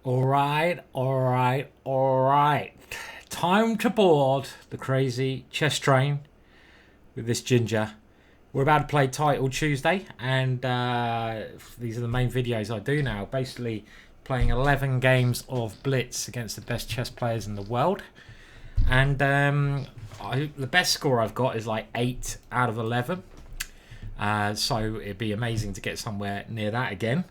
Alright. Time to board the crazy chess train with this ginger. We're about to play Title Tuesday, and these are the main videos I do now. Basically playing 11 games of Blitz against the best chess players in the world. And the best score I've got is like 8 out of 11. So it'd be amazing to get somewhere near that again.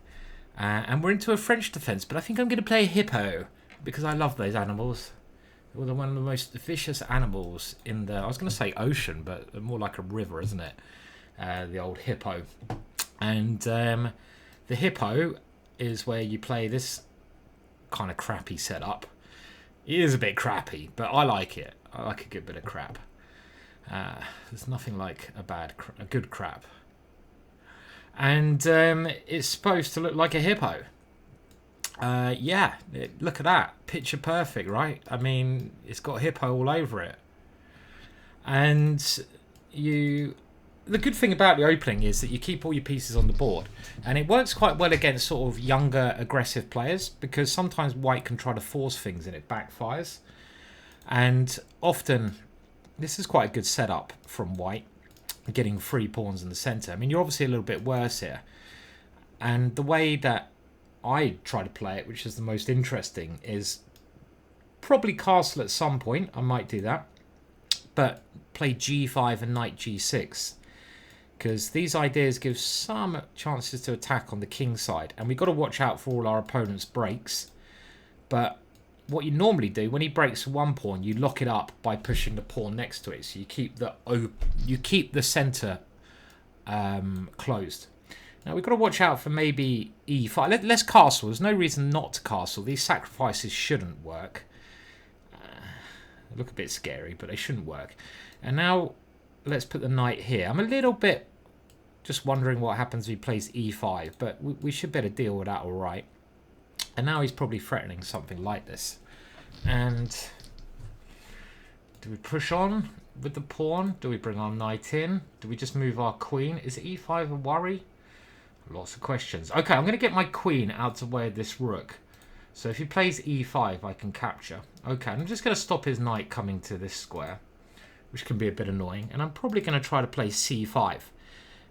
And we're into a French defense, but I think I'm going to play a hippo because I love those animals. They're one of the most vicious animals in the, I was going to say ocean, but more like a river, isn't it? The old hippo. And the hippo is where you play this kind of crappy setup. It is a bit crappy, but I like it. I like a good bit of crap. There's nothing like a good crap. And it's supposed to look like a hippo. Yeah, look at that. Picture perfect, right? I mean, it's got hippo all over it. And the good thing about the opening is that you keep all your pieces on the board. And it works quite well against sort of younger, aggressive players, because sometimes white can try to force things and it backfires. And often, this is quite a good setup from white, getting 3 pawns in the centre. I mean, you're obviously a little bit worse here. And the way that I try to play it, which is the most interesting, is probably castle at some point. I might do that. But play g5 and knight g6. Because these ideas give some chances to attack on the king side. And we've got to watch out for all our opponent's breaks. But what you normally do, when he breaks one pawn, you lock it up by pushing the pawn next to it. So you keep the centre closed. Now we've got to watch out for maybe e5. Let's castle. There's no reason not to castle. These sacrifices shouldn't work. They look a bit scary, but they shouldn't work. And now let's put the knight here. I'm a little bit just wondering what happens if he plays e5, but we should better deal with that all right. And now he's probably threatening something like this. And do we push on with the pawn? Do we bring our knight in? Do we just move our queen? Is e5 a worry? Lots of questions. Okay, I'm going to get my queen out of the way of this rook. So if he plays e5, I can capture. Okay, I'm just going to stop his knight coming to this square, which can be a bit annoying. And I'm probably going to try to play c5.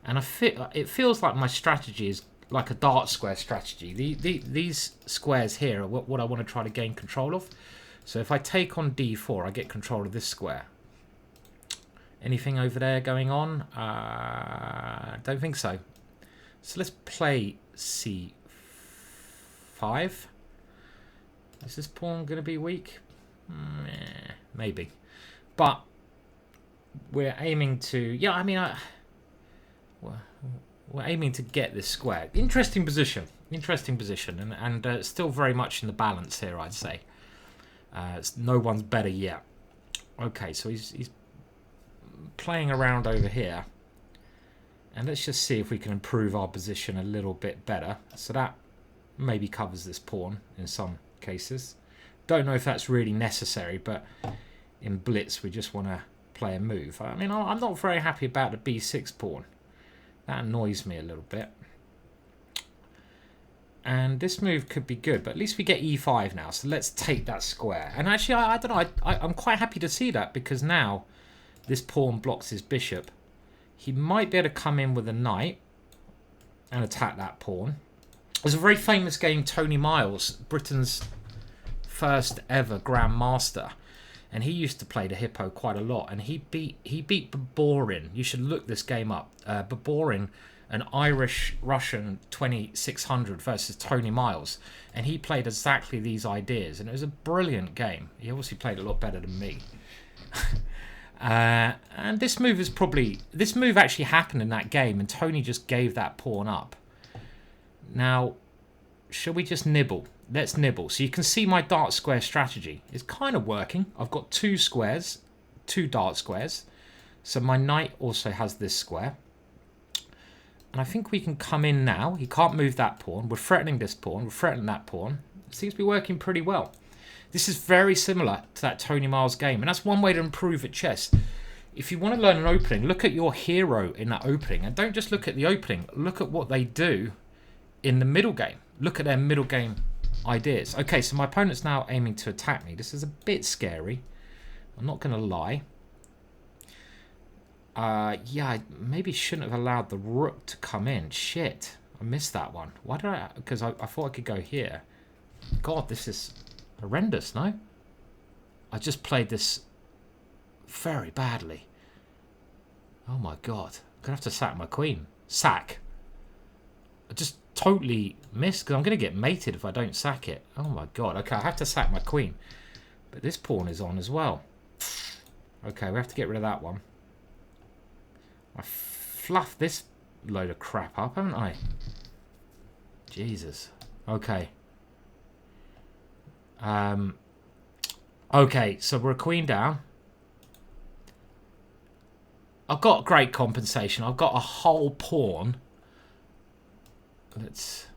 And it feels like my strategy is like a dart square strategy. These squares here are what I want to try to gain control of. So if I take on d4, I get control of this square. Anything over there going on? Don't think so. So let's play c5. Is this pawn going to be weak? Maybe. But we're aiming to... Yeah, I mean... We're aiming to get this square. Interesting position. And still very much in the balance here, I'd say. No one's better yet. Okay, so he's playing around over here. And let's just see if we can improve our position a little bit better. So that maybe covers this pawn in some cases. Don't know if that's really necessary, but in Blitz we just want to play a move. I mean, I'm not very happy about the b6 pawn. That annoys me a little bit. And this move could be good, but at least we get e5 now. So let's take that square. And actually, I don't know. I'm quite happy to see that, because now this pawn blocks his bishop. He might be able to come in with a knight and attack that pawn. There's a very famous game, Tony Miles, Britain's first ever Grandmaster. And he used to play the hippo quite a lot. And he beat Baborin. You should look this game up. Baborin, an Irish-Russian 2600 versus Tony Miles. And he played exactly these ideas. And it was a brilliant game. He obviously played a lot better than me. And this move is probably... This move actually happened in that game. And Tony just gave that pawn up. Now, shall we just nibble? Let's nibble. So you can see my dart square strategy is kind of working. I've got 2 squares, 2 dart squares. So my knight also has this square. And I think we can come in now. He can't move that pawn. We're threatening this pawn. We're threatening that pawn. It seems to be working pretty well. This is very similar to that Tony Miles game. And that's one way to improve at chess. If you want to learn an opening, look at your hero in that opening. And don't just look at the opening. Look at what they do in the middle game. Look at their middle game ideas. Okay, so my opponent's now aiming to attack me. This is a bit scary. I'm not going to lie. Yeah, I maybe shouldn't have allowed the rook to come in. Shit, I missed that one. Why did I? Because I thought I could go here. God, this is horrendous, no? I just played this very badly. Oh my God. I'm going to have to sack my queen. Sack. I just totally missed because I'm going to get mated if I don't sack it. Oh my God. Okay, I have to sack my queen. But this pawn is on as well. Okay, we have to get rid of that one. I fluffed this load of crap up, haven't I? Jesus. Okay. Okay, so we're a queen down. I've got great compensation. I've got a whole pawn. Let's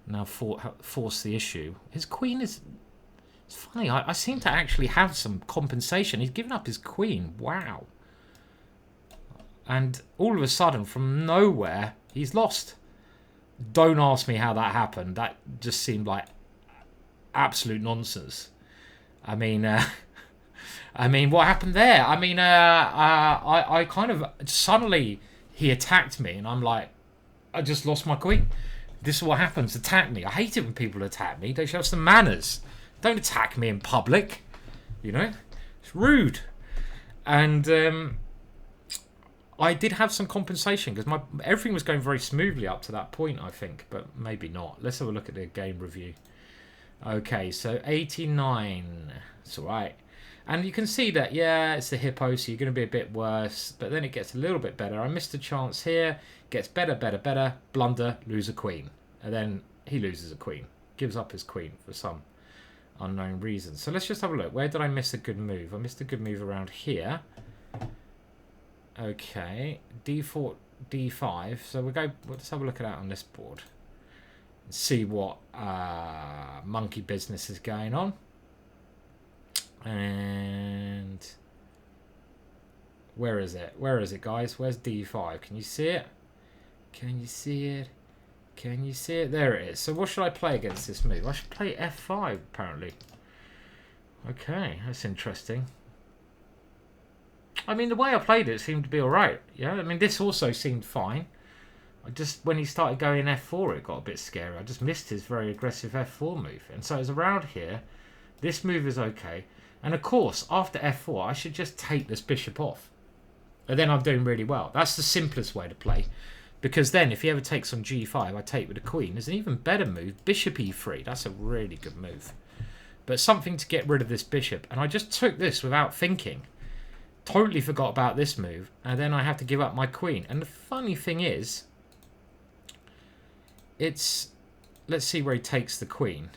now force the issue. His queen is... It's funny, I seem to actually have some compensation. He's given up his queen. Wow. And all of a sudden, from nowhere, he's lost. Don't ask me how that happened. That just seemed like absolute nonsense. I mean, what happened there? I mean, I kind of... Suddenly, he attacked me, and I'm like, I just lost my queen. This is what happens. Attack me. I hate it when people attack me. They should have some manners. Don't attack me in public. You know? It's rude. And I did have some compensation because everything was going very smoothly up to that point, I think. But maybe not. Let's have a look at the game review. Okay, so 89. It's alright. And you can see that, yeah, it's the hippo, so you're going to be a bit worse. But then it gets a little bit better. I missed a chance here. Gets better, better, better. Blunder, lose a queen. And then he loses a queen. Gives up his queen for some unknown reason. So let's just have a look. Where did I miss a good move? I missed a good move around here. Okay. D4, D5. So let's have a look at that on this board. And see what monkey business is going on. And where is it? Where is it, guys? Where's D5? Can you see it? Can you see it? Can you see it? There it is. So what should I play against this move? I should play F5, apparently. Okay, that's interesting. I mean, the way I played it seemed to be alright. Yeah, I mean, this also seemed fine. When he started going F4, it got a bit scary. I just missed his very aggressive F4 move. And so it's around here. This move is okay. And of course, after F4, I should just take this bishop off. And then I'm doing really well. That's the simplest way to play. Because then, if he ever takes on G5, I take with the queen. There's an even better move, bishop E3. That's a really good move. But something to get rid of this bishop. And I just took this without thinking. Totally forgot about this move. And then I have to give up my queen. And the funny thing is, let's see where he takes the queen.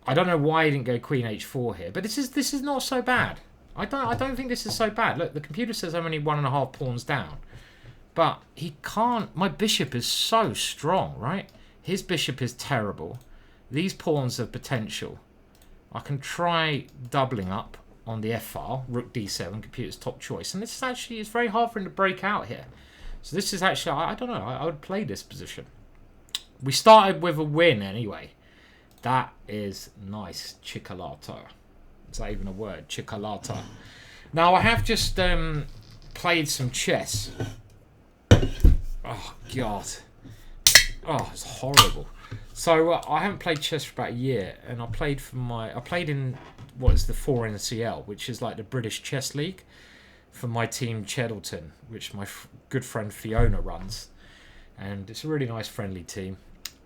I don't know why he didn't go queen h4 here, but this is not so bad. I don't think this is so bad. Look, the computer says I'm only 1.5 pawns down, but he can't. My bishop is so strong, right? His bishop is terrible. These pawns have potential. I can try doubling up on the f file, rook d7, computer's top choice, and this is actually it's very hard for him to break out here. So this is actually I don't know. I would play this position. We started with a win anyway. That is nice. Chocolata. Is that even a word? Chocolata. Now, I have just played some chess. Oh, God. Oh, it's horrible. So, I haven't played chess for about a year. And I played in what is the 4NCL, which is like the British Chess League, for my team Cheddleton, which my good friend Fiona runs. And it's a really nice, friendly team.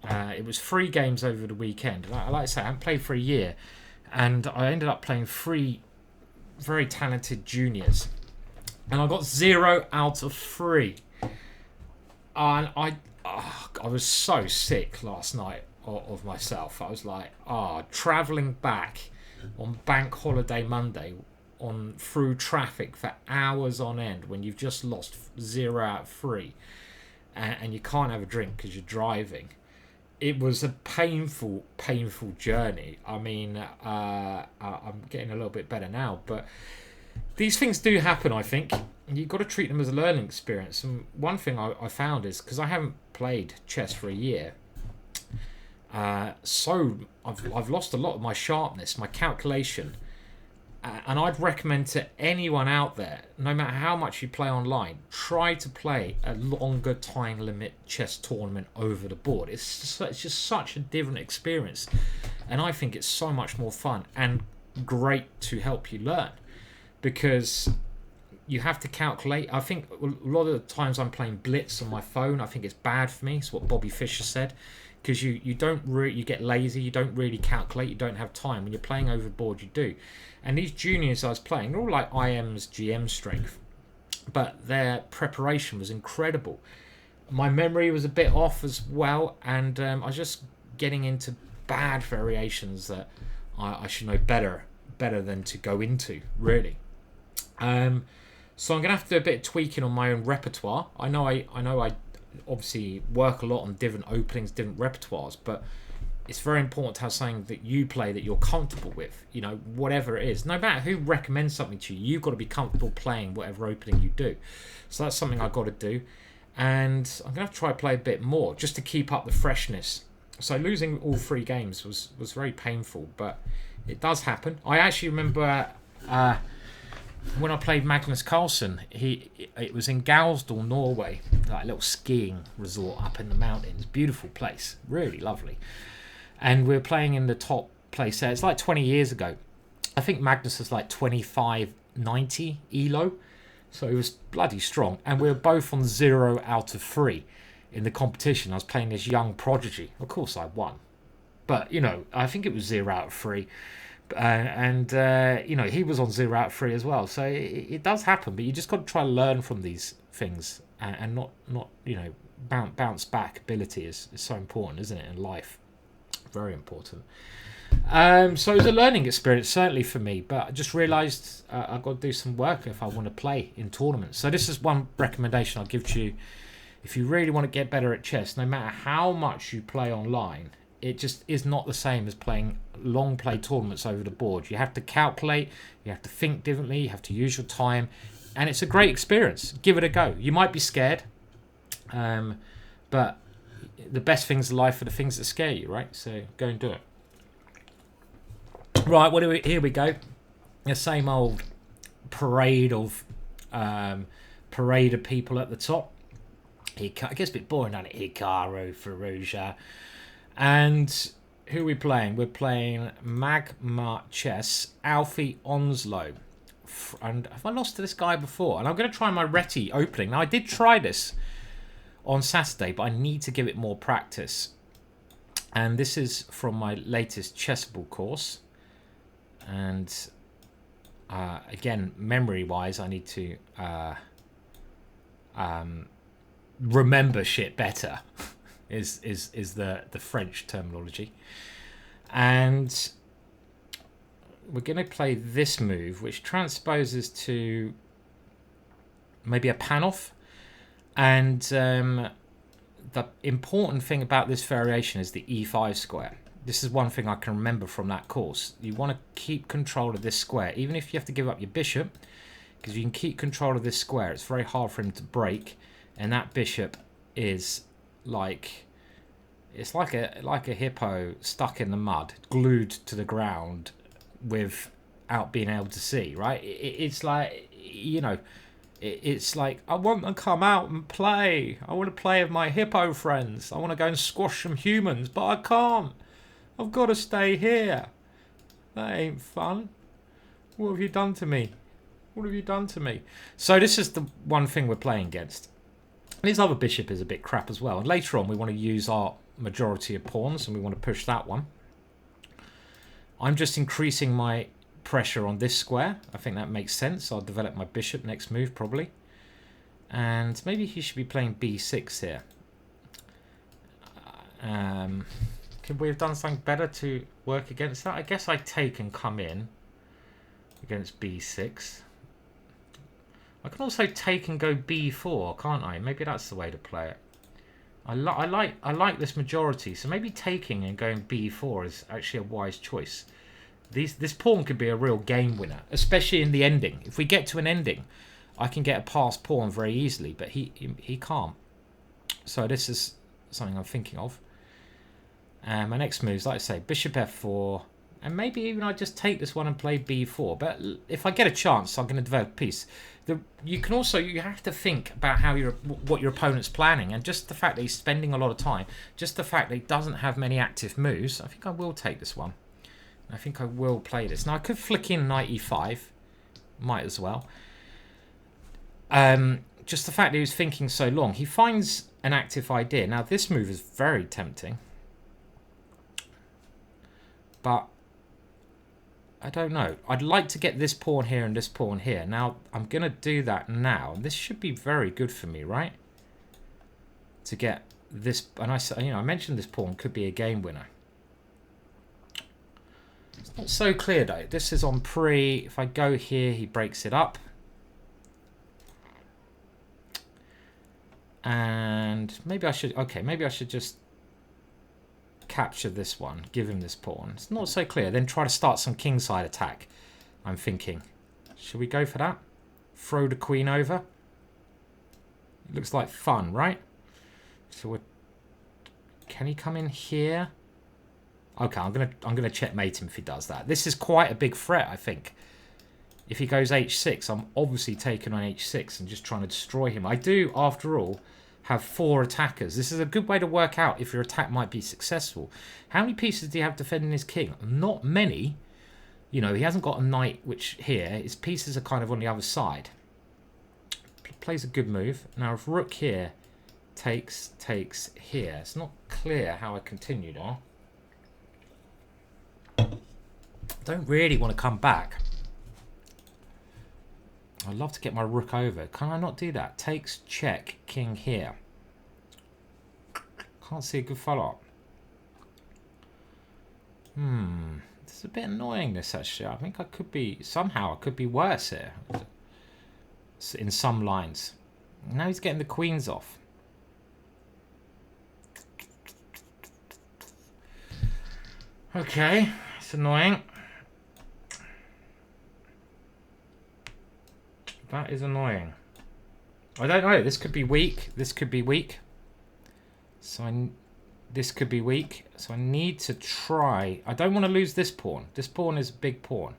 It was 3 games over the weekend. Like I say, I haven't played for a year. And I ended up playing 3 very talented juniors. And I got 0 out of 3. And I was so sick last night of myself. I was like, travelling back on Bank Holiday Monday through traffic for hours on end when you've just lost 0 out of 3. And you can't have a drink because you're driving. It was a painful, painful journey. I mean, I'm getting a little bit better now, but these things do happen, I think. You've got to treat them as a learning experience. And one thing I found is, because I haven't played chess for a year, so I've lost a lot of my sharpness, my calculation. And I'd recommend to anyone out there, no matter how much you play online, try to play a longer time limit chess tournament over the board. It's just such a different experience, and I think it's so much more fun and great to help you learn, because you have to calculate. I think a lot of the times I'm playing blitz on my phone, I think it's bad for me. It's what Bobby Fischer said, because you get lazy, you don't really calculate, you don't have time. When you're playing overboard, you do. And these juniors I was playing, they're all like IMGC strength, but their preparation was incredible. My memory was a bit off as well, and I was just getting into bad variations that I should know better than to go into, really. So I'm gonna have to do a bit of tweaking on my own repertoire. I know I obviously work a lot on different openings, different repertoires, but it's very important to have something that you play that you're comfortable with. You know, whatever it is, no matter who recommends something to you, you've got to be comfortable playing whatever opening you do. So that's something I've got to do, and I'm gonna have to try to play a bit more just to keep up the freshness. So losing all 3 games was very painful, but it does happen. I actually remember when I played Magnus Carlsen, it was in Gausdal, Norway, like a little skiing resort up in the mountains. Beautiful place, really lovely. And we were playing in the top place there. It's like 20 years ago. I think Magnus was like 2590 ELO, so he was bloody strong. And we were both on 0 out of 3 in the competition. I was playing this young prodigy. Of course I won, but you know, I think it was 0 out of 3. You know, he was on 0 out of 3 as well. So it does happen, but you just got to try to learn from these things and not you know, bounce back ability is so important, isn't it, in life? Very important. So it was a learning experience, certainly for me, but I just realised I've got to do some work if I want to play in tournaments. So this is one recommendation I'll give to you. If you really want to get better at chess, no matter how much you play online, it just is not the same as playing long play tournaments over the board. You have to calculate, you have to think differently, you have to use your time, and it's a great experience. Give it a go. You might be scared, but the best things in life are the things that scare you, right? So go and do it. Right, here we go. The same old parade of people at the top. It gets a bit boring, doesn't it? Hikaru, Ferrugia. And who are we playing? We're playing Magma Chess, Alfie Onslow. And have I lost to this guy before? And I'm going to try my Reti opening. Now, I did try this on Saturday, but I need to give it more practice. And this is from my latest Chessable course. And again, memory-wise, I need to remember shit better. is the French terminology. And we're going to play this move, which transposes to maybe a pan-off. And the important thing about this variation is the e5 square. This is one thing I can remember from that course. You want to keep control of this square, even if you have to give up your bishop, because you can keep control of this square. It's very hard for him to break, and that bishop is like, it's like a hippo stuck in the mud, glued to the ground without being able to see, right? It's like, you know, it's like, I want to come out and play. I want to play with my hippo friends. I want to go and squash some humans, but I can't. I've got to stay here. That ain't fun. What have you done to me? What have you done to me? So this is the one thing we're playing against. And his other bishop is a bit crap as well. And later on, we want to use our majority of pawns, and we want to push that one. I'm just increasing my pressure on this square. I think that makes sense. I'll develop my bishop next move, probably. And maybe he should be playing b6 here. Could we have done something better to work against that? I guess I take and come in against b6. I can also take and go b4, can't I? Maybe that's the way to play it. I like this majority, so maybe taking and going b4 is actually a wise choice. This pawn could be a real game winner, especially in the ending. If we get to an ending, I can get a passed pawn very easily, but he can't. So this is something I'm thinking of. And my next moves, like I say, bishop f4. And maybe even I just take this one and play b4. But if I get a chance, I'm going to develop a piece. You have to think about what your opponent's planning. And just the fact that he's spending a lot of time, just the fact that he doesn't have many active moves, I think I will take this one. I think I will play this. Now, I could flick in knight e5. Might as well. Just the fact that he was thinking so long. He finds an active idea. Now, this move is very tempting. But I don't know. I'd like to get this pawn here and this pawn here. Now, I'm going to do that now. This should be very good for me, right? To get this. And I mentioned this pawn could be a game winner. It's not so clear, though. This is on pre. If I go here, he breaks it up. And maybe I should... Okay, maybe I should just capture this one, give him this pawn. It's not so clear. Then try to start some kingside attack, I'm thinking. Should we go for that? Throw the queen over? It looks like fun, right? So can he come in here? Okay, I'm gonna checkmate him if he does that. This is quite a big threat, I think. If he goes h6, I'm obviously taking on h6 and just trying to destroy him. I do, after all, have 4 attackers. This is a good way to work out if your attack might be successful. How many pieces do you have defending his king? Not many. You know, he hasn't got a knight, which here, his pieces are kind of on the other side. Plays a good move. Now, if rook here takes here, it's not clear how I continue now. Don't really want to come back. I'd love to get my rook over. Can I not do that? Takes, check, king here. Can't see a good follow-up. This is a bit annoying, this, actually. I think I could be... Somehow, I could be worse here. In some lines. Now he's getting the queens off. Okay. It's annoying. That is annoying. I don't know. This could be weak. This could be weak. This could be weak. So I need to try. I don't want to lose this pawn. This pawn is a big pawn.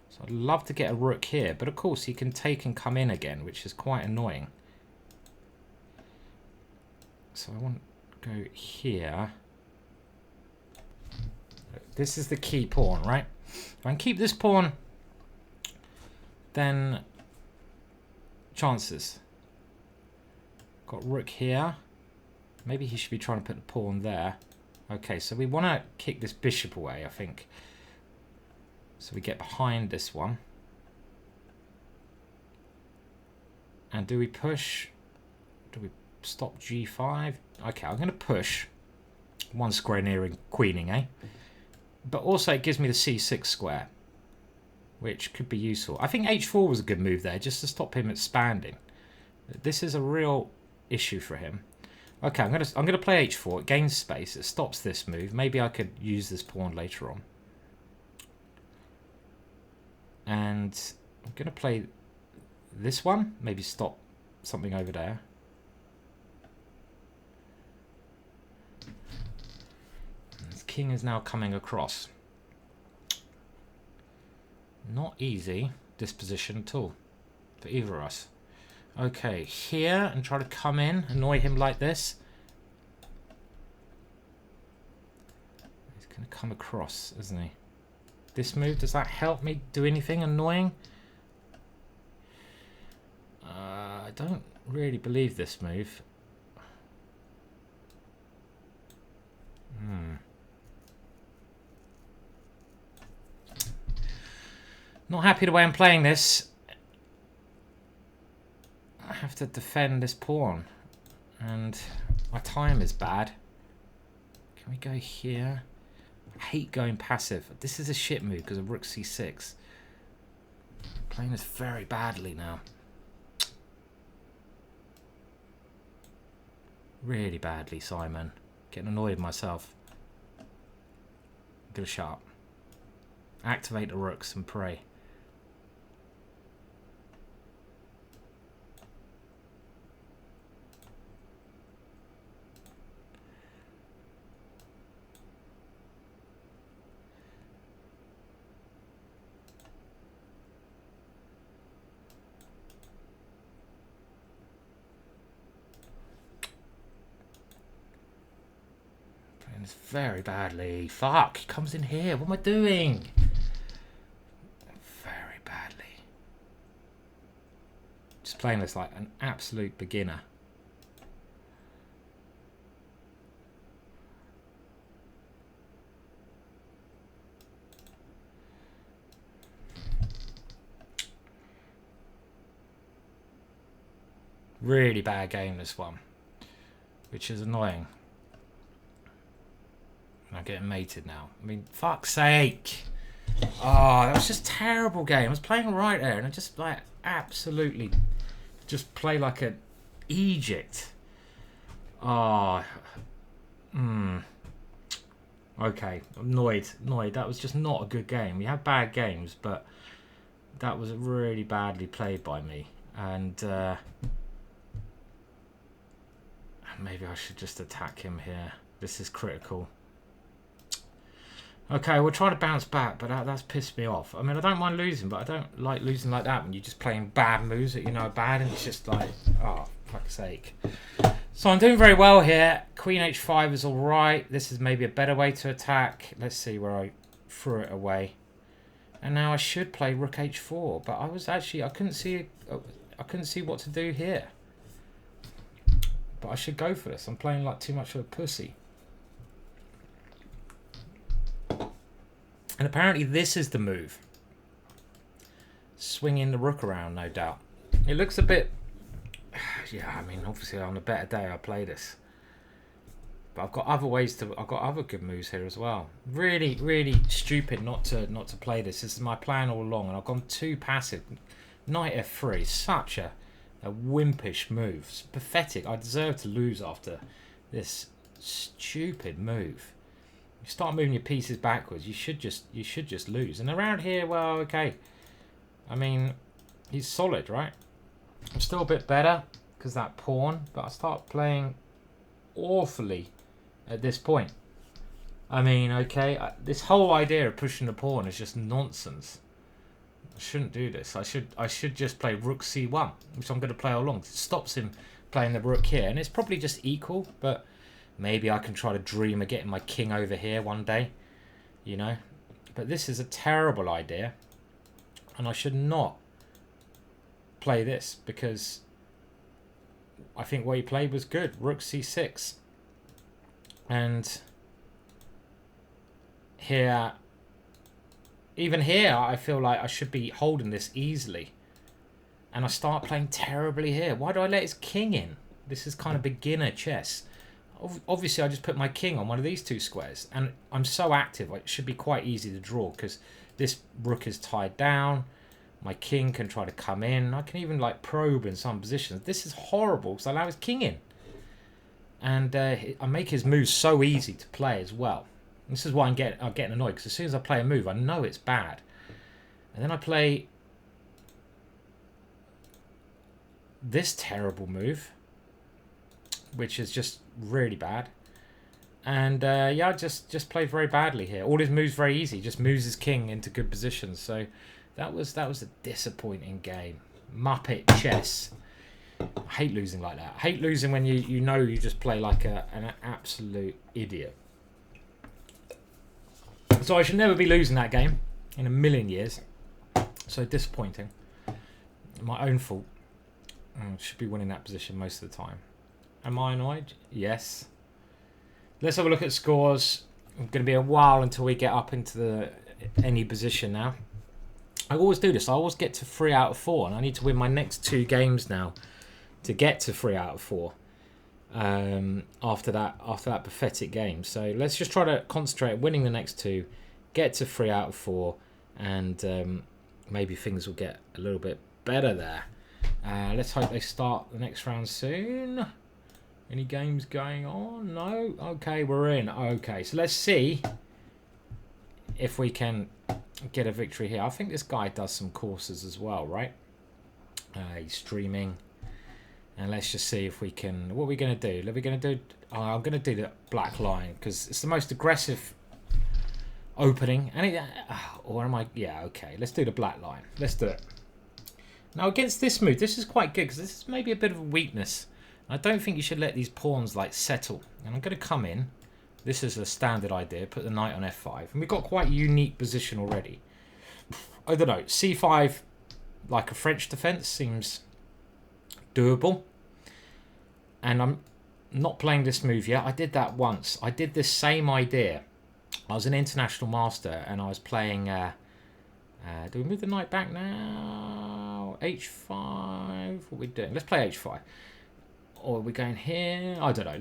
So I'd love to get a rook here. But of course he can take and come in again, which is quite annoying. So I want to go here. This is the key pawn, right? If I can keep this pawn, then... chances. Got rook here. Maybe he should be trying to put the pawn there. Okay, so we want to kick this bishop away, I think. So we get behind this one. And do we push? Do we stop g5? Okay, I'm going to push. One square nearing queening, eh? But also it gives me the c6 square, which could be useful. I think h4 was a good move there, just to stop him expanding. This is a real issue for him. Okay, I'm gonna play h4. It gains space. It stops this move. Maybe I could use this pawn later on. And I'm gonna play this one. Maybe stop something over there. This king is now coming across. Not easy, this position at all, for either of us. Okay, here, and try to come in, annoy him like this. He's going to come across, isn't he? This move, does that help me do anything annoying? I don't really believe this move. Not happy the way I'm playing this. I have to defend this pawn. And my time is bad. Can we go here? I hate going passive. This is a shit move because of rook c6. Playing this very badly now. Really badly, Simon. Getting annoyed with myself. I'm gonna shut up. Activate the rooks and pray. defends very badly. Fuck, he comes in here. What am I doing? Very badly. Just playing this like an absolute beginner. Really bad game, this one, which is annoying. I'm getting mated now. I mean, fuck's sake. Oh, that was just a terrible game. I was playing right there, and I just like absolutely just play like an Egypt. Oh, okay, annoyed. That was just not a good game. We have bad games, but that was really badly played by me, and. Maybe I should just attack him here. This is critical. Okay, we'll try to bounce back, but that's pissed me off. I mean, I don't mind losing, but I don't like losing like that when you're just playing bad moves that you know are bad, and it's just like, oh, fuck's sake. So I'm doing very well here. Queen h5 is alright. This is maybe a better way to attack. Let's see where I threw it away. And now I should play rook h4, but I was actually, I couldn't see what to do here. But I should go for this. I'm playing like too much of a pussy. And apparently this is the move. Swinging the rook around, no doubt. It looks a bit... Yeah, I mean, obviously on a better day I play this. But I've got other ways to... I've got other good moves here as well. Really, really stupid not to play this. This is my plan all along. And I've gone too passive. Knight f3. Such a wimpish move. It's pathetic. I deserve to lose after this stupid move. You start moving your pieces backwards, you should just lose. And around here, well, okay. I mean, he's solid, right? I'm still a bit better because that pawn, but I start playing awfully at this point. I mean, okay, this whole idea of pushing the pawn is just nonsense. I shouldn't do this. I should just play rook c1, which I'm going to play all along. It stops him playing the rook here, and it's probably just equal, but maybe I can try to dream of getting my king over here one day, you know. But this is a terrible idea, and I should not play this because I think what he played was good. Rook c6, and here. Even here, I feel like I should be holding this easily. And I start playing terribly here. Why do I let his king in? This is kind of beginner chess. Obviously, I just put my king on one of these two squares. And I'm so active, it should be quite easy to draw. Because this rook is tied down. My king can try to come in. I can even like probe in some positions. This is horrible because I allow his king in. And I make his moves so easy to play as well. This is why I'm getting annoyed, because as soon as I play a move, I know it's bad. And then I play this terrible move, which is just really bad. And yeah, I just played very badly here. All his moves very easy, just moves his king into good positions. So that was a disappointing game. Muppet chess. I hate losing like that. I hate losing when you know you just play like an absolute idiot. So I should never be losing that game in a million years. So disappointing. My own fault. Should be winning that position most of the time. Am I annoyed? Yes. Let's have a look at scores. It's going to be a while until we get up into any position now. I always do this. I always get to 3 out of 4, and I need to win my next 2 games now to get to 3 out of 4. After that pathetic game. So let's just try to concentrate on winning the next 2, get to 3 out of 4, and maybe things will get a little bit better there. Let's hope they start the next round soon. Any games going on? No? Okay, we're in. Okay, so let's see if we can get a victory here. I think this guy does some courses as well, right? He's streaming. And let's just see if we can... What are we going to do? Are we going to do... Oh, I'm going to do the black line because it's the most aggressive opening. And or am I... Yeah, okay. Let's do the black line. Let's do it. Now, against this move, this is quite good because this is maybe a bit of a weakness. I don't think you should let these pawns, like, settle. And I'm going to come in. This is a standard idea. Put the knight on f5. And we've got quite a unique position already. I don't know. c5, like a French defense, seems doable. And I'm not playing this move yet. I did that once. I did this same idea. I was an international master and I was playing... do we move the knight back now? H5? What are we doing? Let's play H5. Or are we going here? I don't know.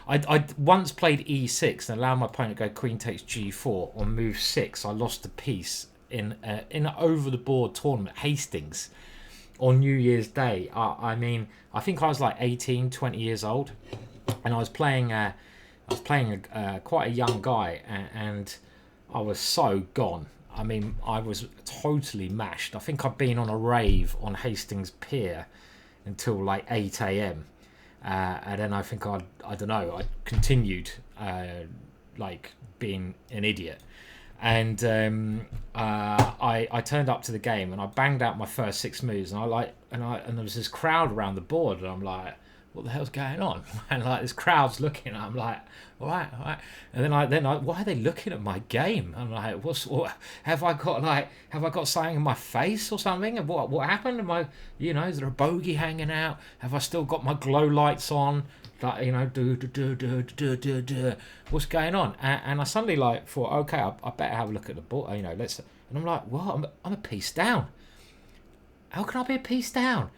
I once played E6 and allowed my opponent to go queen takes G4 on move 6. I lost a piece in an over-the-board tournament, Hastings, on New Year's Day. I mean, I think I was like 18, 20 years old, and I was playing quite a young guy, and I was so gone. I mean, I was totally mashed. I think I'd been on a rave on Hastings Pier until like 8 a.m. And then I think I don't know, I continued like being an idiot. And I turned up to the game and I banged out my first 6 moves, and and there was this crowd around the board, and I'm like, what the hell's going on? And like this crowd's looking, and I'm like, all right. And then I, why are they looking at my game? I'm like, have I got something in my face or something? And what happened? Am I, is there a bogey hanging out? Have I still got my glow lights on? Like, what's going on? And I suddenly like thought, okay, I better have a look at the board. Let's. And I'm like, what? I'm a piece down. How can I be a piece down?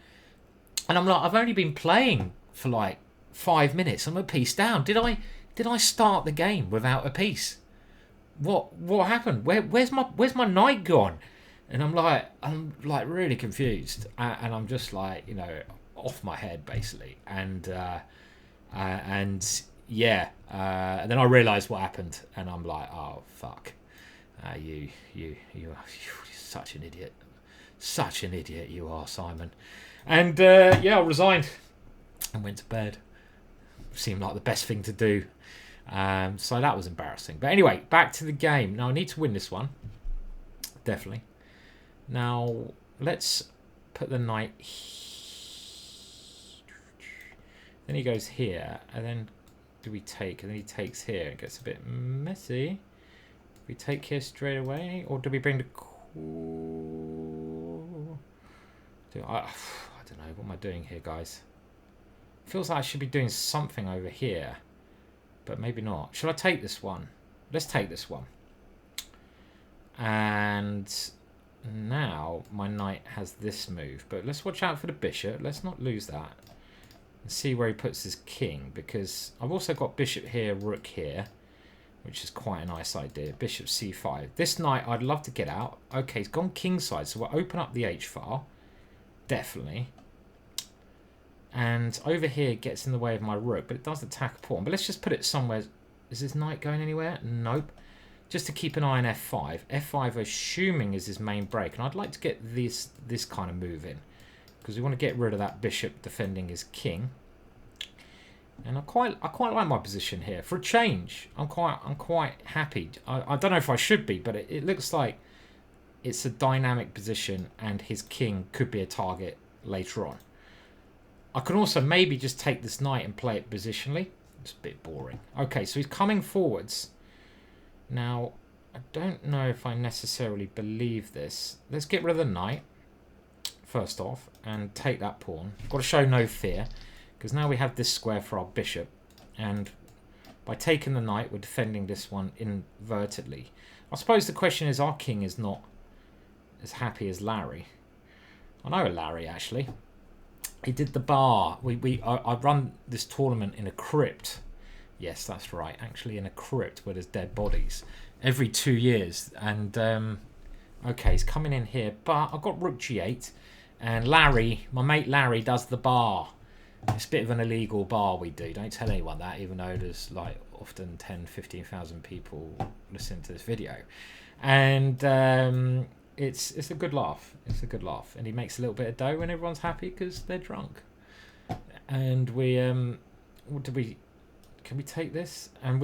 And I'm like, I've only been playing for like 5 minutes. I'm a piece down. Did I start the game without a piece? What happened? Where's my knight gone? And I'm like really confused, and I'm just like, off my head basically. And yeah, and then I realised what happened, and I'm like, oh fuck, you are such an idiot, you are, Simon. And yeah, I resigned and went to bed. Seemed like the best thing to do. So that was embarrassing. But anyway, back to the game. Now I need to win this one. Definitely. Now let's put the knight. Then he goes here. And then do we take? And then he takes here. It gets a bit messy. Do we take here straight away? Or do we bring the... I don't know. What am I doing here, guys? Feels like I should be doing something over here, but maybe not. Should I take this one? Let's take this one. And now my knight has this move, but let's watch out for the bishop. Let's not lose that. And see where he puts his king, because I've also got bishop here, rook here, which is quite a nice idea. Bishop c5. This knight I'd love to get out. Okay, he's gone kingside, so we'll open up the h file. Definitely. And over here it gets in the way of my rook, but it does attack a pawn. But let's just put it somewhere. Is this knight going anywhere? Nope. Just to keep an eye on f5. f5, assuming, is his main break. And I'd like to get this kind of move in, because we want to get rid of that bishop defending his king. And I quite like my position here. For a change, I'm quite happy. I don't know if I should be, but it looks like it's a dynamic position, and his king could be a target later on. I can also maybe just take this knight and play it positionally. It's a bit boring. Okay, so he's coming forwards. Now, I don't know if I necessarily believe this. Let's get rid of the knight, first off, and take that pawn. Got to show no fear, because now we have this square for our bishop. And by taking the knight, we're defending this one invertedly. I suppose the question is, our king is not as happy as Larry. I know Larry, actually. He did the bar. I run this tournament in a crypt. Yes, that's right. Actually, in a crypt where there's dead bodies every 2 years. And okay, he's coming in here, but I've got rook g8, and Larry, my mate Larry, does the bar. It's a bit of an illegal bar we do. Don't tell anyone that, even though there's like often 10, 15,000 people listening to this video. And it's a good laugh. It's a good laugh, and he makes a little bit of dough when everyone's happy because they're drunk. And we what did we? Can we take this? And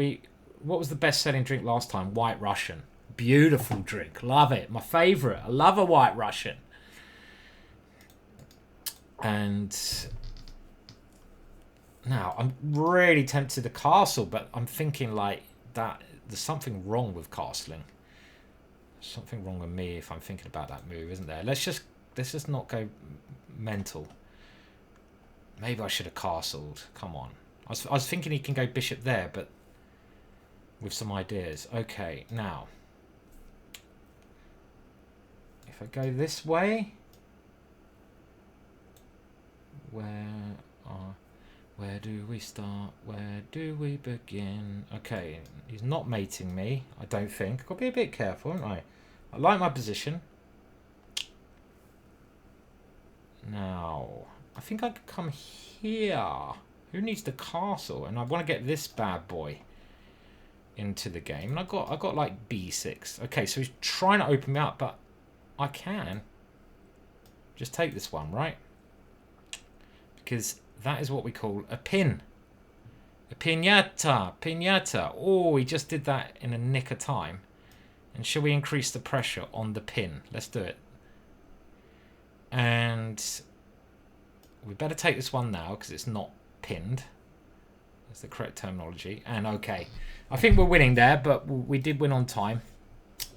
what was the best-selling drink last time? White Russian. Beautiful drink. Love it. My favourite. I love a White Russian. And Now, I'm really tempted to castle, but I'm thinking like that there's something wrong with castling. Something wrong with me if I'm thinking about that move, isn't there? Let's just not go mental. Maybe I should have castled. Come on. I was thinking he can go bishop there, but with some ideas. Okay, now if I go this way, where do we start? Where do we begin? Okay, he's not mating me, I don't think. I've got to be a bit careful, haven't I? I like my position. Now, I think I could come here. Who needs the castle? And I want to get this bad boy into the game. And I got like b6. Okay, so he's trying to open me up, but I can just take this one, right? Because that is what we call a pin. A piñata. Piñata. Oh, he just did that in a nick of time. And shall we increase the pressure on the pin? Let's do it. And we better take this one now because it's not pinned. That's the correct terminology. And okay, I think we're winning there, but we did win on time.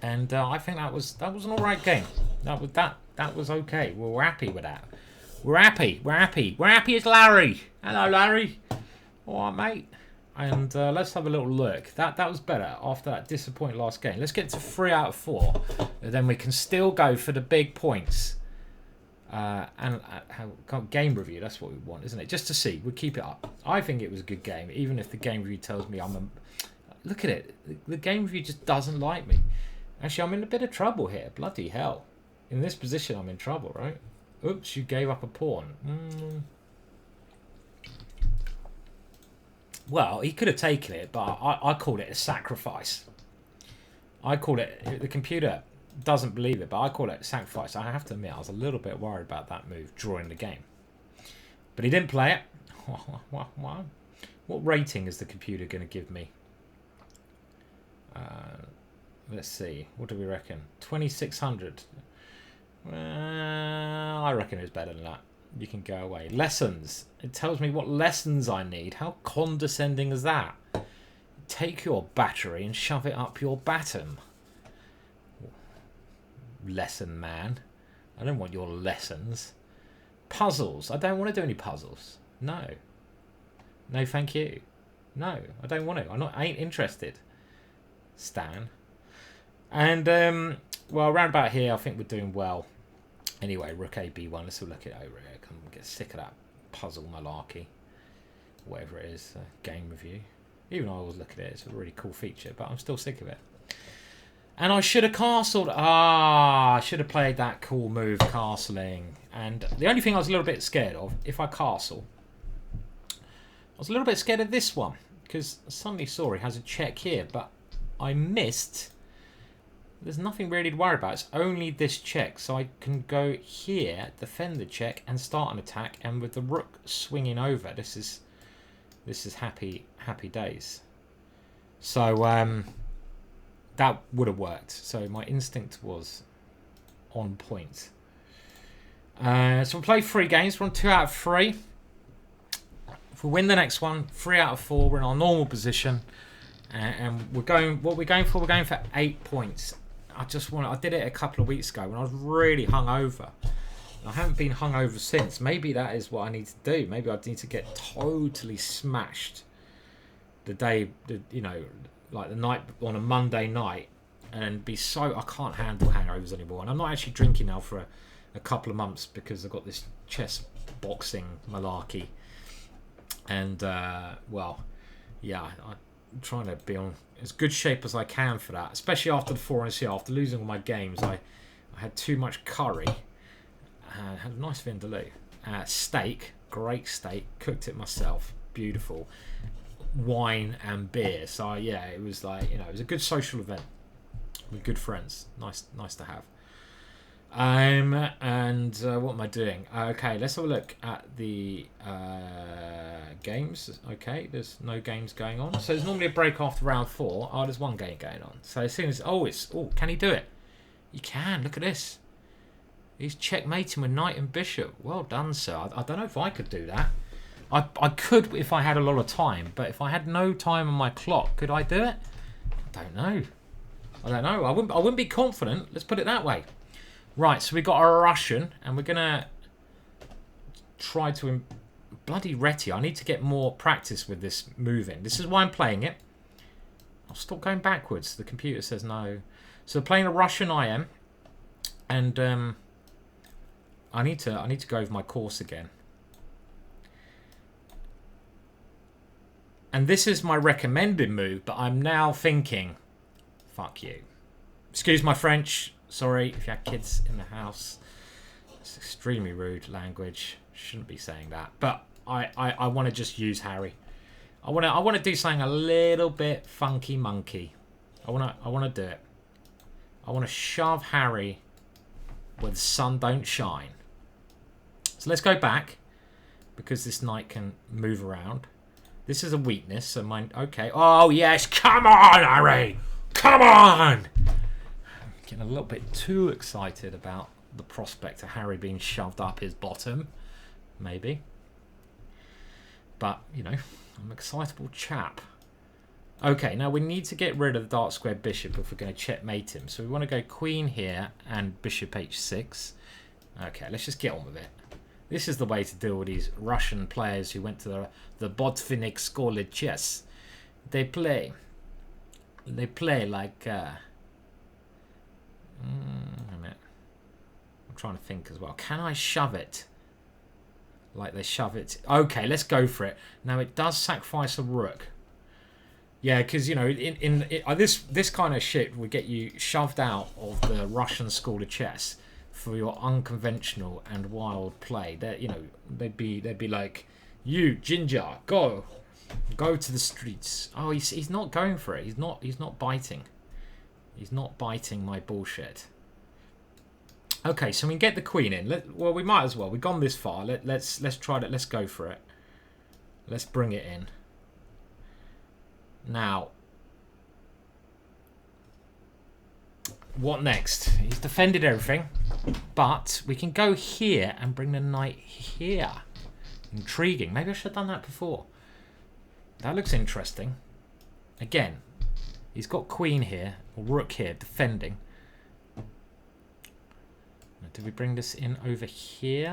And I think that was an all right game. That was okay. We're happy with that. We're happy. We're happy. We're happy as Larry. Hello, Larry. All right, mate. And let's have a little look. That was better after that disappointing last game. Let's get to 3 out of 4. And then we can still go for the big points. Game review, that's what we want, isn't it? Just to see. We'll keep it up. I think it was a good game, even if the game review tells me I'm a... Look at it. The game review just doesn't like me. Actually, I'm in a bit of trouble here. Bloody hell. In this position, I'm in trouble, right? Oops, you gave up a pawn. Well, he could have taken it, but I call it a sacrifice. I call it... The computer doesn't believe it, but I call it a sacrifice. I have to admit, I was a little bit worried about that move drawing the game. But he didn't play it. What rating is the computer going to give me? Let's see. What do we reckon? 2600. Well, I reckon it was better than that. You can go away. Lessons. It tells me what lessons I need. How condescending is that? Take your battery and shove it up your batten. Lesson man. I don't want your lessons. Puzzles. I don't want to do any puzzles. No. No, thank you. No, I don't want to. I ain't interested. Stan. And, well, around about here, I think we're doing well. Anyway, Rook A, B1. Let's have a look at it over here. Come get sick of that puzzle malarkey. Whatever it is. Game review. Even though I always look at it, it's a really cool feature, but I'm still sick of it. And I should have castled. I should have played that cool move, castling. And the only thing I was a little bit scared of, if I castle, I was a little bit scared of this one. Because I suddenly saw he has a check here, but I missed. There's nothing really to worry about. It's only this check. So I can go here, defend the check, and start an attack. And with the rook swinging over, this is happy days. So, that would have worked. So my instinct was on point. So we'll play 3 games. We're on 2 out of 3. If we win the next one, 3 out of 4. We're in our normal position. And we're going... What we're going for? We're going for 8 points. I did it a couple of weeks ago when I was really hungover. I haven't been hungover since. Maybe that is what I need to do. Maybe I need to get totally smashed the day, you know, like the night on a Monday night, and be so... I can't handle hangovers anymore. And I'm not actually drinking now for a couple of months because I've got this chess boxing malarkey. And, well, yeah, I'm trying to be on as good shape as I can for that, especially after the 4NC. After losing all my games, I had too much curry. Had a nice vindaloo. Steak, great steak, cooked it myself, beautiful. Wine and beer. So yeah, it was like, you know, it was a good social event with good friends. Nice to have. And what am I doing? Okay, let's have a look at the games. Okay, there's no games going on. So there's normally a break after round 4. Oh, there's one game going on. So as soon as can he do it? He can. Look at this. He's checkmating with knight and bishop. Well done, sir. I don't know if I could do that. I could if I had a lot of time, but if I had no time on my clock, could I do it? I don't know. I don't know. I wouldn't be confident. Let's put it that way. Right, so we got a Russian, and we're gonna try to bloody Reti. I need to get more practice with this moving. This is why I'm playing it. I'll stop going backwards. The computer says no. So playing a Russian IM, and I need to go over my course again. And this is my recommended move, but I'm now thinking, fuck you. Excuse my French. Sorry if you have kids in the house. It's extremely rude language. Shouldn't be saying that. But I want to just use Harry. I want to do something a little bit funky monkey. I want to do it. I want to shove Harry where the sun don't shine. So let's go back, because this knight can move around. This is a weakness, so mine. Okay. Oh yes, come on, Harry, come on. I'm getting a little bit too excited about the prospect of Harry being shoved up his bottom, maybe. But you know, I'm an excitable chap. Okay, now we need to get rid of the dark square bishop if we're going to checkmate him. So we want to go queen here and bishop h6. Okay, let's just get on with it. This is the way to deal with these Russian players who went to the Botvinnik School of Chess. They play like... a minute. I'm trying to think as well. Can I shove it? Like they shove it. Okay, let's go for it. Now it does sacrifice a rook. Yeah, because you know, in this kind of shit would get you shoved out of the Russian School of Chess for your unconventional and wild play. That you know, they'd be like, you Ginger, go to the streets. Oh, he's not going for it. He's not biting. He's not biting my bullshit. Okay, so we can get the queen in. Well, we might as well. We've gone this far. Let's try it. Let's go for it. Let's bring it in. Now, what next? He's defended everything, but we can go here and bring the knight here. Intriguing. Maybe I should have done that before. That looks interesting. Again, he's got queen here, or rook here, defending. Did we bring this in over here?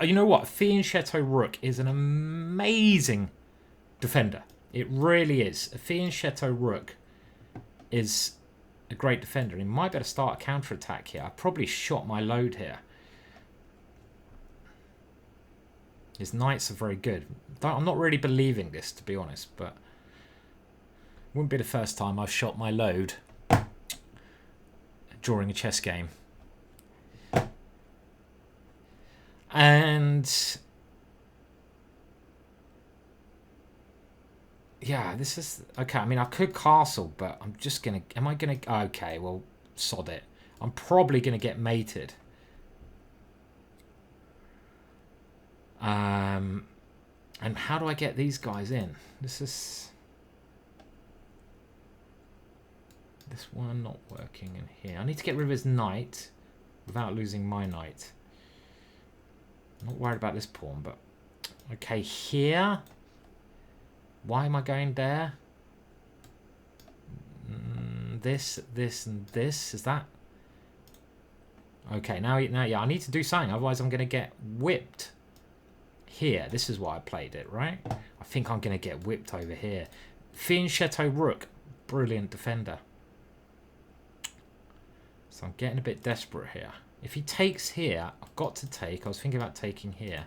You know what? Fianchetto Rook is an amazing defender. It really is. A Fianchetto Rook is a great defender. He might be able to start a counter-attack here. I probably shot my load here. His knights are very good. I'm not really believing this, to be honest, but it wouldn't be the first time I've shot my load during a chess game. And yeah, this is okay. I mean, I could castle, but I'm just gonna. Am I gonna? Okay, well, sod it. I'm probably gonna get mated. And how do I get these guys in? This one not working in here. I need to get rid of his knight without losing my knight. I'm not worried about this pawn, but okay, here. Why am I going there? This, and this. Is that okay? Now, yeah. I need to do something, otherwise I'm going to get whipped. Here, this is why I played it, right? I think I'm going to get whipped over here. Fianchetto Rook, brilliant defender. So I'm getting a bit desperate here. If he takes here, I've got to take. I was thinking about taking here,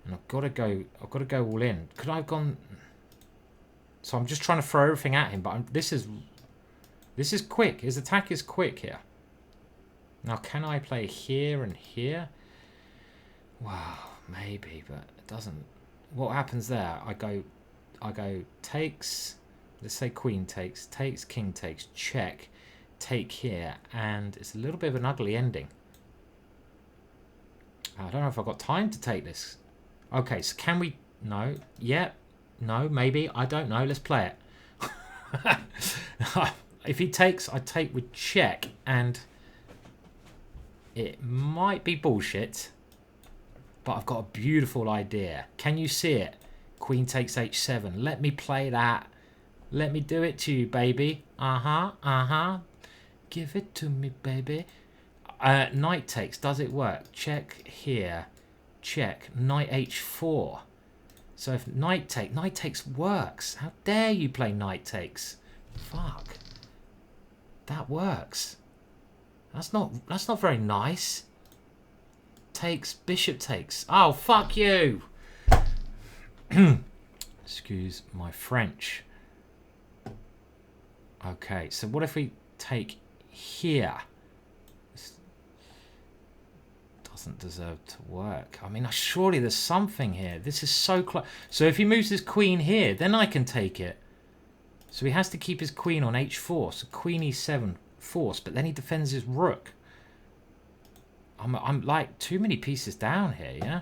and I've got to go all in. Could I have gone? So I'm just trying to throw everything at him, but this is quick. His attack is quick here. Now, can I play here and here? Wow, maybe, but it doesn't. What happens there? I go takes. Let's say queen takes, king takes, check. Take here, and it's a little bit of an ugly ending. I don't know if I've got time to take this. Okay, so can we? No. Yeah. No, maybe. I don't know. Let's play it. If he takes, I take with check, and it might be bullshit. but I've got a beautiful idea. Can you see it? Queen takes h7. Let me play that. Let me do it to you, baby. Give it to me, baby. Knight takes. Does it work? Check here. Check. Knight h4. So if knight takes works. How dare you play knight takes? Fuck. That works. That's not very nice. Takes, bishop takes. Oh, fuck you. Excuse my French. Okay, so what if we take here? This doesn't deserve to work. I mean, surely there's something here. This is so close. So if he moves his queen here, then I can take it. So he has to keep his queen on h4. So queen e7 force, but then he defends his rook. I'm like too many pieces down here, yeah?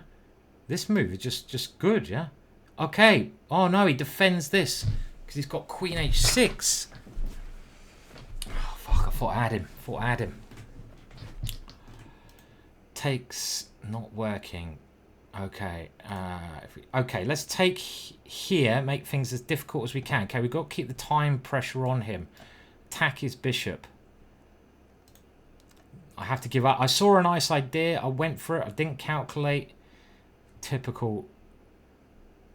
This move is just good, yeah? Okay. Oh no, he defends this because he's got queen h6. Oh, fuck, I thought I had him. Takes, not working. Okay. Okay, let's take here, make things as difficult as we can. Okay, we've got to keep the time pressure on him. Attack his bishop. I have to give up. I saw a nice idea. I went for it. I didn't calculate. Typical.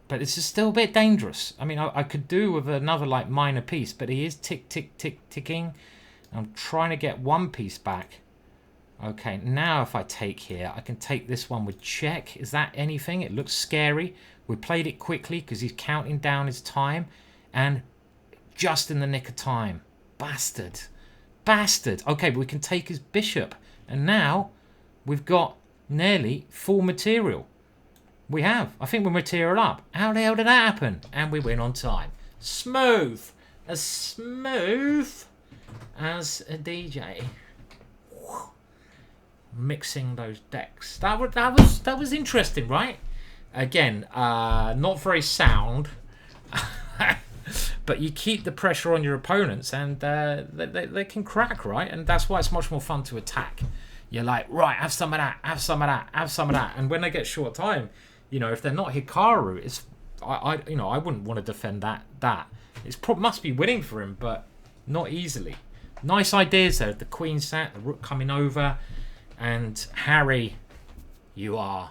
But this is still a bit dangerous. I mean, I could do with another like minor piece, but he is ticking. I'm trying to get one piece back. Okay, now if I take here, I can take this one with check. Is that anything? It looks scary. We played it quickly because he's counting down his time. And just in the nick of time. Bastard. Bastard. Okay, but we can take his bishop. And now we've got nearly full material. We have. I think we're material up. How the hell did that happen? And we win on time. Smooth. As smooth as a DJ. Mixing those decks. That was interesting, right? Again, not very sound. But you keep the pressure on your opponents and they can crack, right? And that's why it's much more fun to attack. You're like, right, have some of that, have some of that, have some of that. And when they get short time, you know, if they're not Hikaru, it's I wouldn't want to defend that. It's must be winning for him, but not easily. Nice ideas there. The queen sat, the rook coming over, and Harry, you are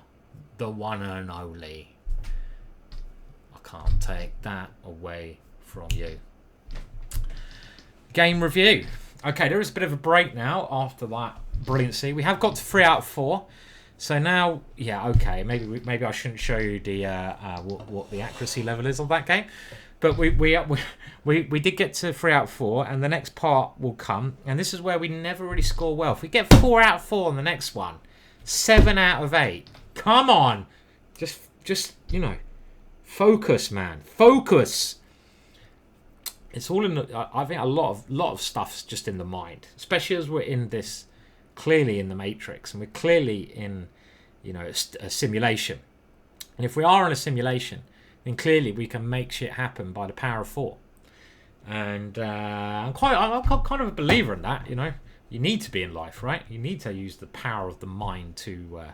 the one and only. I can't take that away from you. Game review. Okay, there is a bit of a break now after that brilliancy. We have got to 3 out of 4. So now, yeah, okay, maybe I shouldn't show you the what the accuracy level is of that game, but we did get to 3 out of 4, and the next part will come, and this is where we never really score well. If we get 4 out of 4 on the next one, 7 out of 8. Come on, just you know, focus, man, focus. It's all in the, I think a lot of stuff's just in the mind, especially as we're in this. Clearly in the matrix, and we're clearly in, you know, a simulation. And if we are in a simulation, then clearly we can make shit happen by the power of 4. And I'm kind of a believer in that. You know, you need to be in life, right? You need to use the power of the mind to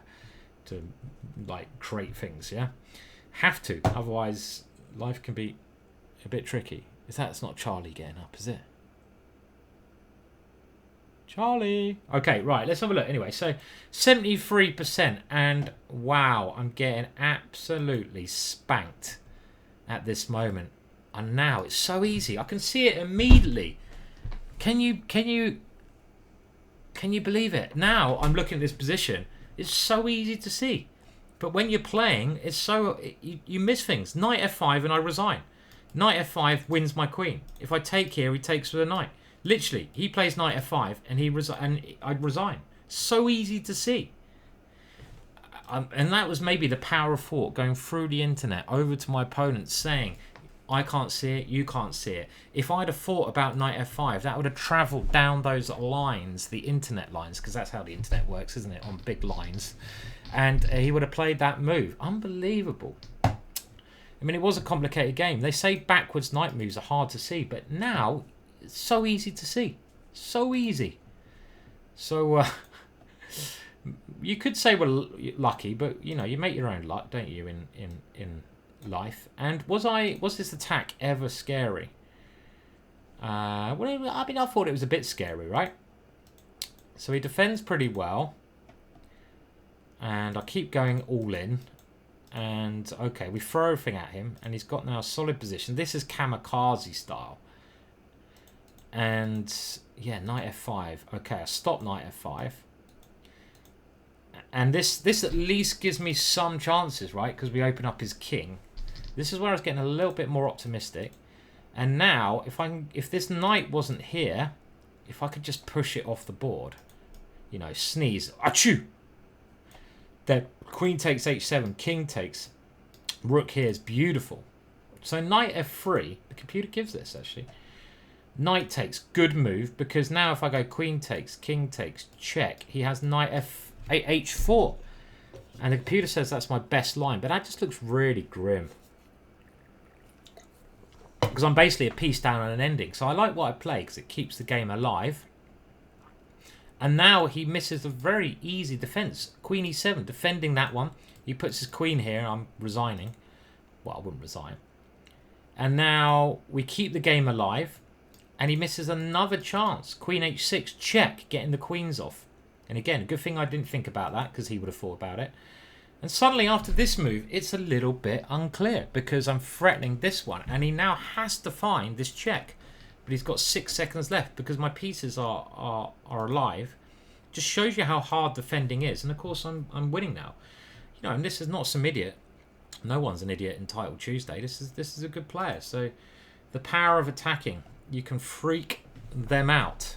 like create things. Yeah, have to. Otherwise, life can be a bit tricky. It's not Charlie getting up, is it? Charlie. Okay, right, let's have a look. Anyway, so 73%, and wow, I'm getting absolutely spanked at this moment. And now it's so easy. I can see it immediately. Can you believe it? Now I'm looking at this position. It's so easy to see. But when you're playing, it's so you miss things. Knight f5 and I resign. Knight f5 wins my queen. If I take here, he takes with a knight. Literally, he plays knight f5 and I'd resign. So easy to see. And that was maybe the power of thought going through the internet over to my opponent saying, I can't see it, you can't see it. If I'd have thought about knight f5, that would have travelled down those lines, the internet lines, because that's how the internet works, isn't it? On big lines. And he would have played that move. Unbelievable. I mean, it was a complicated game. They say backwards knight moves are hard to see, but now it's so easy to see. So easy. So, You could say we're lucky, but you know, you make your own luck, don't you, in life. And was this attack ever scary? Well, I mean, I thought it was a bit scary, right? So he defends pretty well. And I keep going all in. And, okay, we throw everything at him. And he's got now a solid position. This is kamikaze style. And, yeah, knight f5. Okay, I stop knight f5. And this at least gives me some chances, right? Because we open up his king. This is where I was getting a little bit more optimistic. And now, if this knight wasn't here, if I could just push it off the board, you know, sneeze, achoo! Then queen takes h7, king takes, rook here is beautiful. So knight f3, the computer gives this actually. Knight takes, good move, because now if I go queen takes, king takes, check, he has knight h4. And the computer says that's my best line, but that just looks really grim. Because I'm basically a piece down on an ending. So I like what I play because it keeps the game alive. And now he misses a very easy defense. Queen e7, defending that one. He puts his queen here. I'm resigning. Well, I wouldn't resign. And now we keep the game alive. And he misses another chance. Queen h6, check, getting the queens off. And again, a good thing I didn't think about that because he would have thought about it. And suddenly after this move, it's a little bit unclear because I'm threatening this one. And he now has to find this check. But he's got 6 seconds left because my pieces are alive. Just shows you how hard defending is. And of course, I'm winning now. You know, and this is not some idiot. No one's an idiot in Title Tuesday. This is a good player. So the power of attacking. You can freak them out.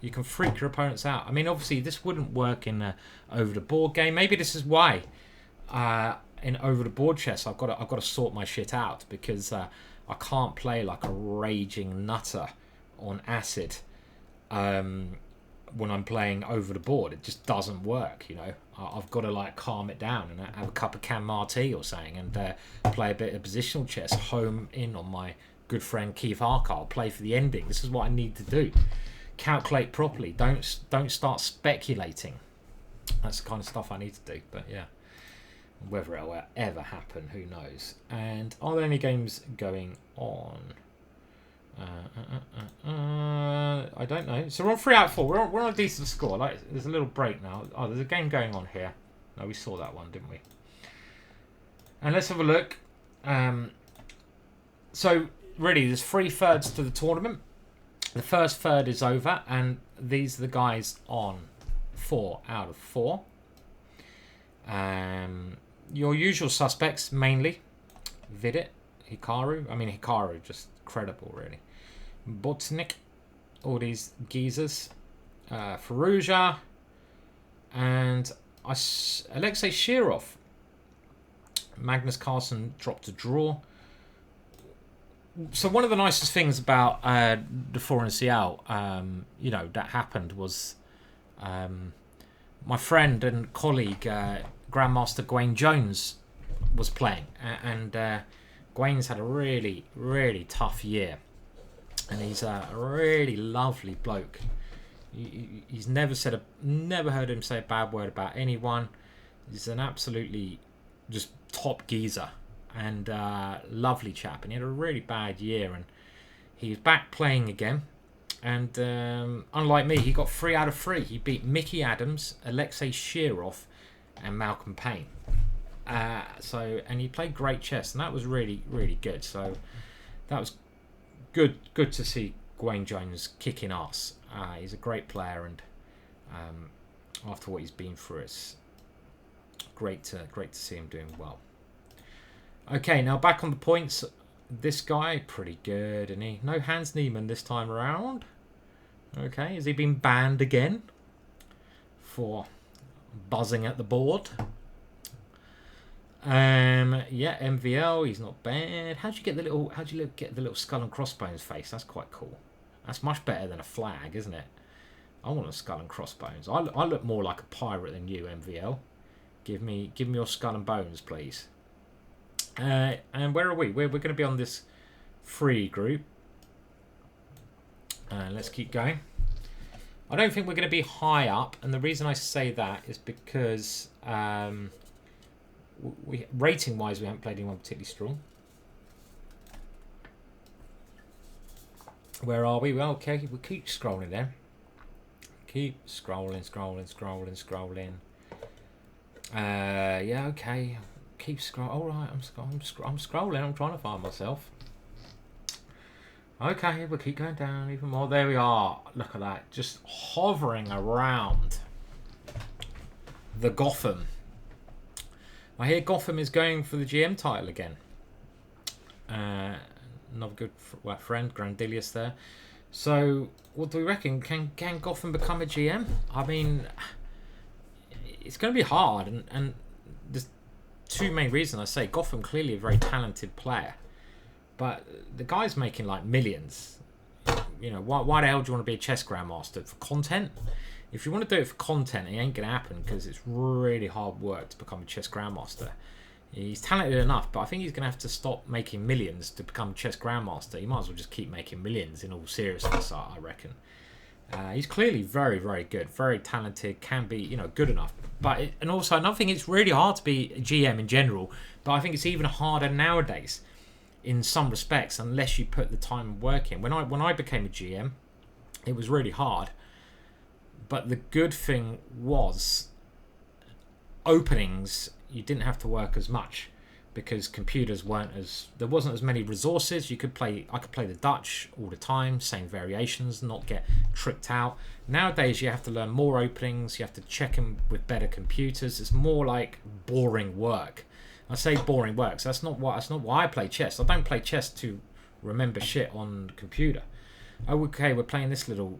You can freak your opponents out. I mean, obviously, this wouldn't work in a over-the-board game. Maybe this is why in over-the-board chess I've got to sort my shit out because I can't play like a raging nutter on acid when I'm playing over the board. It just doesn't work, you know. I've got to like calm it down and have a cup of Can Martee or something and play a bit of positional chess, home in on my good friend Keith Harkar, play for the ending. This is what I need to do. Calculate properly. Don't start speculating. That's the kind of stuff I need to do. But yeah, whether it will ever happen, who knows. And are there any games going on? I don't know. So we're on 3 out of 4. We're on a decent score. Like, there's a little break now. Oh, there's a game going on here. No, we saw that one, didn't we? And let's have a look. So really, there's 3 thirds to the tournament. The first third is over, and these are the guys on 4 out of 4. Your usual suspects, mainly. Vidit, Hikaru. I mean, Hikaru, just credible, really. Botnik, all these geezers. Firouzja, and AlexeiShirov. Magnus Carlsen dropped a draw. So one of the nicest things about the 4 in Seattle, you know, that happened was my friend and colleague, Grandmaster Gwaine Jones, was playing. And Gwaine's had a really, really tough year. And he's a really lovely bloke. He's never heard him say a bad word about anyone. He's an absolutely just top geezer. And lovely chap, and he had a really bad year, and he's back playing again. And unlike me, he got 3 out of 3. He beat Mickey Adams, AlexeiShirov, and Malcolm Payne. And he played great chess, and that was really, really good. So that was good to see Gwaine Jones kicking ass. He's a great player, and after what he's been through, it's great to see him doing well. Okay, now back on the points. This guy, pretty good, isn't he? No Hans Niemann this time around. Okay, has he been banned again for buzzing at the board? Yeah, MVL, he's not bad. How'd you get the little skull and crossbones face? That's quite cool. That's much better than a flag, isn't it? I want a skull and crossbones. I look more like a pirate than you, MVL. Give me your skull and bones, please. And where are we? We're going to be on this free group. Let's keep going. I don't think we're going to be high up, and the reason I say that is because rating-wise we haven't played anyone particularly strong. Where are we? Well, okay, we keep scrolling there. Keep scrolling. Yeah, okay. Keep scrolling. All right, I'm scrolling. I'm trying to find myself. Okay, we'll keep going down even more. There we are. Look at that. Just hovering around the Gotham. I hear Gotham is going for the GM title again. Another good friend, Grandilius there. So, what do we reckon? Can Gotham become a GM? I mean, it's going to be hard. And there's two main reasons I say. Gotham clearly a very talented player. But the guy's making like millions. You know, why the hell do you want to be a chess grandmaster? For content? If you want to do it for content, it ain't going to happen because it's really hard work to become a chess grandmaster. He's talented enough, but I think he's going to have to stop making millions to become chess grandmaster. He might as well just keep making millions in all seriousness, I reckon. He's clearly very, very good, very talented, can be, you know, good enough. But and also another thing, it's really hard to be a GM in general, but I think it's even harder nowadays. In some respects, unless you put the time and work in. When I became a GM, it was really hard. But the good thing was openings, you didn't have to work as much because computers there wasn't as many resources. I could play the Dutch all the time, same variations, not get tricked out. Nowadays you have to learn more openings, you have to check them with better computers. It's more like boring work. I say boring work, so that's not why I play chess. I don't play chess to remember shit on the computer. Okay, we're playing this little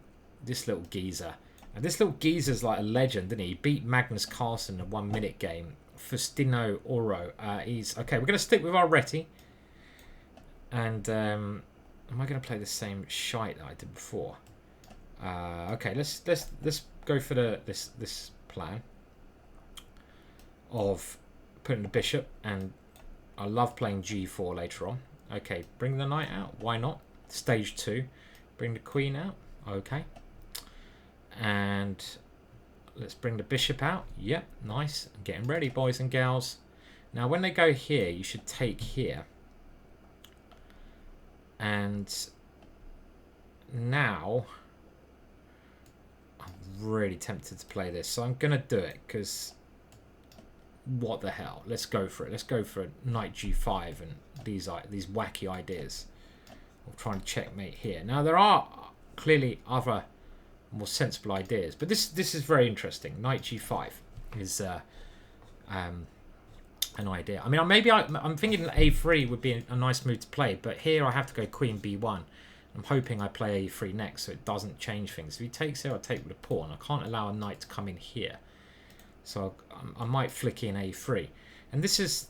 geezer. And this little geezer's like a legend, isn't he? He beat Magnus Carlsen in a 1 minute game. FaustinoOro. He's okay, we're gonna stick with our Reti. And am I gonna play the same shite that I did before? Okay, let's go for this plan of putting the bishop, and I love playing g4 later on. Okay, bring the knight out. Why not? Stage 2. Bring the queen out. Okay. And let's bring the bishop out. Yep, nice. I'm getting ready, boys and gals. Now, when they go here, you should take here. And now, I'm really tempted to play this. So I'm going to do it because what the hell? Let's go for it. Let's go for knight g5 and these wacky ideas of trying to checkmate here. Now there are clearly other more sensible ideas, but this is very interesting. Knight g5 is an idea. I mean, I'm thinking a3 would be a nice move to play, but here I have to go queen b1. I'm hoping I play a3 next, so it doesn't change things. If he takes here, I'll take with a pawn. I can't allow a knight to come in here. So I might flick in a3, and this is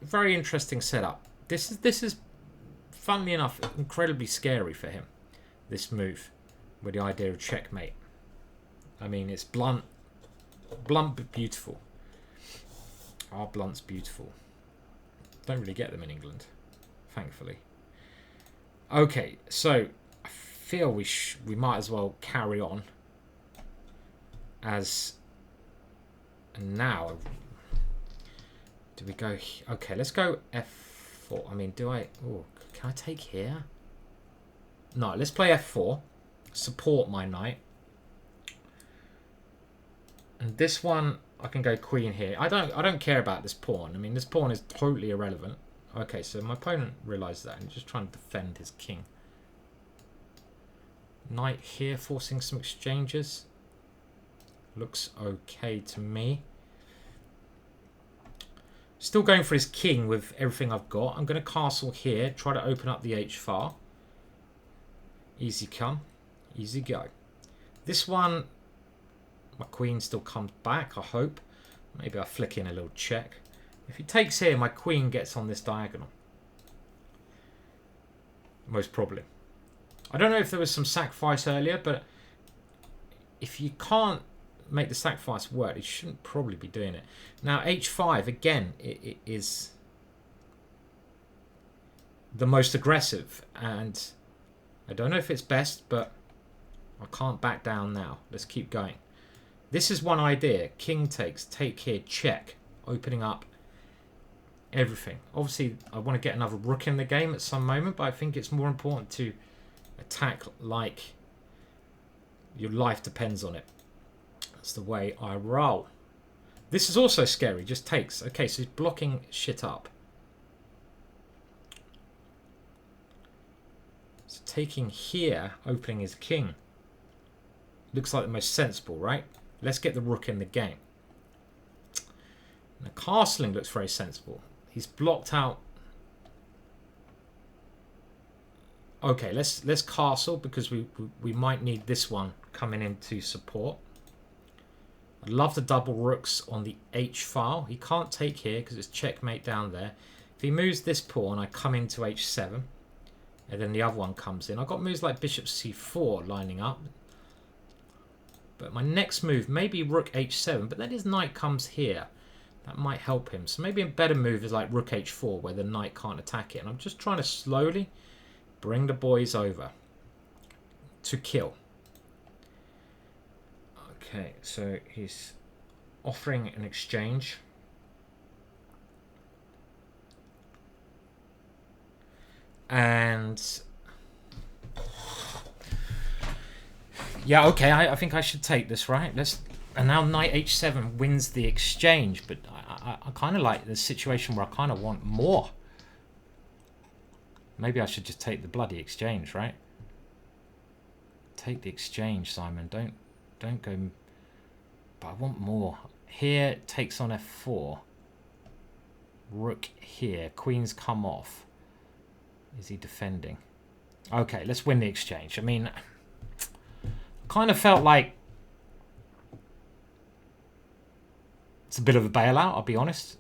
a very interesting setup. This is funnily enough incredibly scary for him. This move, with the idea of checkmate. I mean, it's blunt but beautiful. Our blunt's beautiful. Don't really get them in England, thankfully. Okay, so I feel we might as well carry on as. And now, do we go? Okay, let's go f4. I mean, can I take here? No, let's play f4. Support my knight. And this one, I can go queen here. I don't care about this pawn. I mean, this pawn is totally irrelevant. Okay, so my opponent realised that and he's just trying to defend his king. Knight here, forcing some exchanges. Looks okay to me. Still going for his king with everything I've got. I'm going to castle here. Try to open up the h-file. Easy come. Easy go. This one, my queen still comes back, I hope. Maybe I'll flick in a little check. If he takes here, my queen gets on this diagonal. Most probably. I don't know if there was some sacrifice earlier, but if you can't make the sacrifice work, you shouldn't probably be doing it. Now h5 again, it is the most aggressive, and I don't know if it's best, but I can't back down now. Let's keep going. This is one idea. King takes, take here, check. Opening up everything. Obviously, I want to get another rook in the game at some moment, but I think it's more important to attack like your life depends on it. That's the way I roll. This is also scary. Just takes. Okay, so he's blocking shit up. So taking here, opening his king. Looks like the most sensible, right? Let's get the rook in the game. Now, castling looks very sensible. He's blocked out. Okay, let's castle because we might need this one coming in to support. I'd love the double rooks on the H file. He can't take here because it's checkmate down there. If he moves this pawn, I come into H7, and then the other one comes in. I've got moves like Bishop C4 lining up. But my next move may be Rook H7, but then his knight comes here. That might help him. So maybe a better move is like Rook H4, where the knight can't attack it. And I'm just trying to slowly bring the boys over to kill. Okay, so he's offering an exchange. And yeah, okay, I think I should take this, right? And now knight H7 wins the exchange, but I kind of like the situation where I kind of want more. Maybe I should just take the bloody exchange, right? Take the exchange, Simon. Don't go. But I want more. Here takes on F4. Rook here. Queen's come off. Is he defending? Okay, let's win the exchange. I mean, kind of felt like it's a bit of a bailout, I'll be honest.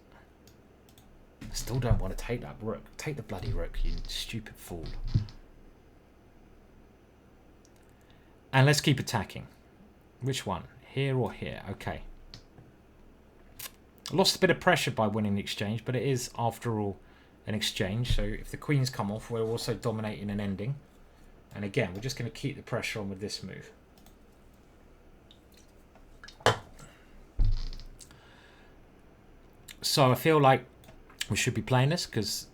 I still don't want to take that rook. Take the bloody rook, you stupid fool. And let's keep attacking. Which one? Here or here? Okay. I lost a bit of pressure by winning the exchange, but it is, after all, an exchange. So if the queens come off, we're also dominating an ending. And again, we're just going to keep the pressure on with this move. So I feel like we should be playing this because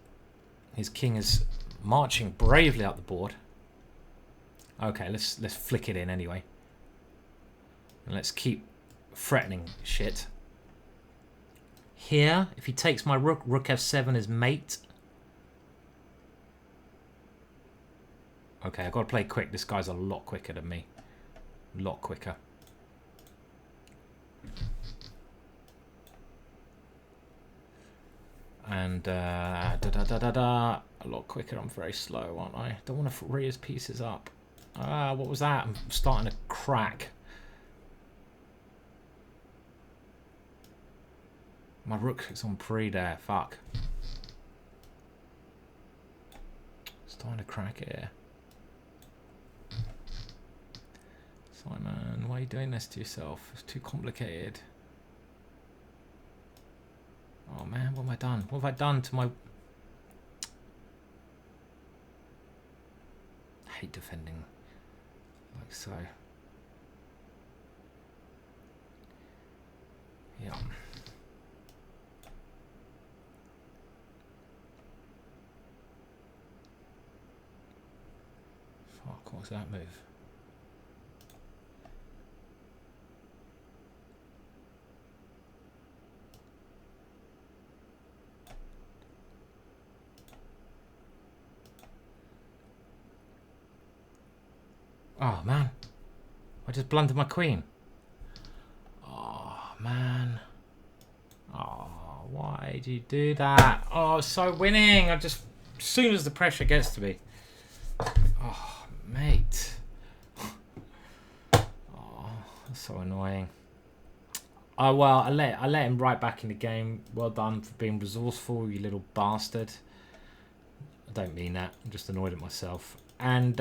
his king is marching bravely up the board. Okay, let's flick it in anyway. And let's keep threatening shit. Here, if he takes my rook, rook F7 is mate. Okay, I've got to play quick. This guy's a lot quicker than me. A lot quicker. And a lot quicker. I'm very slow, aren't I? Don't want to free his pieces up. What was that? I'm starting to crack. My rook is on pre there. Fuck. Starting to crack here. Simon, why are you doing this to yourself? It's too complicated. Oh man, what have I done? What have I done to my... I hate defending like so. Yeah. Fuck, what was that move? Oh man, I just blundered my queen. Oh man. Oh, why do you do that? Oh, so winning. I just, as soon as the pressure gets to me. Oh, mate. Oh, that's so annoying. Oh well, I let him right back in the game. Well done for being resourceful, you little bastard. I don't mean that. I'm just annoyed at myself. And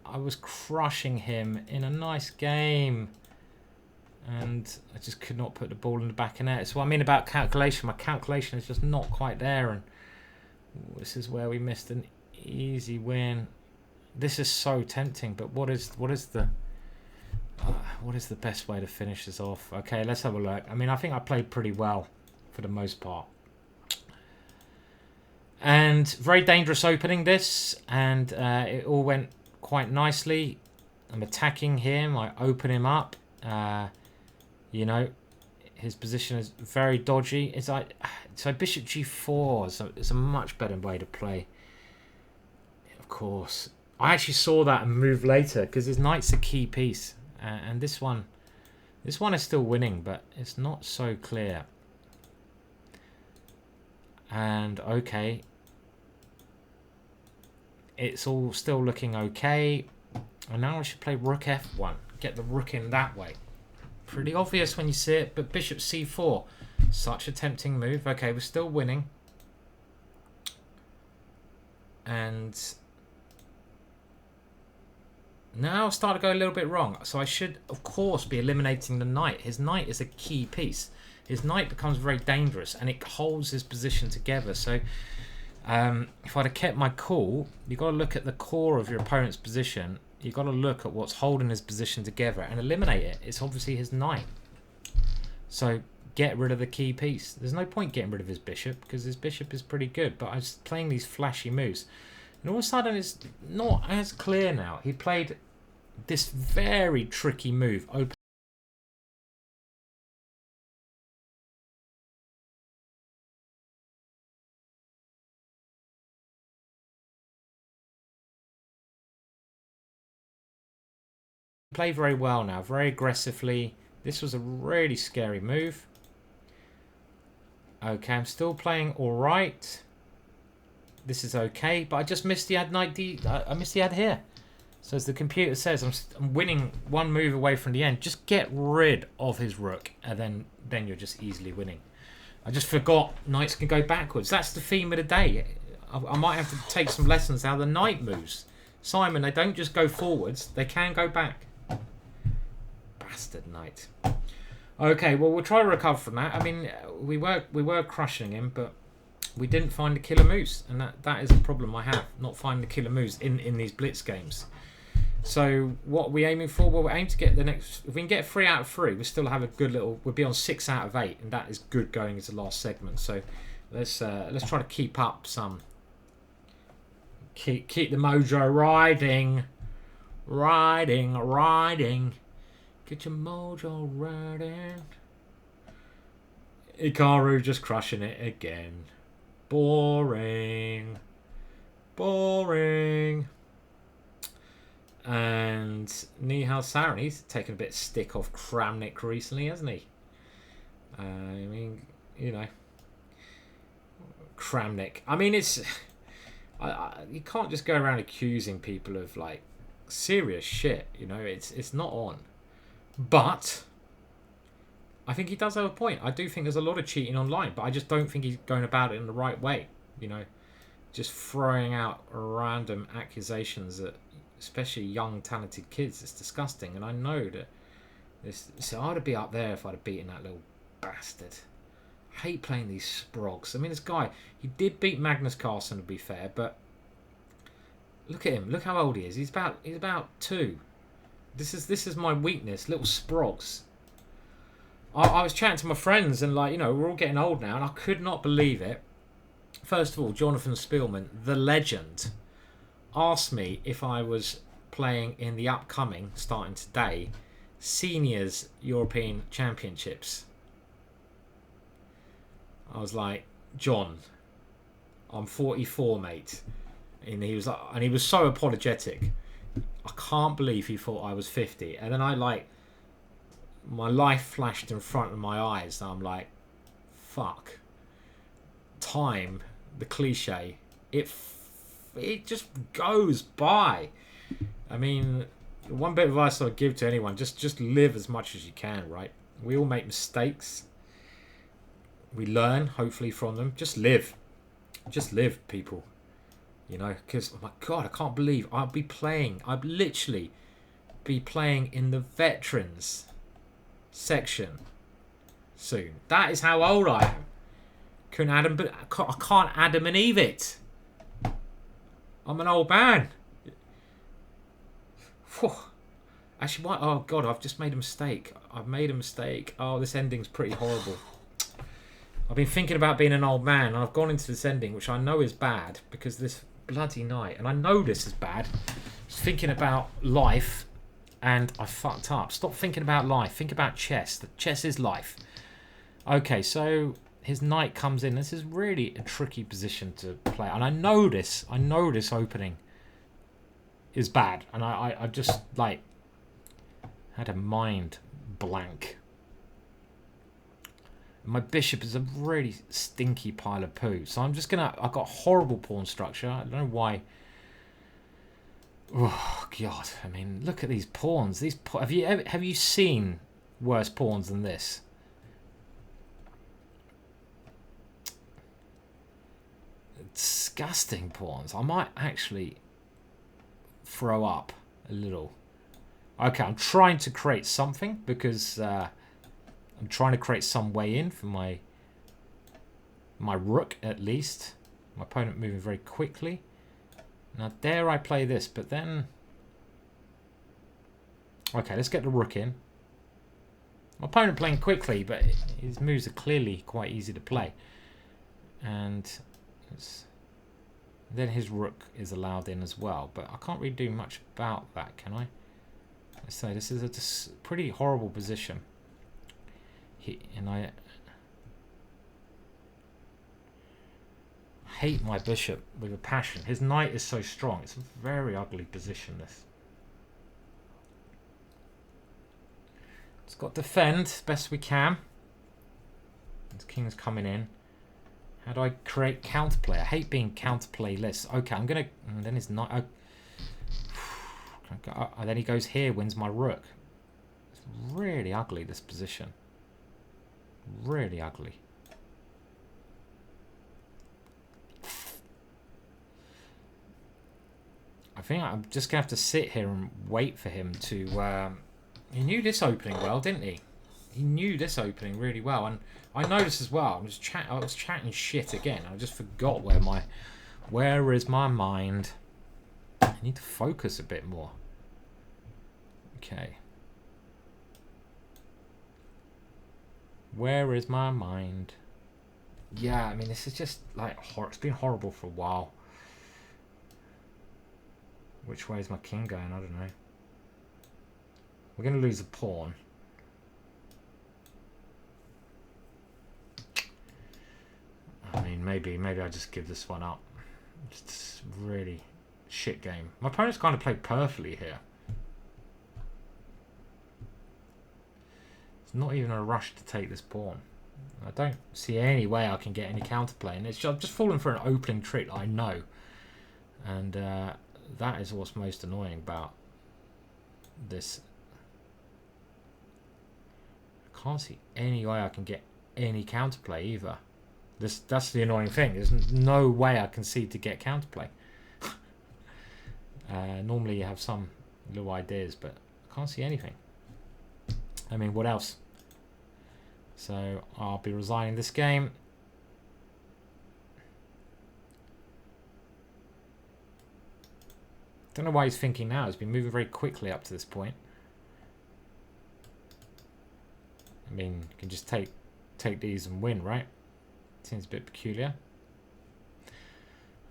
I was crushing him in a nice game. And I just could not put the ball in the back of net. It's what I mean about calculation. My calculation is just not quite there. And this is where we missed an easy win. This is so tempting, but what is the best way to finish this off? Okay, let's have a look. I mean, I think I played pretty well for the most part. And very dangerous opening this, and it all went quite nicely. I'm attacking him, I open him up. You know, his position is very dodgy. It's like, so bishop g4, so it's a much better way to play. Of course. I actually saw that and moved later, because his knight's a key piece. And this one is still winning, but it's not so clear. And okay, it's all still looking okay. And now I should play rook f1, get the rook in that way. Pretty obvious when you see it, but bishop c4, such a tempting move. Okay, we're still winning. And now I've started to go a little bit wrong. So I should, of course, be eliminating the knight. His knight is a key piece. His knight becomes very dangerous, and it holds his position together. So if I'd have kept my cool, you've got to look at the core of your opponent's position. You've got to look at what's holding his position together and eliminate it. It's obviously his knight. So get rid of the key piece. There's no point getting rid of his bishop, because his bishop is pretty good. But I was playing these flashy moves. And all of a sudden, it's not as clear now. He played this very tricky move. Play very well now, very aggressively. This was a really scary move. Okay, I'm still playing all right. This is okay, but I just missed the ad knight d. I missed the ad here. So as the computer says, I'm winning one move away from the end. Just get rid of his rook, and then you're just easily winning. I just forgot knights can go backwards. That's the theme of the day. I might have to take some lessons how the knight moves. Simon, they don't just go forwards; they can go back. Bastard knight. Okay, well we'll try to recover from that. I mean, we were crushing him, but we didn't find the killer moves, and that is a problem I have, not finding the killer moves in these blitz games. So what are we aiming for? Well, we aim to get the next. If we can get 3 out of 3, we still have a good little. We'll be on 6 out of 8, and that is good going into the last segment. So let's try to keep up some. Keep the mojo riding. Get your mojo riding. Hikaru just crushing it again. Boring. And Nihal Sarin, he's taken a bit of stick off Kramnik recently, hasn't he? I mean, you know, Kramnik. I mean, it's you can't just go around accusing people of like serious shit. You know, it's not on. But I think he does have a point. I do think there's a lot of cheating online, but I just don't think he's going about it in the right way. You know, just throwing out random accusations at especially young, talented kids. It's disgusting. And I know that this. So I'd be up there if I'd have beaten that little bastard. I hate playing these sprogs. I mean, this guy, he did beat Magnus Carlsen, to be fair, but look at him. Look how old he is. He's about 2. This is my weakness, little sprogs. I was chatting to my friends, and like, you know, we're all getting old now, and I could not believe it. First of all, Jonathan Spielman, the legend, asked me if I was playing in the upcoming, starting today, Seniors European Championships. I was like, John, I'm 44, mate. And he was like, and he was so apologetic. I can't believe he thought I was 50. And then my life flashed in front of my eyes. And I'm like, fuck. Time, the cliche, it just goes by. I mean, one bit of advice I would give to anyone, just live as much as you can, right? We all make mistakes. We learn, hopefully, from them. Just live. Just live, people. You know, because, oh my God, I can't believe I'd literally be playing in the veterans section soon. That is how old I am. Couldn't Adam, but I can't Adam and Eve it. I'm an old man. Whew. Actually, why? Oh God, I've just made a mistake. I've made a mistake. Oh, this ending's pretty horrible. I've been thinking about being an old man, and I've gone into this ending, which I know is bad because this bloody knight, and I know this is bad. Just thinking about life, and I fucked up. Stop thinking about life. Think about chess. The chess is life. Okay, so his knight comes in. This is really a tricky position to play, and I know this. I know this opening is bad, and I just like had a mind blank. My bishop is a really stinky pile of poo. So I'm just gonna... I've got horrible pawn structure. I don't know why. Oh God! I mean, look at these pawns. These have you seen worse pawns than this? Disgusting pawns. I might actually throw up a little. Okay, I'm trying to create something because. I'm trying to create some way in for my rook, at least. My opponent moving very quickly. Now, dare I play this, but then... Okay, let's get the rook in. My opponent playing quickly, but his moves are clearly quite easy to play. And then his rook is allowed in as well. But I can't really do much about that, can I? Let's say this is a pretty horrible position. And I hate my bishop with a passion. His knight is so strong. It's a very ugly position, this. It's got to defend best we can. His king's coming in. How do I create counterplay? I hate being counterplayless. Okay, I'm going to... Then his knight... then he goes here, wins my rook. It's really ugly, this position. Really ugly. I think I'm just going to have to sit here and wait for him to... he knew this opening well, didn't he? He knew this opening really well. And I noticed as well, I was chatting shit again. I just forgot where is my mind? I need to focus a bit more. Okay. Where is my mind? Yeah, I mean, this is just like it's been horrible for a while. Which way is my king going? I don't know. We're going to lose a pawn. I mean, maybe I just give this one up. It's really shit game. My opponent's kind of played perfectly here. Not even a rush to take this pawn. I don't see any way I can get any counterplay, and I've just fallen for an opening trick that I know, and that is what's most annoying about this. I can't see any way I can get any counterplay either. That's the annoying thing. There's no way I can see to get counterplay. Normally you have some little ideas, but I can't see anything. I mean, what else? So I'll be resigning this game. Don't know why he's thinking now. He's been moving very quickly up to this point. I mean, you can just take these and win, right? Seems a bit peculiar.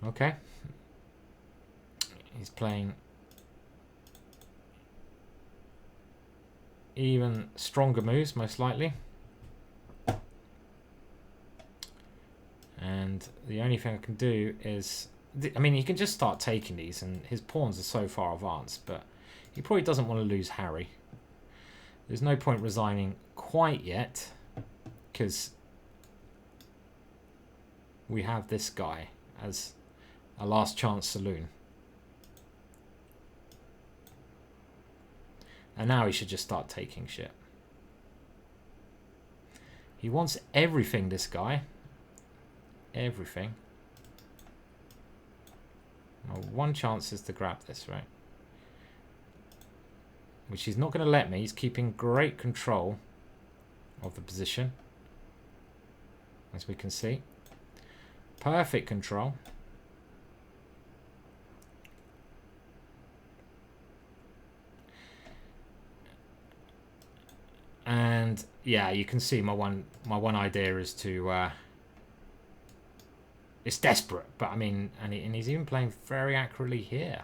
Okay. He's playing even stronger moves, most likely. And the only thing I can do is... I mean, he can just start taking these, and his pawns are so far advanced, but he probably doesn't want to lose Harry. There's no point resigning quite yet, because we have this guy as a last chance saloon. And now he should just start taking shit. He wants everything, this guy. Everything. Well, one chance is to grab this, right? Which he's not going to let me. He's keeping great control of the position, as we can see. Perfect control. And yeah, you can see my one idea is to it's desperate, but I mean, and he's even playing very accurately here.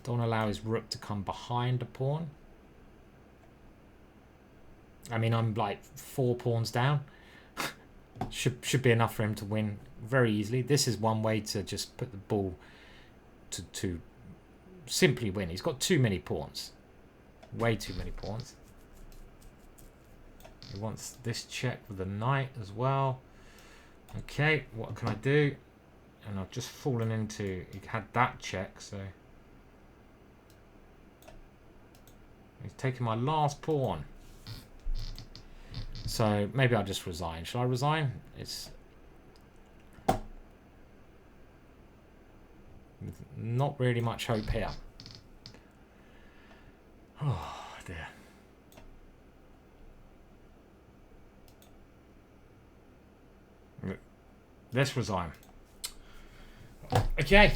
Don't allow his rook to come behind a pawn. I mean, I'm like 4 pawns down. should be enough for him to win very easily. This is one way to just put the ball to simply win. He's got too many pawns. Way too many pawns. He wants this check with the knight as well. Okay, what can I do? And I've just fallen into... He had that check, so... He's taking my last pawn. So maybe I'll just resign. Shall I resign? It's... not really much hope here. Oh, dear. Let's resign. Okay,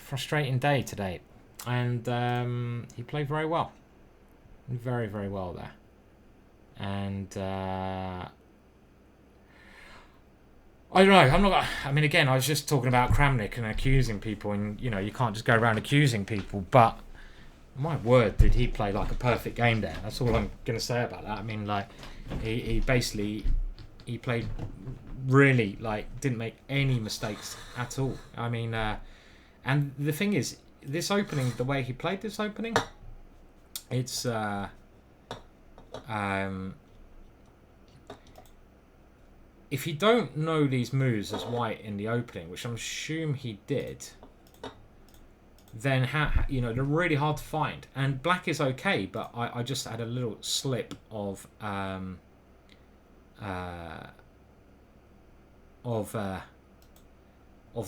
frustrating day today, and he played very well, very well there, and I don't know. I'm not. I mean, again, I was just talking about Kramnik and accusing people, and you know, you can't just go around accusing people. But my word, did he play like a perfect game there? That's all I'm going to say about that. I mean, like he basically played really, like, didn't make any mistakes at all. I mean, and the thing is, this opening, the way he played this opening, it's if you don't know these moves as white in the opening, which I'm assuming he did, then you know, they're really hard to find. And black is okay, but I just had a little slip of the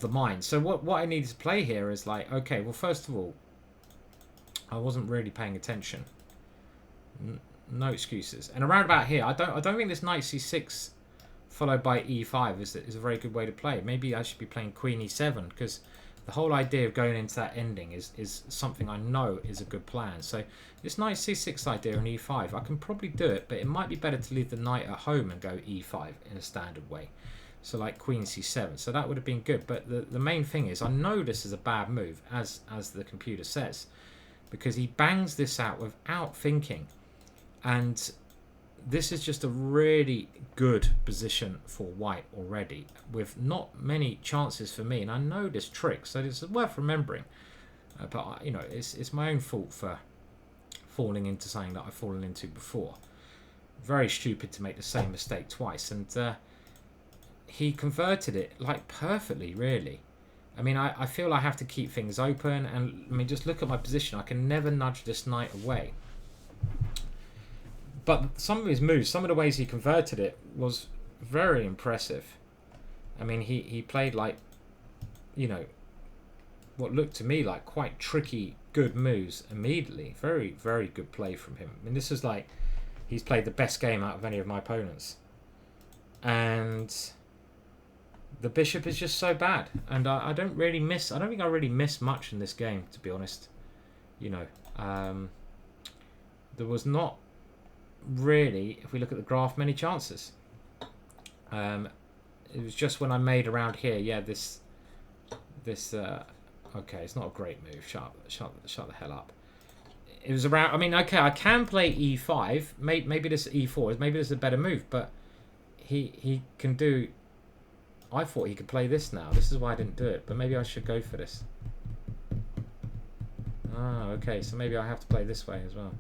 mind. So what I needed to play here is like, okay, well, first of all, I wasn't really paying attention. No excuses. And around about here, I don't think this knight c6 followed by e5 is a very good way to play. Maybe I should be playing queen e7, because the whole idea of going into that ending is something I know is a good plan. So this knight c6 idea on e5, I can probably do it, but it might be better to leave the knight at home and go e5 in a standard way. So like queen c7. So that would have been good. But the main thing is, I know this is a bad move, as the computer says, because he bangs this out without thinking. And this is just a really good position for white already, with not many chances for me. And I know this trick, so it's worth remembering. But you know, it's my own fault for falling into something that I've fallen into before. Very stupid to make the same mistake twice. And he converted it like perfectly, really. I mean, I feel I have to keep things open, and I mean, just look at my position. I can never nudge this knight away. But some of his moves, some of the ways he converted it was very impressive. I mean, he played like, you know, what looked to me like quite tricky, good moves immediately. Very, very good play from him. I mean, this is like, he's played the best game out of any of my opponents. And the bishop is just so bad. And I don't think I really miss much in this game, to be honest. You know, there was not really, if we look at the graph, many chances. It was just when I made around here, yeah, this okay, it's not a great move. Shut the hell up. It was around, I mean, okay, I can play e5, maybe this e4, maybe this is a better move, but he can do, I thought he could play this now. This is why I didn't do it, but maybe I should go for this. Ah, okay, so maybe I have to play this way as well.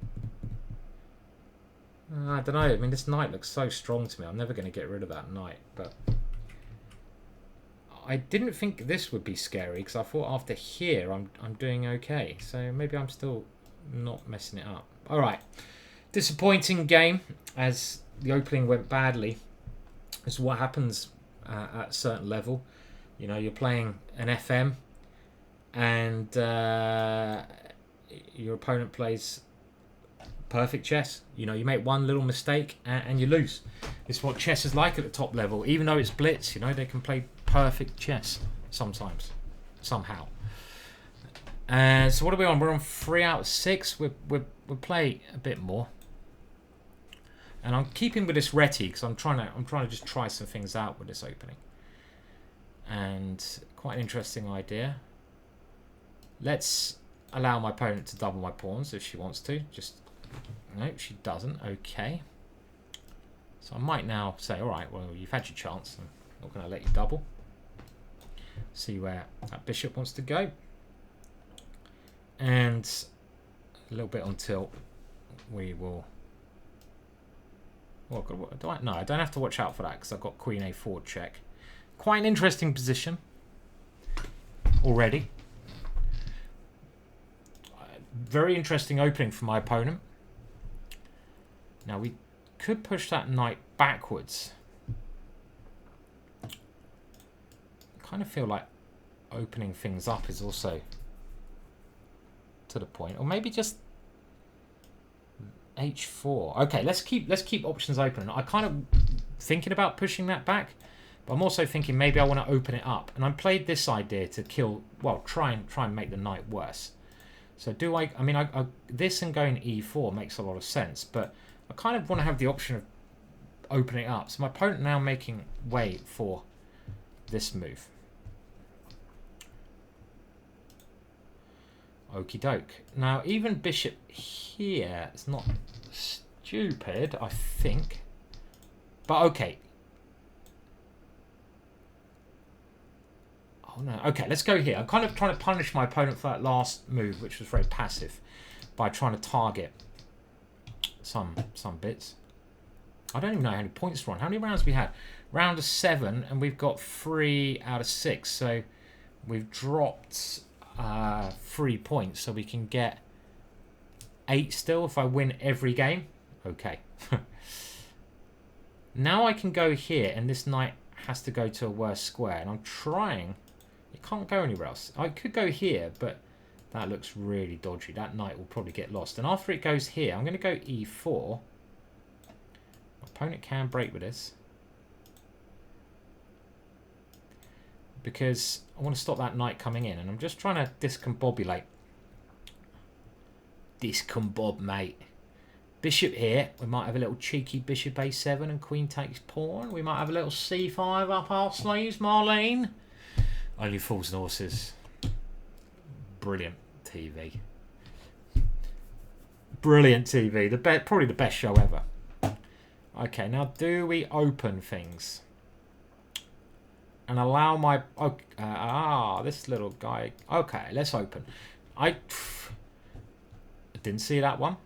I don't know. I mean, this knight looks so strong to me. I'm never going to get rid of that knight. But I didn't think this would be scary, because I thought after here I'm doing okay. So maybe I'm still not messing it up. All right. Disappointing game, as the opening went badly. This is what happens at a certain level. You know, you're playing an FM, and your opponent plays perfect chess. You know, you make one little mistake and you lose. It's what chess is like at the top level. Even though it's blitz, you know, they can play perfect chess sometimes, somehow. So what are we on? We're on 3 out of 6. We'll play a bit more. And I'm keeping with this reti because I'm trying to just try some things out with this opening. And quite an interesting idea. Let's allow my opponent to double my pawns if she wants to. Just no, she doesn't. Okay. So I might now say, all right, well, you've had your chance. I'm not going to let you double. See where that bishop wants to go. And a little bit on tilt. We will. Oh, no, I don't have to watch out for that because I've got Queen A4 check. Quite an interesting position already. Very interesting opening for my opponent. Now we could push that knight backwards. I kind of feel like opening things up is also to the point, or maybe just H4. Okay, let's keep options open. I kind of thinking about pushing that back, but I'm also thinking maybe I want to open it up. And I played this idea to kill, well, try and make the knight worse. So do I mean, this and going E4 makes a lot of sense, but I kind of want to have the option of opening it up. So my opponent now making way for this move. Okie doke. Now, even bishop here is not stupid, I think. But okay. Oh no. Okay, let's go here. I'm kind of trying to punish my opponent for that last move, which was very passive, by trying to target some bits. I don't even know how many points we're on. How many rounds we had? Round of 7, and we've got 3 out of 6. So we've dropped 3 points, so we can get 8 still if I win every game. Okay. Now I can go here, and this knight has to go to a worse square, and I'm trying. It can't go anywhere else. I could go here, but that looks really dodgy. That knight will probably get lost. And after it goes here, I'm going to go E4. My opponent can break with this, because I want to stop that knight coming in, and I'm just trying to discombobulate. Discombob, mate. Bishop here. We might have a little cheeky bishop A7 and queen takes pawn. We might have a little C5 up our sleeves, Marlene. Only fools and horses. Brilliant TV. Brilliant TV. Probably the best show ever. Okay, now do we open things and allow my this little guy? Okay, let's open. I didn't see that one.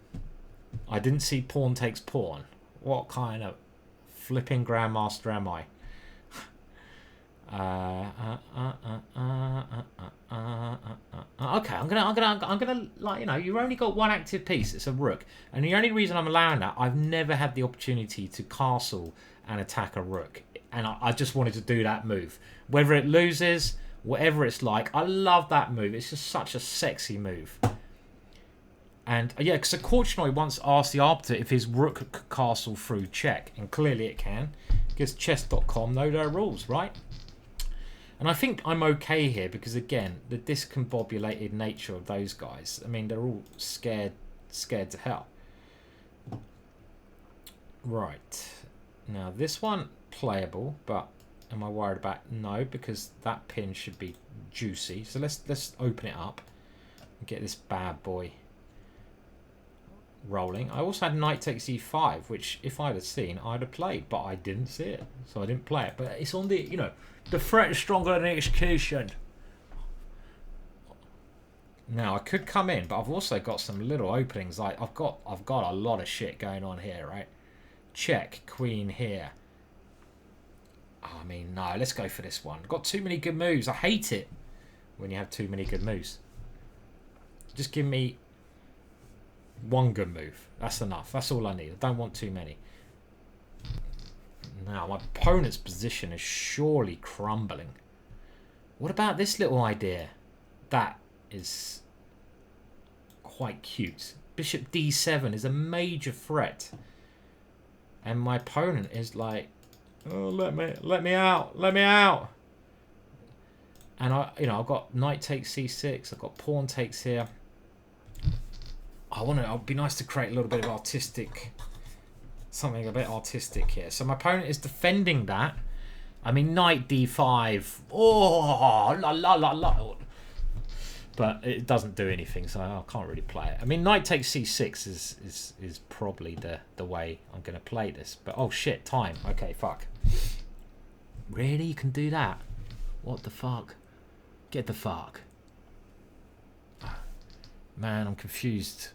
I didn't see pawn takes pawn. What kind of flipping grandmaster am I? Okay, I'm gonna like, you know, you've only got one active piece. It's a rook, and the only reason I'm allowing that, I've never had the opportunity to castle and attack a rook, and I just wanted to do that move. Whether it loses, whatever it's like, I love that move. It's just such a sexy move. And yeah, because Korchnoi once asked the arbiter if his rook could castle through check, and clearly it can, because chess.com know their rules, right? And I think I'm okay here because, again, the discombobulated nature of those guys. I mean, they're all scared to hell. Right. Now, this one, playable, but am I worried about? No, because that pin should be juicy. So let's open it up and get this bad boy rolling. I also had knight takes e5, which if I'd have seen, I'd have played, but I didn't see it, so I didn't play it. But it's on the, you know, the threat is stronger than the execution. Now I could come in, but I've also got some little openings. Like I've got a lot of shit going on here, right? Check, queen here. I mean, no, let's go for this one. I've got too many good moves. I hate it when you have too many good moves. Just give me one good move. That's enough. That's all I need. I don't want too many. Now, my opponent's position is surely crumbling. What about this little idea? That is quite cute. Bishop d7 is a major threat. And my opponent is like, oh, let me out. Let me out. And I've got knight takes c6. I've got pawn takes here. It'd be nice to create a little bit of artistic something a bit artistic here. So my opponent is defending that. I mean, knight d5. Oh, la la la la. But it doesn't do anything, so I can't really play it. I mean, knight takes c6 is probably the way I'm going to play this. But oh shit, time. Okay, fuck. Really? You can do that? What the fuck? Get the fuck. Man, I'm confused.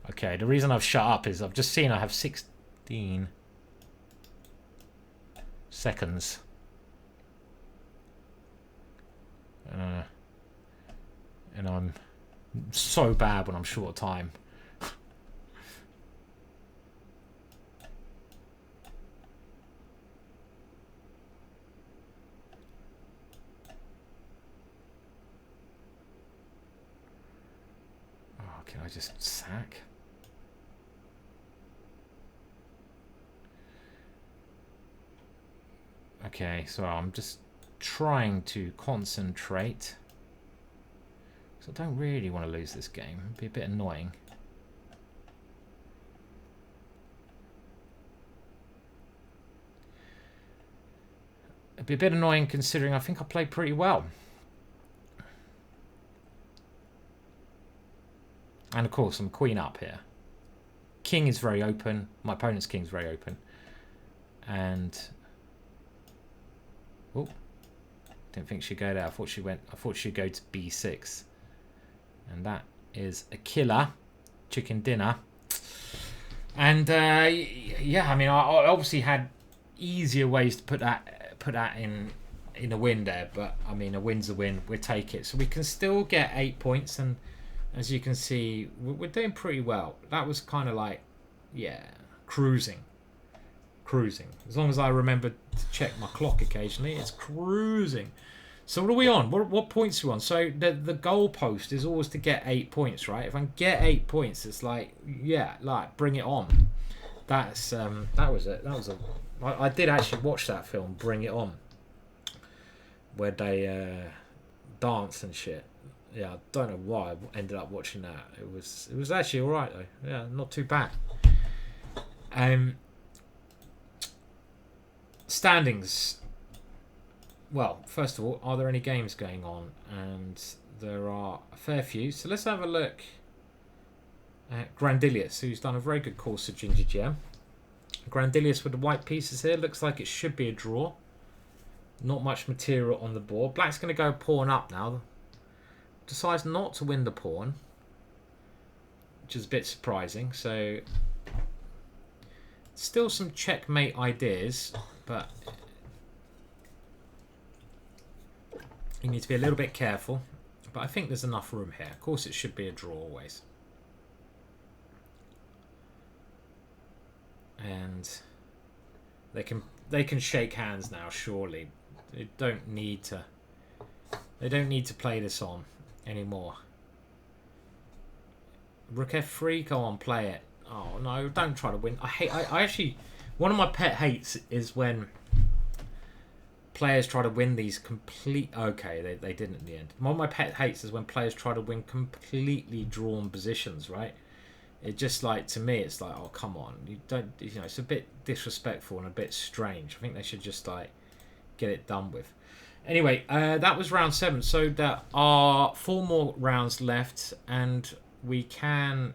Okay, the reason I've shut up is I've just seen I have 16 seconds. And I'm so bad when I'm short of time. Oh, can I just sack? Okay, so I'm just trying to concentrate. So I don't really want to lose this game. It'd be a bit annoying. It'd be a bit annoying considering I think I played pretty well. And of course, I'm queen up here. King is very open. My opponent's king is very open. And oh, didn't think she'd go there. I thought she'd go to b6. And that is a killer. Chicken dinner. And yeah, I mean, I obviously had easier ways to put that in a win there, but I mean, a win's a win. We'll take it. So we can still get 8 points, and as you can see, we're doing pretty well. That was kind of like, yeah, cruising. As long as I remember to check my clock occasionally, it's cruising. So what are we on? What points are we on? So the goal post is always to get 8 points, right? If I can get 8 points, it's like, yeah, like bring it on. That's that was it. That was I did actually watch that film, Bring It On, where they dance and shit. Yeah, I don't know why I ended up watching that. It was actually all right though. Yeah, not too bad. Standings. Well, first of all, are there any games going on? And there are a fair few. So let's have a look at Grandilius, who's done a very good course of GingerGM. Grandilius with the white pieces here. Looks like it should be a draw. Not much material on the board. Black's going to go pawn up now. Decides not to win the pawn, which is a bit surprising. So still some checkmate ideas, but you need to be a little bit careful. But I think there's enough room here. Of course, it should be a draw always. And they can shake hands now. Surely they don't need to. They don't need to play this on anymore. Rook f3. Go on, play it. Oh no! Don't try to win. I actually. One of my pet hates is when players try to win these complete. Okay, they didn't in the end. One of my pet hates is when players try to win completely drawn positions. Right. It just like, to me, it's like, oh, come on. You don't, you know, it's a bit disrespectful and a bit strange. I think they should just like get it done with. Anyway, that was round 7. So there are 4 more rounds left and we can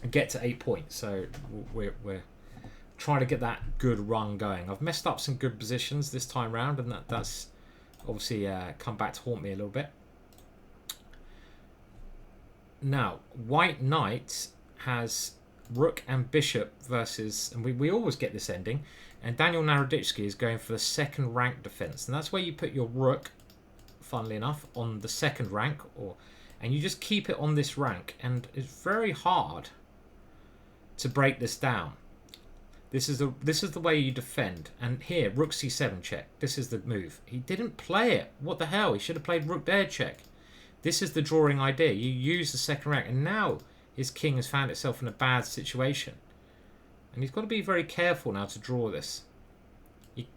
get to 8 points. So we're trying to get that good run going. I've messed up some good positions this time round, and that's obviously come back to haunt me a little bit. Now, White Knight has Rook and Bishop versus, and we always get this ending, and Daniel Naroditsky is going for the 2nd rank defense, and that's where you put your Rook, funnily enough, on the 2nd rank, and you just keep it on this rank, and it's very hard to break this down. This is the way you defend, and here, Rook c7 check. This is the move. He didn't play it. What the hell? He should have played Rook there check. This is the drawing idea. You use the 2nd rank, and now his king has found itself in a bad situation. And he's got to be very careful now to draw this. He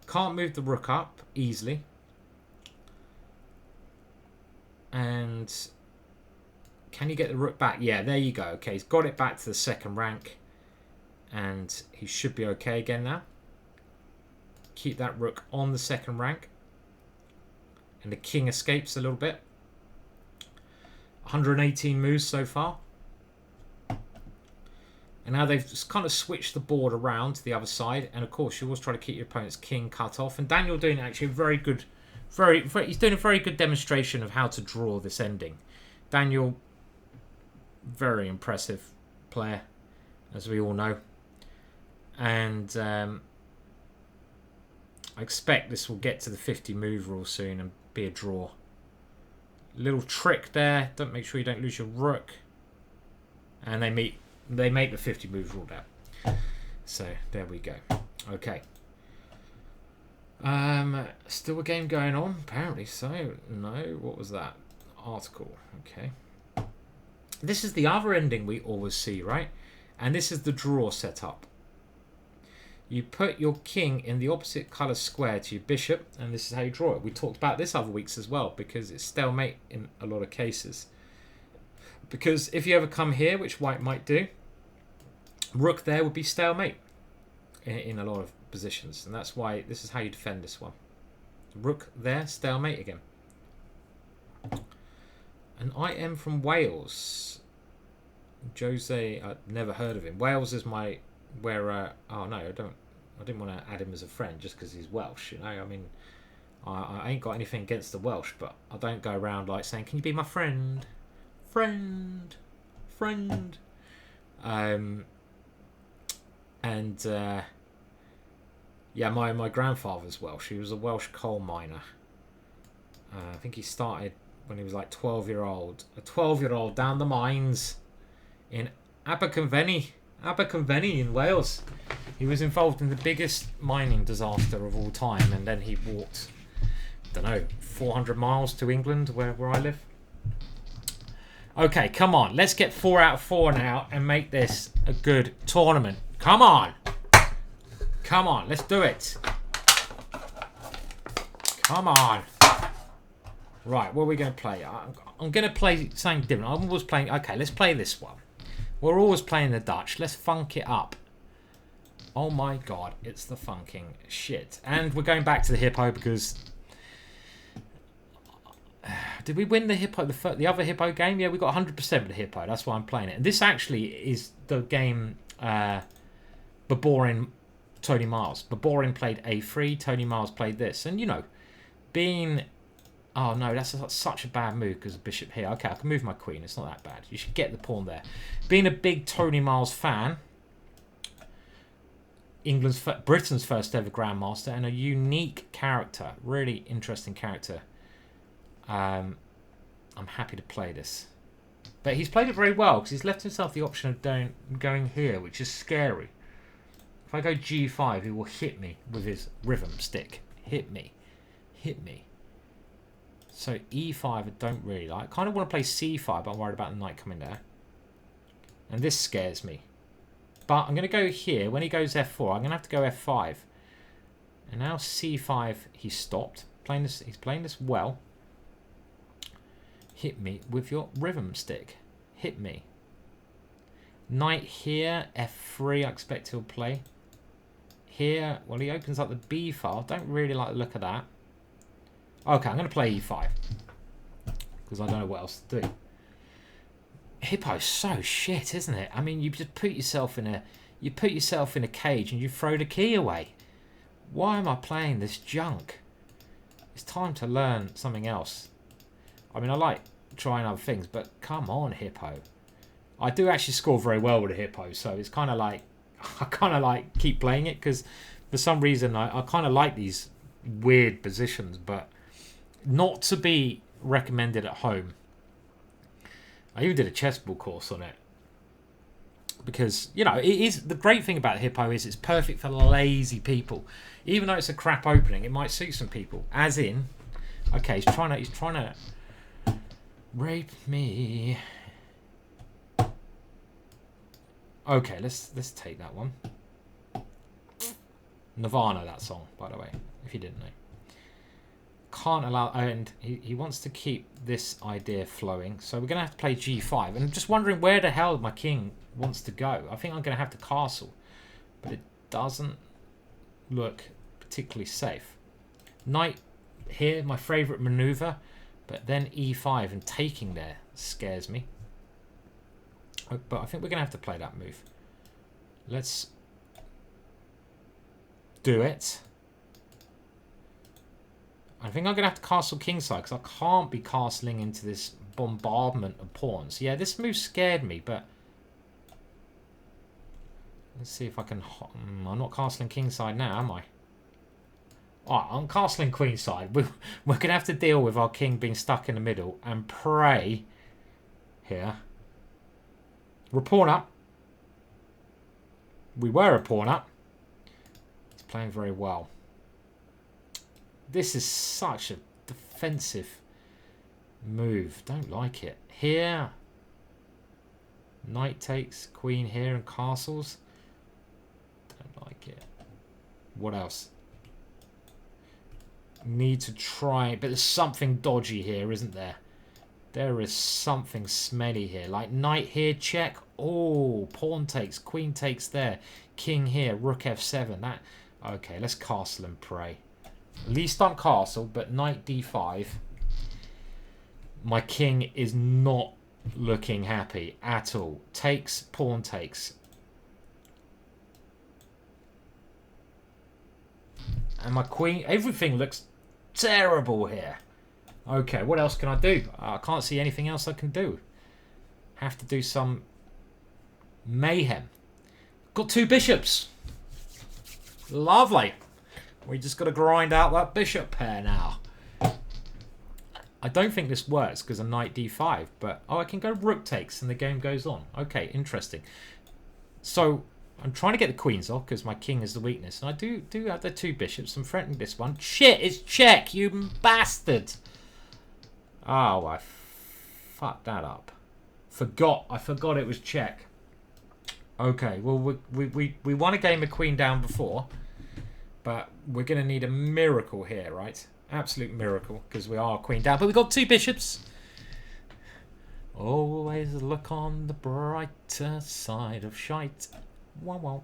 can't move the rook up easily. And can you get the rook back? Yeah, there you go. Okay, he's got it back to the second rank. And he should be okay again now. Keep that rook on the second rank. And the king escapes a little bit. 118 moves so far. And now they've just kind of switched the board around to the other side. And of course, you always try to keep your opponent's king cut off. And Daniel doing actually a very good, he's doing a very good demonstration of how to draw this ending. Daniel, very impressive player, as we all know. And I expect this will get to the 50 move rule soon and be a draw. Little trick there. Don't make sure you don't lose your rook. And they make the 50 move rule down. So there we go. Okay. Still a game going on? Apparently so. No, what was that? Article. Okay. This is the other ending we always see, right? And this is the draw setup. You put your king in the opposite colour square to your bishop, and this is how you draw it. We talked about this other weeks as well, because it's stalemate in a lot of cases. Because if you ever come here, which white might do, rook there would be stalemate in a lot of positions. And that's why this is how you defend this one. Rook there, stalemate again. An IM from Wales. Jose, I've never heard of him. Wales is my... oh no, I didn't want to add him as a friend just because he's Welsh, you know. I mean, I ain't got anything against the Welsh, but I don't go around like saying, can you be my friend? Yeah, my grandfather's Welsh. He was a Welsh coal miner. I think he started when he was like 12-year-old. A 12-year-old down the mines in Aberconvenny in Wales. He was involved in the biggest mining disaster of all time, and then he walked, I don't know, 400 miles to England, where I live. Okay, come on. Let's get 4 out of 4 now and make this a good tournament. Come on. Come on, let's do it. Come on. Right, what are we going to play? I'm going to play something different. I'm always playing... Okay, let's play this one. We're always playing the Dutch. Let's funk it up. Oh my god, it's the funking shit. And we're going back to the hippo because... Did we win the hippo, the other hippo game? Yeah, we got 100% with the hippo. That's why I'm playing it. And this actually is the game Baborin, Tony Miles. Baborin played A3, Tony Miles played this. And, you know, being... Oh, no, that's such a bad move because of bishop here. Okay, I can move my queen. It's not that bad. You should get the pawn there. Being a big Tony Miles fan, Britain's first ever Grandmaster, and a unique character, really interesting character. I'm happy to play this. But he's played it very well because he's left himself the option of going here, which is scary. If I go G5, he will hit me with his rhythm stick. Hit me. Hit me. So E5 I don't really like. I kind of want to play C5, but I'm worried about the knight coming there. And this scares me. But I'm going to go here. When he goes F4, I'm going to have to go F5. And now C5, he's stopped. He's playing this well. Hit me with your rhythm stick. Hit me. Knight here, F3 I expect he'll play. Here, well, he opens up the B file. Don't really like the look of that. Okay, I'm going to play E5. Because I don't know what else to do. Hippo's so shit, isn't it? I mean, you just put yourself in a... You put yourself in a cage and you throw the key away. Why am I playing this junk? It's time to learn something else. I mean, I like trying other things, but come on, Hippo. I do actually score very well with a Hippo, so it's kind of like... I kind of like keep playing it because for some reason I kind of like these weird positions, but not to be recommended at home. I even did a chessboard course on it because, you know, it is the great thing about Hippo is it's perfect for lazy people. Even though it's a crap opening, it might suit some people. As in, okay, he's trying to rape me. Okay, let's take that one. Nirvana, that song, by the way, if you didn't know. can't allow, and he wants to keep this idea flowing. So we're going to have to play g5. And I'm just wondering where the hell my king wants to go. I think I'm going to have to castle. But it doesn't look particularly safe. Knight here, my favourite manoeuvre. But then e5 and taking there scares me. But I think we're going to have to play that move. Let's do it. I think I'm going to have to castle kingside because I can't be castling into this bombardment of pawns. Yeah, this move scared me, but let's see if I can... I'm not castling kingside now, am I? Alright, I'm castling queenside. We're going to have to deal with our king being stuck in the middle and pray here. We're a pawn up. We were a pawn up. He's playing very well. This is such a defensive move. Don't like it. Here. Knight takes queen here and castles. Don't like it. What else? Need to try, but there's something dodgy here, isn't there? There is something smelly here. Like knight here, check. Oh, pawn takes, queen takes there. King here, rook f7. That. Okay, let's castle and pray. At least I'm castle, but knight d5. My king is not looking happy at all. Takes, pawn takes. And my queen, everything looks terrible here. Okay, what else can I do? I can't see anything else I can do. Have to do some mayhem. Got two bishops. Lovely. We just got to grind out that bishop pair now. I don't think this works because of knight d5, but oh, I can go rook takes and the game goes on. Okay, interesting. So I'm trying to get the queens off because my king is the weakness. And I do have the two bishops. I'm threatening this one. Shit, it's check, you bastard. Oh, I fucked that up. I forgot it was check. Okay, well, we won a game of queen down before. But we're going to need a miracle here, right? Absolute miracle, because we are queen down. But we've got two bishops. Always look on the brighter side of shite. Wow, wow.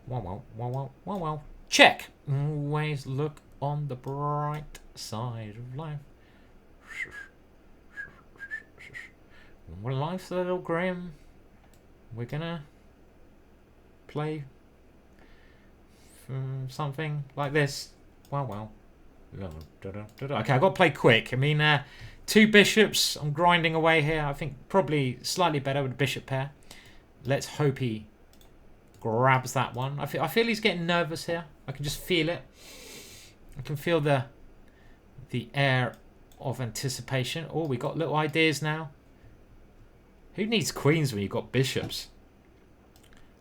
Wow, wow, wow, wow, wow, wow. Check. Always look on the bright side of life. When life's a little grim, we're going to play something like this. Wow, wow. Okay, I've got to play quick. I mean, two bishops. I'm grinding away here. I think probably slightly better with a bishop pair. Let's hope he grabs that one. I feel he's getting nervous here. I can just feel it. I can feel the air of anticipation. Oh, we got little ideas now. Who needs queens when you've got bishops?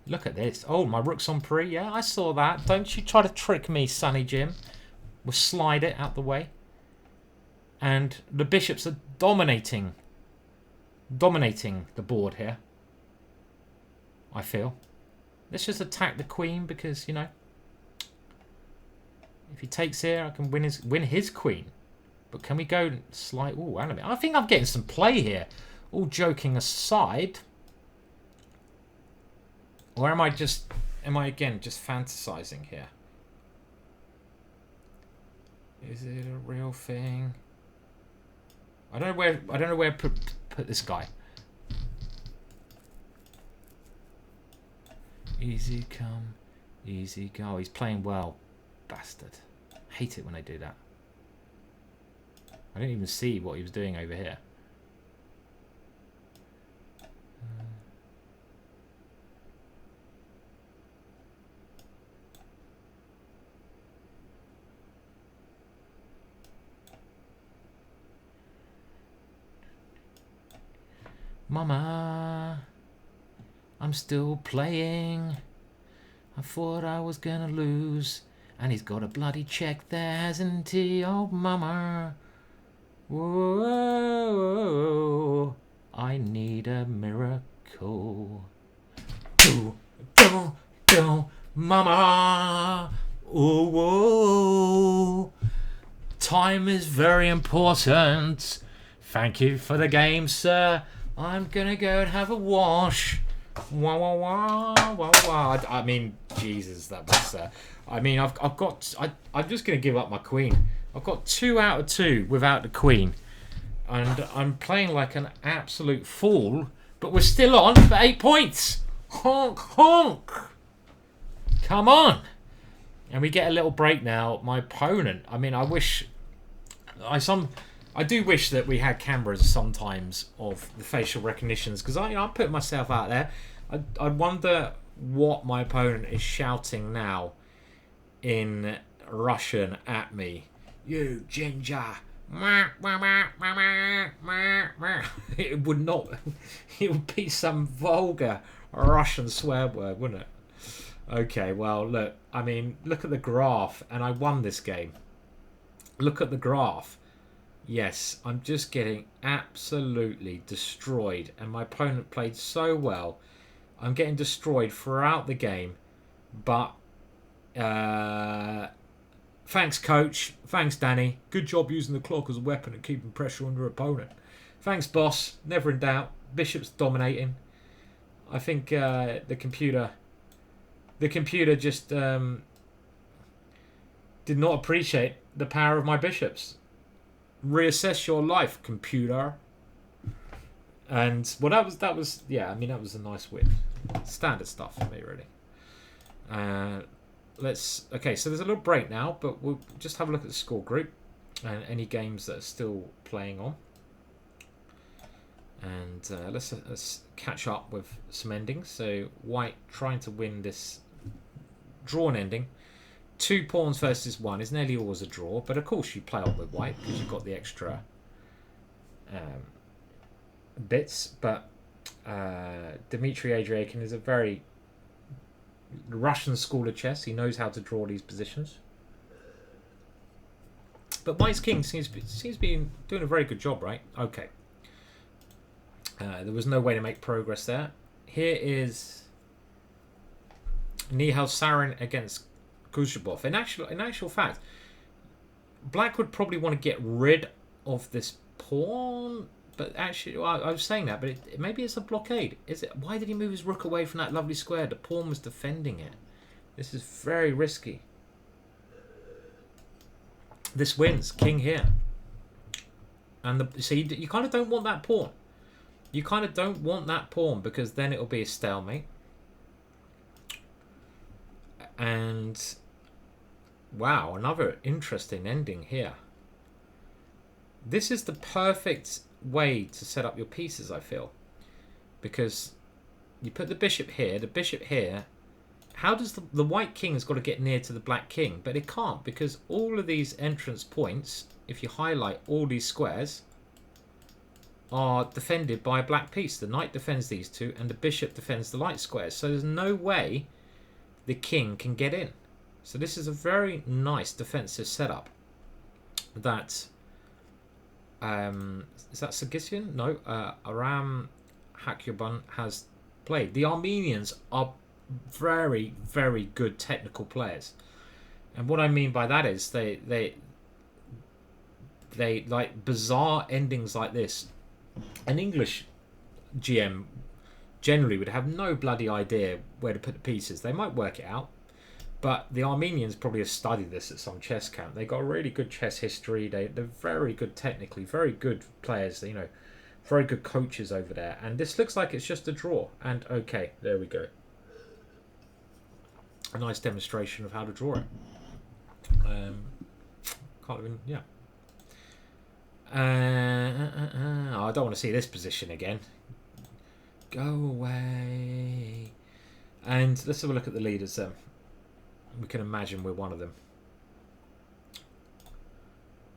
Look at this. Oh, my rook's on pre. Yeah, I saw that. Don't you try to trick me, Sonny Jim. We'll slide it out the way. And the bishops are dominating the board here. I feel. Let's just attack the queen because, you know, if he takes here, I can win his queen. But can we go slide? Oh, wait a minute. I think I'm getting some play here. All joking aside. Or am I again just fantasizing here? Is it a real thing? I don't know where to put this guy. Easy come, easy go. He's playing well, bastard. Hate it when they do that. I didn't even see what he was doing over here. Mama, I'm still playing. I thought I was gonna lose. And he's got a bloody check there, hasn't he? Oh, mama. Whoa, I need a miracle. Go, mama. Oh, whoa. Time is very important. Thank you for the game, sir. I'm gonna go and have a wash. Wah wah wah wah wah. I mean, Jesus, that was. I mean, I've got. I'm just gonna give up my queen. I've got 2 out of 2 without the queen, and I'm playing like an absolute fool. But we're still on for 8 points. Honk honk. Come on. And we get a little break now. My opponent. I mean, I wish. I do wish that we had cameras sometimes of the facial recognitions, because I put myself out there. I wonder what my opponent is shouting now in Russian at me. You ginger. It would not. It would be some vulgar Russian swear word, wouldn't it? Okay, well, look. I mean, look at the graph, and I won this game. Look at the graph. Yes, I'm just getting absolutely destroyed, and my opponent played so well. I'm getting destroyed throughout the game, but thanks, coach. Thanks, Danny. Good job using the clock as a weapon and keeping pressure on your opponent. Thanks, boss. Never in doubt. Bishop's dominating. I think the computer just did not appreciate the power of my bishops. Reassess your life, computer. And well, that was yeah. I mean, that was a nice win. Standard stuff for me, really. Okay, so there's a little break now, but we'll just have a look at the score group and any games that are still playing on. And let's catch up with some endings. So White trying to win this drawn ending. 2 pawns versus 1 is nearly always a draw, but of course you play on with White because you've got the extra bits. But Dmitry Adriakin is a very Russian school of chess. He knows how to draw these positions. But White's king seems to be doing a very good job, right? Okay. There was no way to make progress there. Here is Nihal Sarin against Kushubov. In actual fact, Black would probably want to get rid of this pawn, but actually, well, I was saying that, but maybe it's a blockade. Is it? Why did he move his rook away from that lovely square? The pawn was defending it. This is very risky. This wins, king here, and see, you kind of don't want that pawn. You kind of don't want that pawn because then it'll be a stalemate. And wow, another interesting ending here. This is the perfect way to set up your pieces, I feel, because you put the bishop here, How does the white king has got to get near to the black king? But it can't, because all of these entrance points, if you highlight all these squares, are defended by a black piece. The knight defends these two and the bishop defends the light squares. So there's no way the king can get in. So this is a very nice defensive setup that is that Sargsyan? No, Aram Hakyabun has played. The Armenians are very, very good technical players, and what I mean by that is they like bizarre endings like this. An English GM generally would have no bloody idea where to put the pieces. They might work it out, but the Armenians probably have studied this at some chess camp. They got a really good chess history. They're very good technically, very good players. You know, very good coaches over there. And this looks like it's just a draw. And okay, there we go. A nice demonstration of how to draw it. Can't even, yeah. I don't want to see this position again. Go away. And let's have a look at the leaders then. We can imagine we're one of them.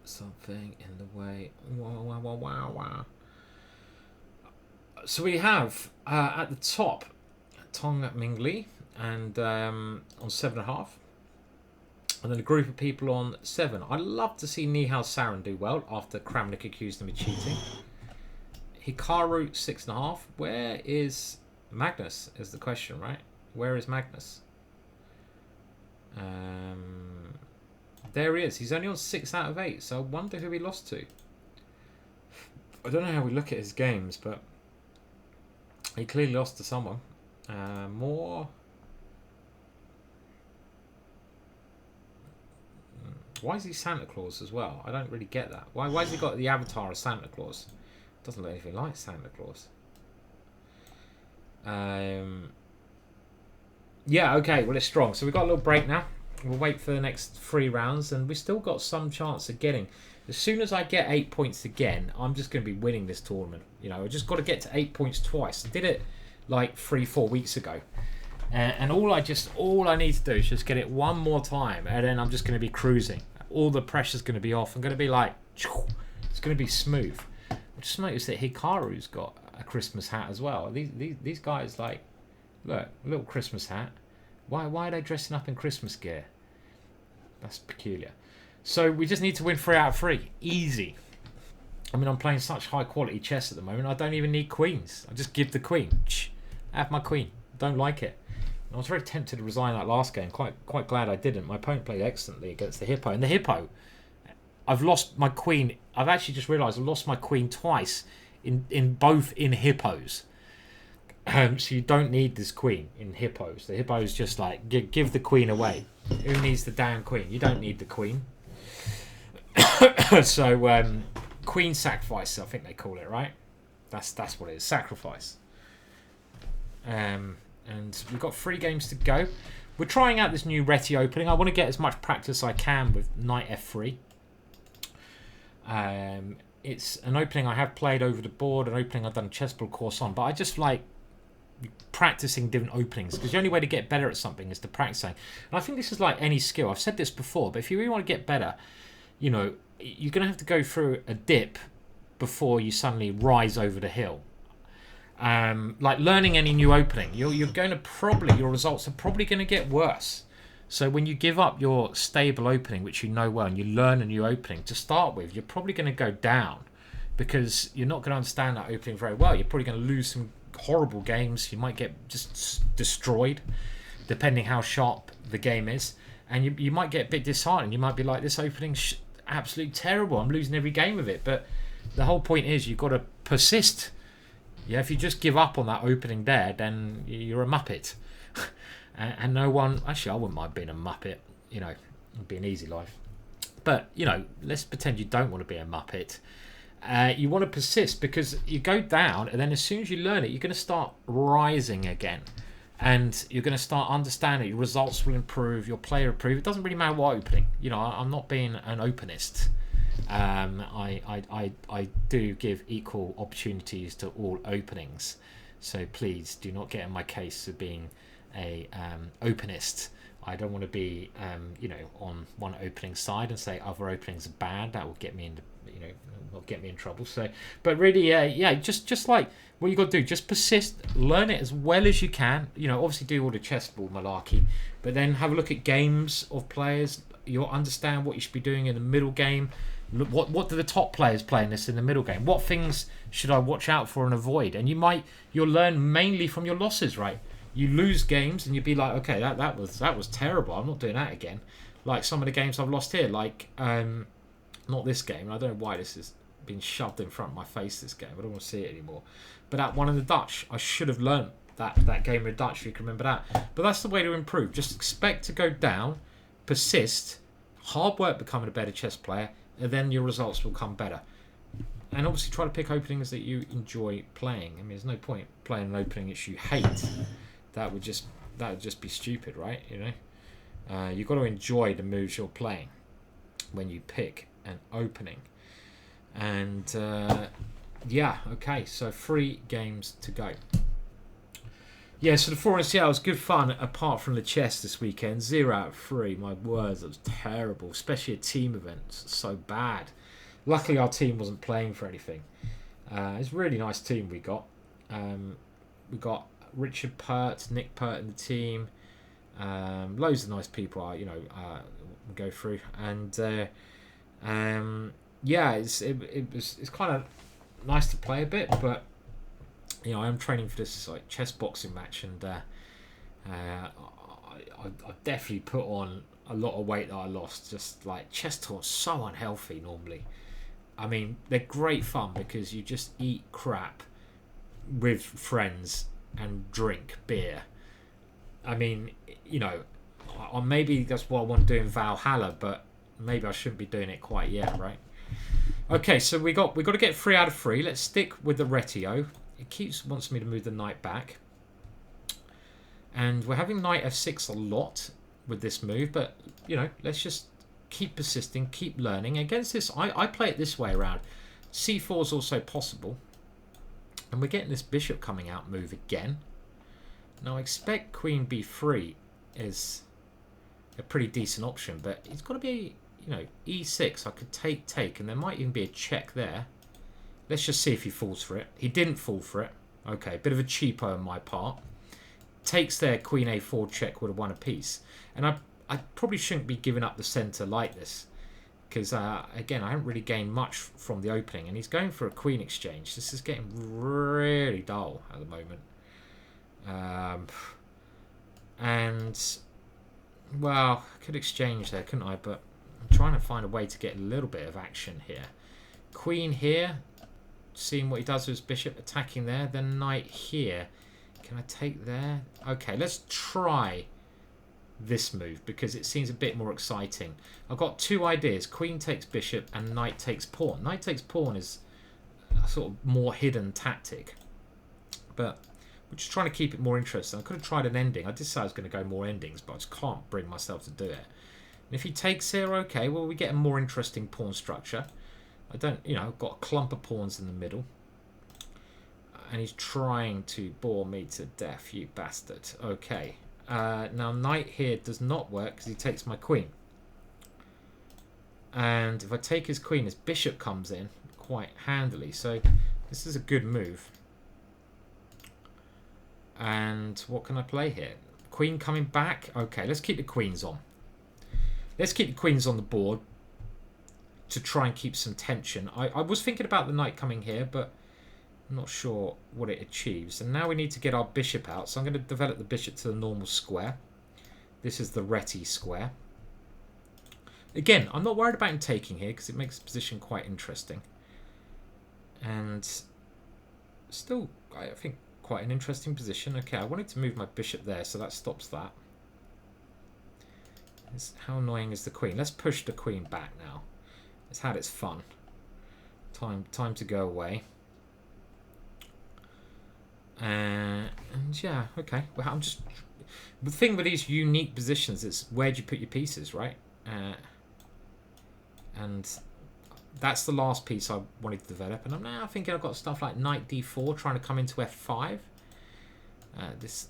Something in the way. Wow, wow, wow, wow, wow. So we have at the top Tong Mingli and on 7.5. And then a group of people on 7. I'd love to see Nihal Sarin do well after Kramnik accused him of cheating. Hikaru 6.5. Where is Magnus? Is the question, right? Where is Magnus? There he is. He's only on 6 out of 8, so I wonder who he lost to. I don't know how we look at his games, but he clearly lost to someone. More. Why is he Santa Claus as well? I don't really get that. Why has he got the avatar of Santa Claus? Doesn't look anything like Santa Claus. Yeah, okay, well, it's strong. So we've got a little break now. We'll wait for the next 3 rounds, and we've still got some chance of getting. As soon as I get 8 points again, I'm just going to be winning this tournament. You know, I just got to get to 8 points twice. I did it like 3-4 weeks ago, and all I need to do is just get it one more time, and then I'm just going to be cruising. All the pressure's going to be off. I'm going to be like, it's going to be smooth. I just noticed that Hikaru's got a Christmas hat as well. These guys, like, look, a little Christmas hat. Why are they dressing up in Christmas gear? That's peculiar. So we just need to win 3 out of 3. Easy. I mean, I'm playing such high quality chess at the moment. I don't even need queens. I just give the queen. I have my queen. Don't like it. I was very tempted to resign that last game. Quite glad I didn't. My opponent played excellently against the hippo. And the hippo, I've lost my queen. I've actually just realised I've lost my queen twice in both hippos. So you don't need this queen in hippos. The hippos just like give the queen away. Who needs the damn queen? You don't need the queen. So queen sacrifice, I think they call it, right? That's what it is. Sacrifice. And we've got 3 games to go. We're trying out this new Reti opening. I want to get as much practice as I can with knight f3. It's an opening I have played over the board, an opening I've done a chessboard course on, but I just like practicing different openings, because the only way to get better at something is to practice. And I think this is like any skill. I've said this before, but if you really want to get better, you know, you're going to have to go through a dip before you suddenly rise over the hill. Like learning any new opening, you're going to your results are probably going to get worse. So when you give up your stable opening, which you know well, and you learn a new opening to start with, you're probably going to go down, because you're not going to understand that opening very well. You're probably going to lose some horrible games. You might get just destroyed, depending how sharp the game is, and you might get a bit disheartened. You might be like, this opening's absolutely terrible. I'm losing every game of it. But the whole point is you've got to persist. Yeah, if you just give up on that opening there, then you're a muppet. And no one, actually, I wouldn't mind being a muppet. You know, it'd be an easy life. But, you know, let's pretend you don't want to be a muppet. You want to persist, because you go down, and then as soon as you learn it, you're going to start rising again. And you're going to start understanding. Your results will improve. Your play will improve. It doesn't really matter what opening. You know, I'm not being an openist. I do give equal opportunities to all openings. So please do not get in my case of being a openist. I don't want to be, you know, on one opening side and say other openings are bad. That will get me into, you know, will get me in trouble. So, but really, yeah, just like what you got to do, just persist, learn it as well as you can. You know, obviously do all the chessboard malarkey, but then have a look at games of players. You'll understand what you should be doing in the middle game. What do the top players play in this in the middle game? What things should I watch out for and avoid? And you'll learn mainly from your losses, right? You lose games and you'll be like, okay, that was terrible. I'm not doing that again. Like some of the games I've lost here, like not this game. I don't know why this has been shoved in front of my face. This game, I don't want to see it anymore. But that one in the Dutch, I should have learned that game in Dutch. If you can remember that. But that's the way to improve. Just expect to go down, persist, hard work becoming a better chess player, and then your results will come better. And obviously try to pick openings that you enjoy playing. I mean, there's no point playing an opening that you hate. That would just be stupid, right? You know, you've got to enjoy the moves you're playing when you pick an opening. And yeah, okay, so 3 games to go. Yeah, so the 4 in Seattle was good fun apart from the chess this weekend. 0 out of 3. My words, it was terrible, especially a team event. So bad. Luckily, our team wasn't playing for anything. It's a really nice team we got. We got Richard Pert, Nick Pert in the team. Loads of nice people, you know, go through. And yeah, it's kind of nice to play a bit, but you know, I am training for this chess boxing match, and I definitely put on a lot of weight that I lost. Just like chess tours, so unhealthy normally. I mean, they're great fun because you just eat crap with friends and drink beer. I mean, you know, or maybe that's what I want to do in Valhalla, but maybe I shouldn't be doing it quite yet, right? Okay, so we got to get 3 out of 3. Let's stick with the Retio. It wants me to move the knight back. And we're having knight f6 a lot with this move, but, you know, let's just keep persisting, keep learning. Against this, I play it this way around. c4 is also possible. And we're getting this bishop coming out move again. Now, I expect queen b3 is a pretty decent option, but it's got to be, you know, e6. I could take, and there might even be a check there. Let's just see if he falls for it. He didn't fall for it. Okay, bit of a cheapo on my part. Takes there, queen a4 check would have won a piece. And I probably shouldn't be giving up the centre like this. Because, again, I haven't really gained much from the opening. And he's going for a queen exchange. This is getting really dull at the moment. And, well, I could exchange there, couldn't I? But I'm trying to find a way to get a little bit of action here. Queen here. Seeing what he does with his bishop. Attacking there. Then knight here. Can I take there? Okay, let's try this move because it seems a bit more exciting. I've got 2 ideas. Queen takes bishop and knight takes pawn. Knight takes pawn is a sort of more hidden tactic. But we're just trying to keep it more interesting. I could have tried an ending. I did say I was going to go more endings, but I just can't bring myself to do it. And if he takes here, okay, well, we get a more interesting pawn structure. I don't, you know, I've got a clump of pawns in the middle. And he's trying to bore me to death, you bastard. Okay. Now, knight here does not work because he takes my queen. And if I take his queen, his bishop comes in quite handily. So this is a good move. And what can I play here? Queen coming back. Okay, let's keep the queens on. Let's keep the queens on the board to try and keep some tension. I was thinking about the knight coming here, but I'm not sure what it achieves. And now we need to get our bishop out. So I'm going to develop the bishop to the normal square. This is the Reti square. Again, I'm not worried about him taking here because it makes the position quite interesting. And still, I think, quite an interesting position. Okay, I wanted to move my bishop there, so that stops that. How annoying is the queen? Let's push the queen back now. It's had its fun. Time to go away. And yeah, okay. Well, I'm just the thing with these unique positions is where do you put your pieces, right? And that's the last piece I wanted to develop. And I'm now thinking I've got stuff like knight d4 trying to come into f5.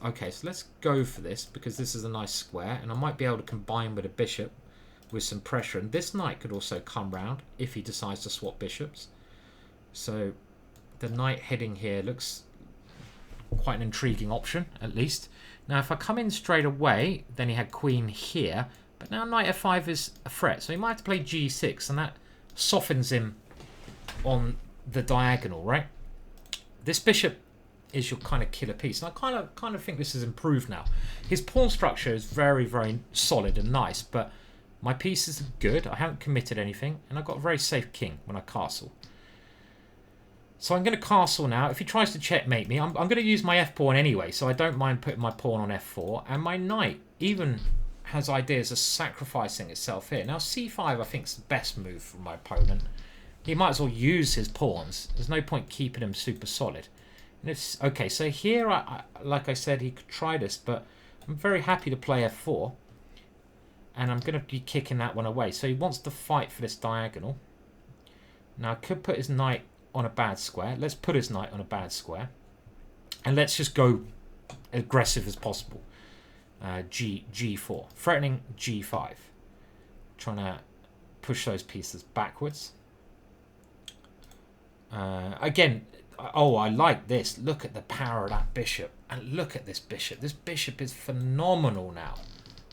Okay, so let's go for this because this is a nice square, and I might be able to combine with a bishop with some pressure. And this knight could also come round if he decides to swap bishops. So the knight heading here looks quite an intriguing option, at least. Now, if I come in straight away, then he had queen here, but now knight f5 is a threat, so he might have to play g6, and that softens him on the diagonal, right? This bishop is your kind of killer piece, and I kind of think this is improved now. His pawn structure is very, very solid and nice, but my pieces are good. I haven't committed anything, and I've got a very safe king when I castle. So I'm going to castle now. If he tries to checkmate me, I'm going to use my f-pawn anyway, so I don't mind putting my pawn on f4. And my knight even has ideas of sacrificing itself here. Now, c5 I think is the best move for my opponent. He might as well use his pawns. There's no point keeping him super solid. And it's okay, so here, like I said, he could try this, but I'm very happy to play f4. And I'm going to be kicking that one away. So he wants to fight for this diagonal. Now, I could put his knight on a bad square. Let's put his knight on a bad square. And let's just go aggressive as possible. G4. Threatening G5. Trying to push those pieces backwards. Again, oh, I like this. Look at the power of that bishop. And look at this bishop. This bishop is phenomenal now.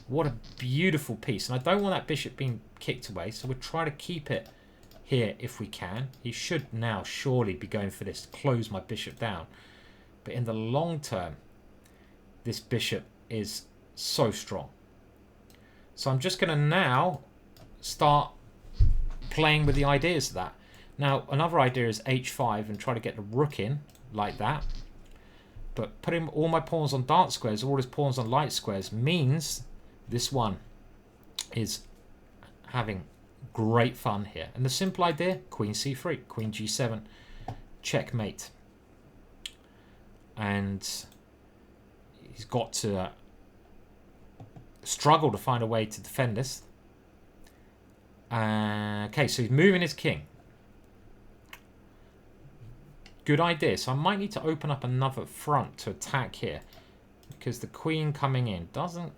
What a beautiful piece. And I don't want that bishop being kicked away, so we'll try to keep it here if we can. He should now surely be going for this to close my bishop down. But in the long term, this bishop is so strong. So I'm just going to now start playing with the ideas of that. Now, another idea is h5 and try to get the rook in like that. But putting all my pawns on dark squares, all his pawns on light squares, means this one is having great fun here. And the simple idea, queen c3, queen g7, checkmate. And he's got to struggle to find a way to defend this. Okay, so he's moving his king. Good idea. So I might need to open up another front to attack here, because the queen coming in doesn't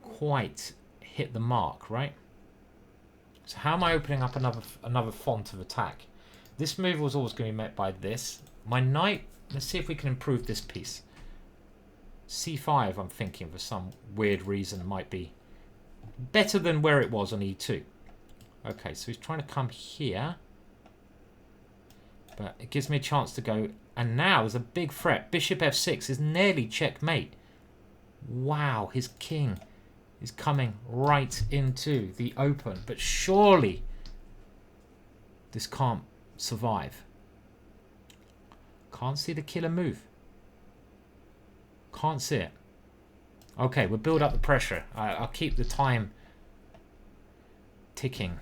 quite hit the mark, right? So how am I opening up another font of attack? This move was always going to be met by this. My knight, let's see if we can improve this piece. c5, I'm thinking, for some weird reason, might be better than where it was on e2. Okay, so he's trying to come here. But it gives me a chance to go. And now there's a big threat. Bishop f6 is nearly checkmate. Wow, his king is coming right into the open. But surely this can't survive. Can't see the killer move. Can't see it. Okay, we'll build up the pressure. I'll keep the time ticking.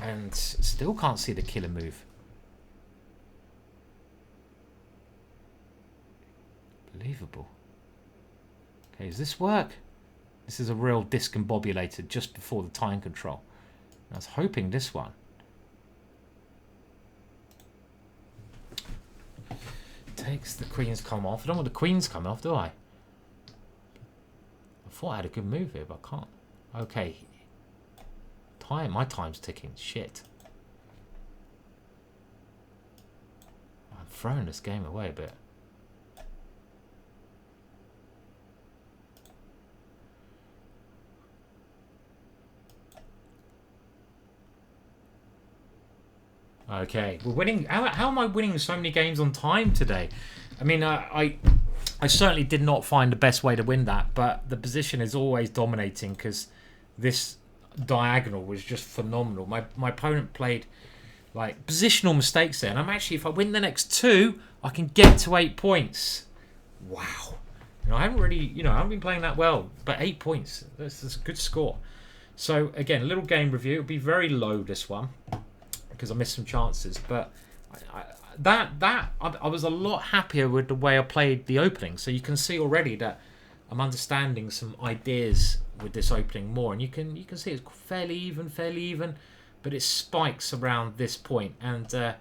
And still can't see the killer move. Unbelievable. Okay, does this work? This is a real discombobulated just before the time control. I was hoping this one. Takes the queen's come off. I don't want the queen's come off, do I? I thought I had a good move here, but I can't. Okay. My time's ticking. Shit. I'm throwing this game away a bit. Okay, we're winning. How am I winning so many games on time today? I mean, I certainly did not find the best way to win that, but the position is always dominating because this diagonal was just phenomenal. My opponent played like positional mistakes there, and I'm actually, if I win the next two, I can get to 8 points. Wow. I haven't really, I haven't been playing that well, but 8 points, that's a good score. So again, a little game review. It'll be very low, this one, because I missed some chances, but I was a lot happier with the way I played the opening. So you can see already that I'm understanding some ideas with this opening more, and you can see it's fairly even, but it spikes around this point, and I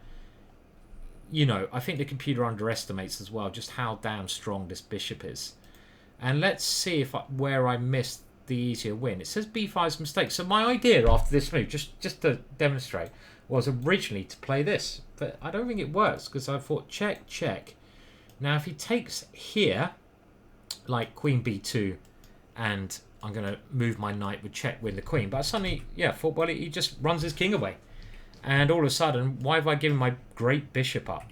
think the computer underestimates as well just how damn strong this bishop is. And let's see where I missed the easier win. It says b5's mistake. So my idea after this move, just to demonstrate, was originally to play this, but I don't think it works because I thought check. Now if he takes here, like queen b2, and I'm going to move my knight with check, win the queen. But I suddenly, thought, well, he just runs his king away. And all of a sudden, why have I given my great bishop up?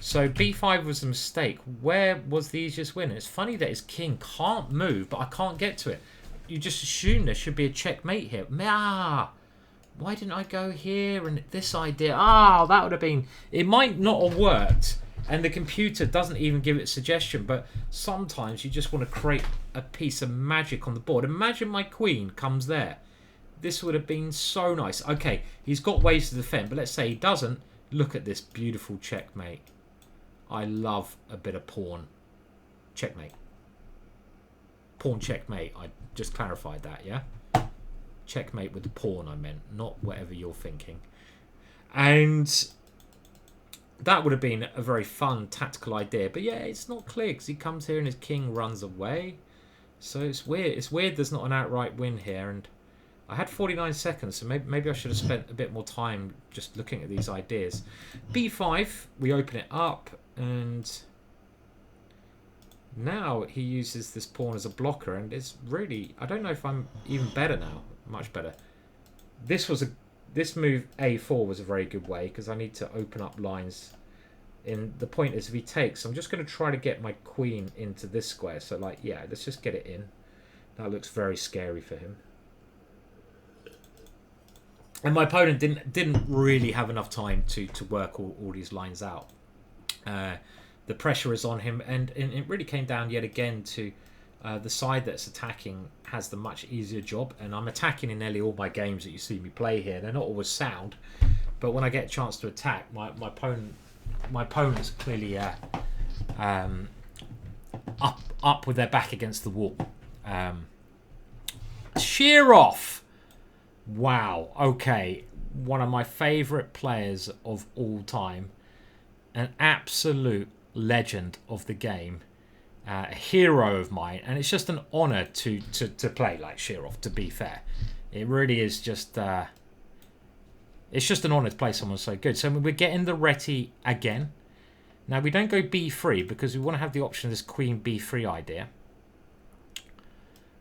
So b5 was a mistake. Where was the easiest win? It's funny that his king can't move, but I can't get to it. You just assume there should be a checkmate here. Why didn't I go here and this idea? That would have been... It might not have worked. And the computer doesn't even give it suggestion, but sometimes you just want to create a piece of magic on the board. Imagine my queen comes there. This would have been so nice. Okay, he's got ways to defend, but let's say he doesn't. Look at this beautiful checkmate. I love a bit of pawn checkmate. Pawn checkmate. I just clarified that, yeah? Checkmate with the pawn, I meant, not whatever you're thinking. And that would have been a very fun tactical idea, but yeah, it's not clear because he comes here and his king runs away. So it's weird. It's weird there's not an outright win here, and I had 49 seconds, so maybe I should have spent a bit more time just looking at these ideas. b5, we open it up, and now he uses this pawn as a blocker, and it's really, I don't know if I'm even better now, much better. This move a4 was a very good way because I need to open up lines the point is, if he takes, I'm just going to try to get my queen into this square. So, like, yeah, let's just get it in. That looks very scary for him. And my opponent didn't really have enough time to work all these lines out. The pressure is on him, and it really came down yet again to the side that's attacking has the much easier job. And I'm attacking in nearly all my games that you see me play here. They're not always sound, but when I get a chance to attack, my opponent's clearly up with their back against the wall. Shirov. Wow, okay. One of my favourite players of all time. An absolute legend of the game. A hero of mine. And it's just an honour to play like Shirov, to be fair. It really is just... it's just an honour to play someone so good. So we're getting the Reti again. Now, we don't go b3 because we want to have the option of this queen b3 idea.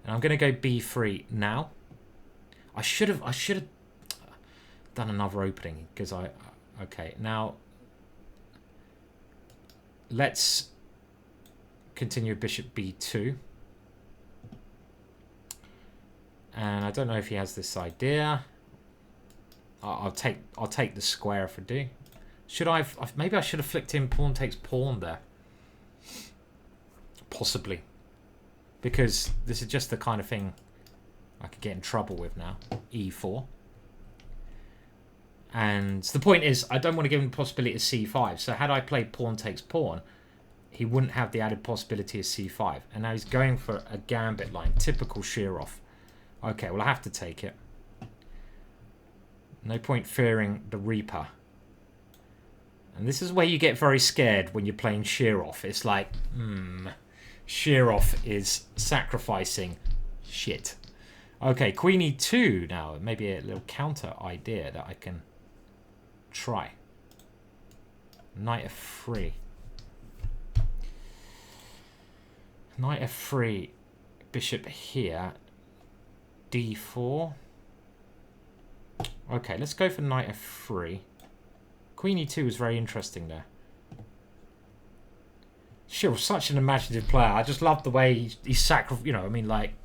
And I'm going to go b3 now. I should have done another opening because okay, now let's continue bishop b2. And I don't know if he has this idea. I'll take the square if I do. Maybe I should have flicked in pawn takes pawn there. Possibly. Because this is just the kind of thing I could get in trouble with now. e4. And the point is, I don't want to give him the possibility of c5. So had I played pawn takes pawn, he wouldn't have the added possibility of c5. And now he's going for a gambit line. Typical Shirov. Okay, well I have to take it. No point fearing the Reaper. And this is where you get very scared when you're playing Shirov. It's like, Shirov is sacrificing shit. Okay, queen e2 now. Maybe a little counter idea that I can try. Knight f3. Knight f3. Bishop here. d4. Okay, let's go for knight f3. Queen e2 is very interesting there. Shirov's such an imaginative player. I just love the way he's sacrificed. You know, I mean, like.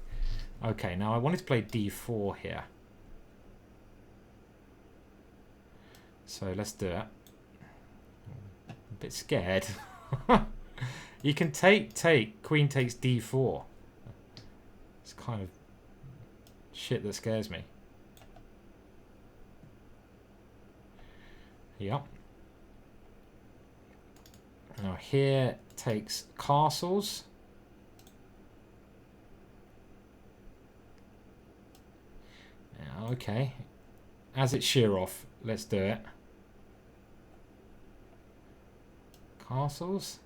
Okay, now I wanted to play d4 here. So let's do it. A bit scared. You can take. Queen takes d4. It's kind of shit that scares me. Yep. Now here takes castles. Now, okay. As it's Shirov, let's do it. Castles.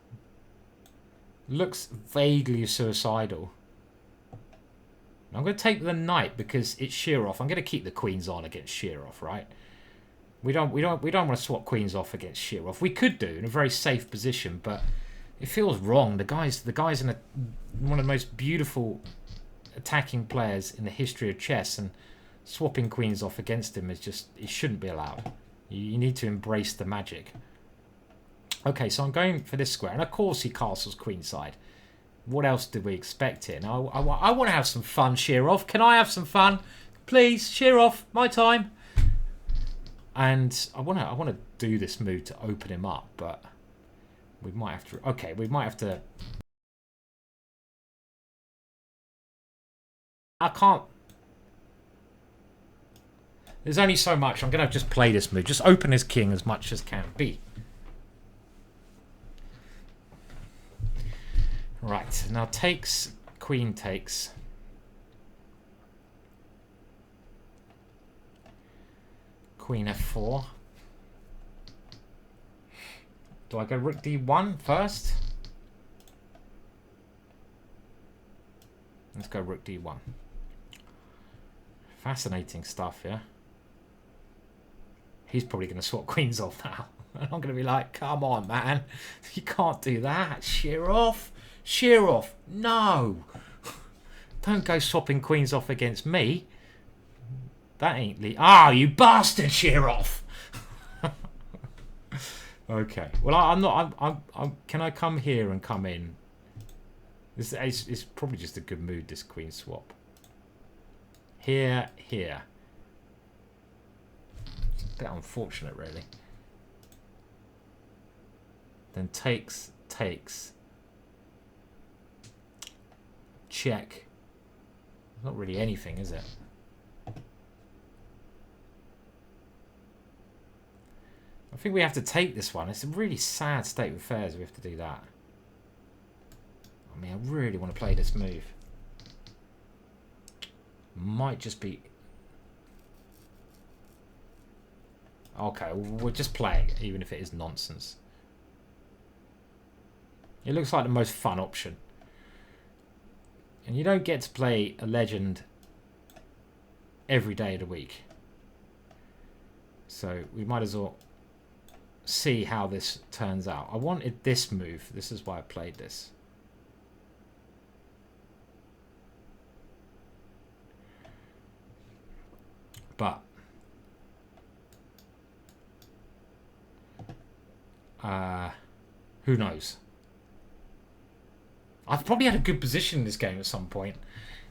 Looks vaguely suicidal. I'm going to take the knight because it's Shirov. I'm going to keep the queens on against Shirov, right? We don't want to swap queens off against Shirov. We could do in a very safe position, but it feels wrong. The guy's in one of the most beautiful attacking players in the history of chess, and swapping queens off against him is just, it shouldn't be allowed. You need to embrace the magic. Okay, so I'm going for this square, and of course he castles queenside. What else did we expect here? Now I want to have some fun, Shirov. Can I have some fun, please, Shirov? My time. And I want to do this move to open him up, but we might have to. Okay, we might have to. I can't. There's only so much. I'm going to just play this move. Just open his king as much as can be. Right, now takes, queen takes. Queen f4. Do I go rook d1 first? Let's go rook d1. Fascinating stuff, yeah? He's probably going to swap queens off now. I'm going to be like, come on, man. You can't do that. Shirov. Shirov. No. Don't go swapping queens off against me. That ain't you bastard, Shirov. Okay. Well, I'm not. Can I come here and come in? This is probably just a good mood. This queen swap. Here. It's a bit unfortunate, really. Then takes. Check. Not really anything, is it? I think we have to take this one. It's a really sad state of affairs. We have to do that. I mean, I really want to play this move. Might just be... Okay, we'll just play it, even if it is nonsense. It looks like the most fun option. And you don't get to play a legend every day of the week. So we might as well see how this turns out. I wanted this move. This is why I played this. But who knows? I've probably had a good position in this game at some point.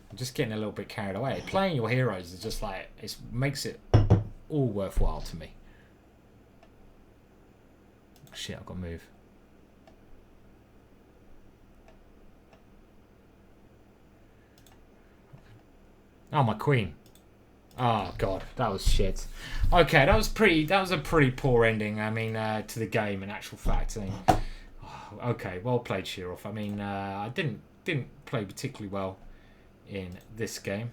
I'm just getting a little bit carried away. Playing your heroes is just like, it makes it all worthwhile to me. Shit, I've got to move. Oh, my queen. Oh god, that was shit. Okay, that was a pretty poor ending. I mean, to the game. In actual fact, I mean, okay, well played, Shirov. I mean, I didn't play particularly well in this game,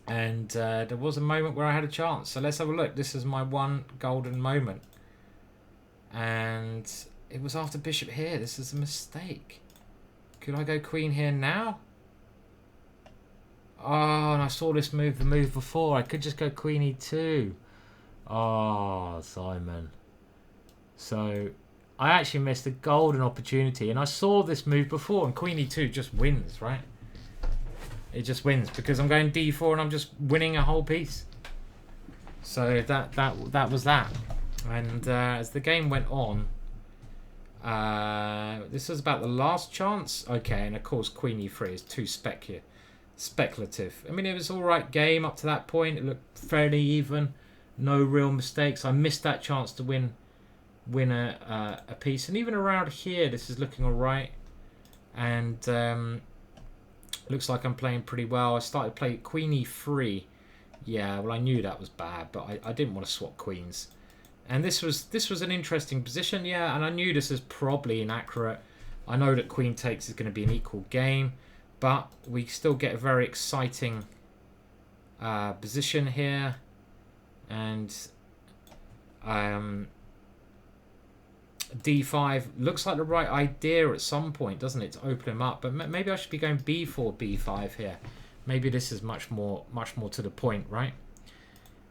and there was a moment where I had a chance. So let's have a look. This is my one golden moment, and it was after bishop here. This is a mistake. Could I go queen here now? Oh, and I saw this move, the move before. I could just go queen e2. Oh, Simon. So, I actually missed a golden opportunity. And I saw this move before. And queen e2 just wins, right? It just wins. Because I'm going d4 and I'm just winning a whole piece. So, that was that. And as the game went on... this was about the last chance. Okay, and of course queen e3 is too speculative. I mean, it was all right game up to that point. It looked fairly even, no real mistakes. I missed that chance to win a piece, and even around here, this is looking all right. And looks like I'm playing pretty well. I started playing queen e3. Yeah, well, I knew that was bad, but I didn't want to swap queens. And this was an interesting position, yeah. And I knew this is probably inaccurate. I know that queen takes is going to be an equal game. But we still get a very exciting position here. And d5 looks like the right idea at some point, doesn't it, to open him up. But maybe I should be going b4, b5 here. Maybe this is much more to the point, right?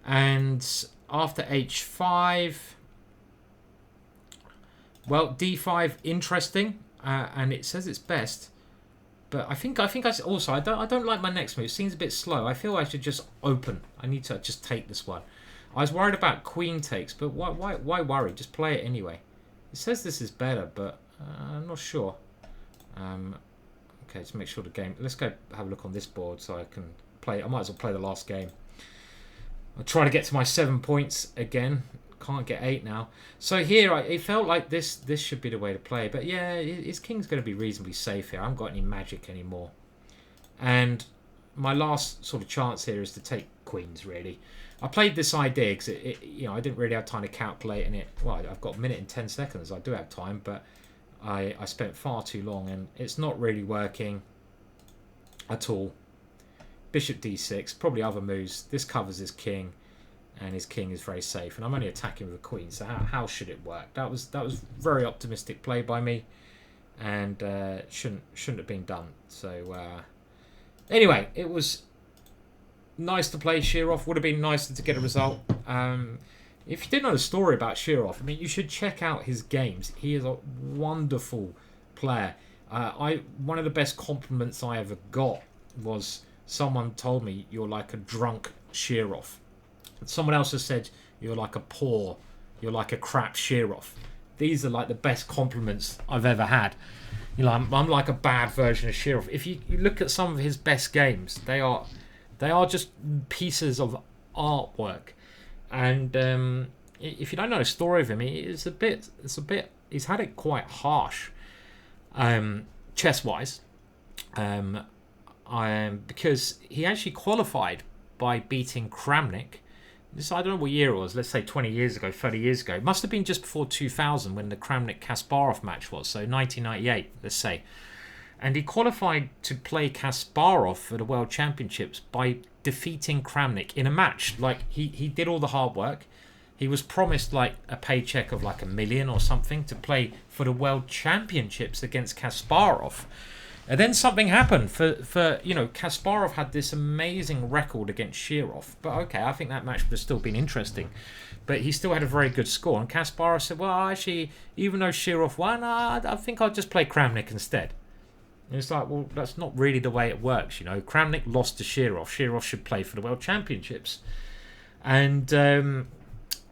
And after h5, well, d5 interesting, and it says it's best. But I think I also I don't like my next move. It seems a bit slow. I feel I should just open. I need to just take this one. I was worried about queen takes, but why worry? Just play it anyway. It says this is better, but I'm not sure. Okay, let's make sure the game. Let's go have a look on this board so I can play. I might as well play the last game. I'll try to get to my 7 points again. Can't get 8 now. So here, it felt like this should be the way to play. But yeah, his king's going to be reasonably safe here. I haven't got any magic anymore. And my last sort of chance here is to take queens, really. I played this idea because you know, I didn't really have time to calculate, and well, I've got a minute and 10 seconds. I do have time, but I spent far too long, and it's not really working at all. Bishop d6, probably other moves. This covers his king. And his king is very safe, and I'm only attacking with a queen. So how should it work? That was very optimistic play by me, and shouldn't have been done. So anyway, it was nice to play Shirov. Would have been nicer to get a result. If you didn't know the story about Shirov, I mean, you should check out his games. He is a wonderful player. One of the best compliments I ever got was someone told me, "You're like a drunk Shirov." Someone else has said, you're like a crap Shirov. these are like the best compliments I've ever had. You know, I'm like a bad version of Shirov. If you look at some of his best games, they are just pieces of artwork. And if you don't know the story of him, it's a bit. He's had it quite harsh, chess-wise, because he actually qualified by beating Kramnik. I don't know what year it was. Let's say 20 years ago, 30 years ago. It must have been just before 2000 when the Kramnik-Kasparov match was. So 1998, let's say. And he qualified to play Kasparov for the World Championships by defeating Kramnik in a match. Like, he did all the hard work. He was promised like a paycheck of like $1 million or something to play for the World Championships against Kasparov. And then something happened for you know, Kasparov had this amazing record against Shirov. But okay, I think that match would have still been interesting. But he still had a very good score. And Kasparov said, well, actually, even though Shirov won, I think I'll just play Kramnik instead. And it's like, well, that's not really the way it works, you know. Kramnik lost to Shirov. Shirov should play for the World Championships. And in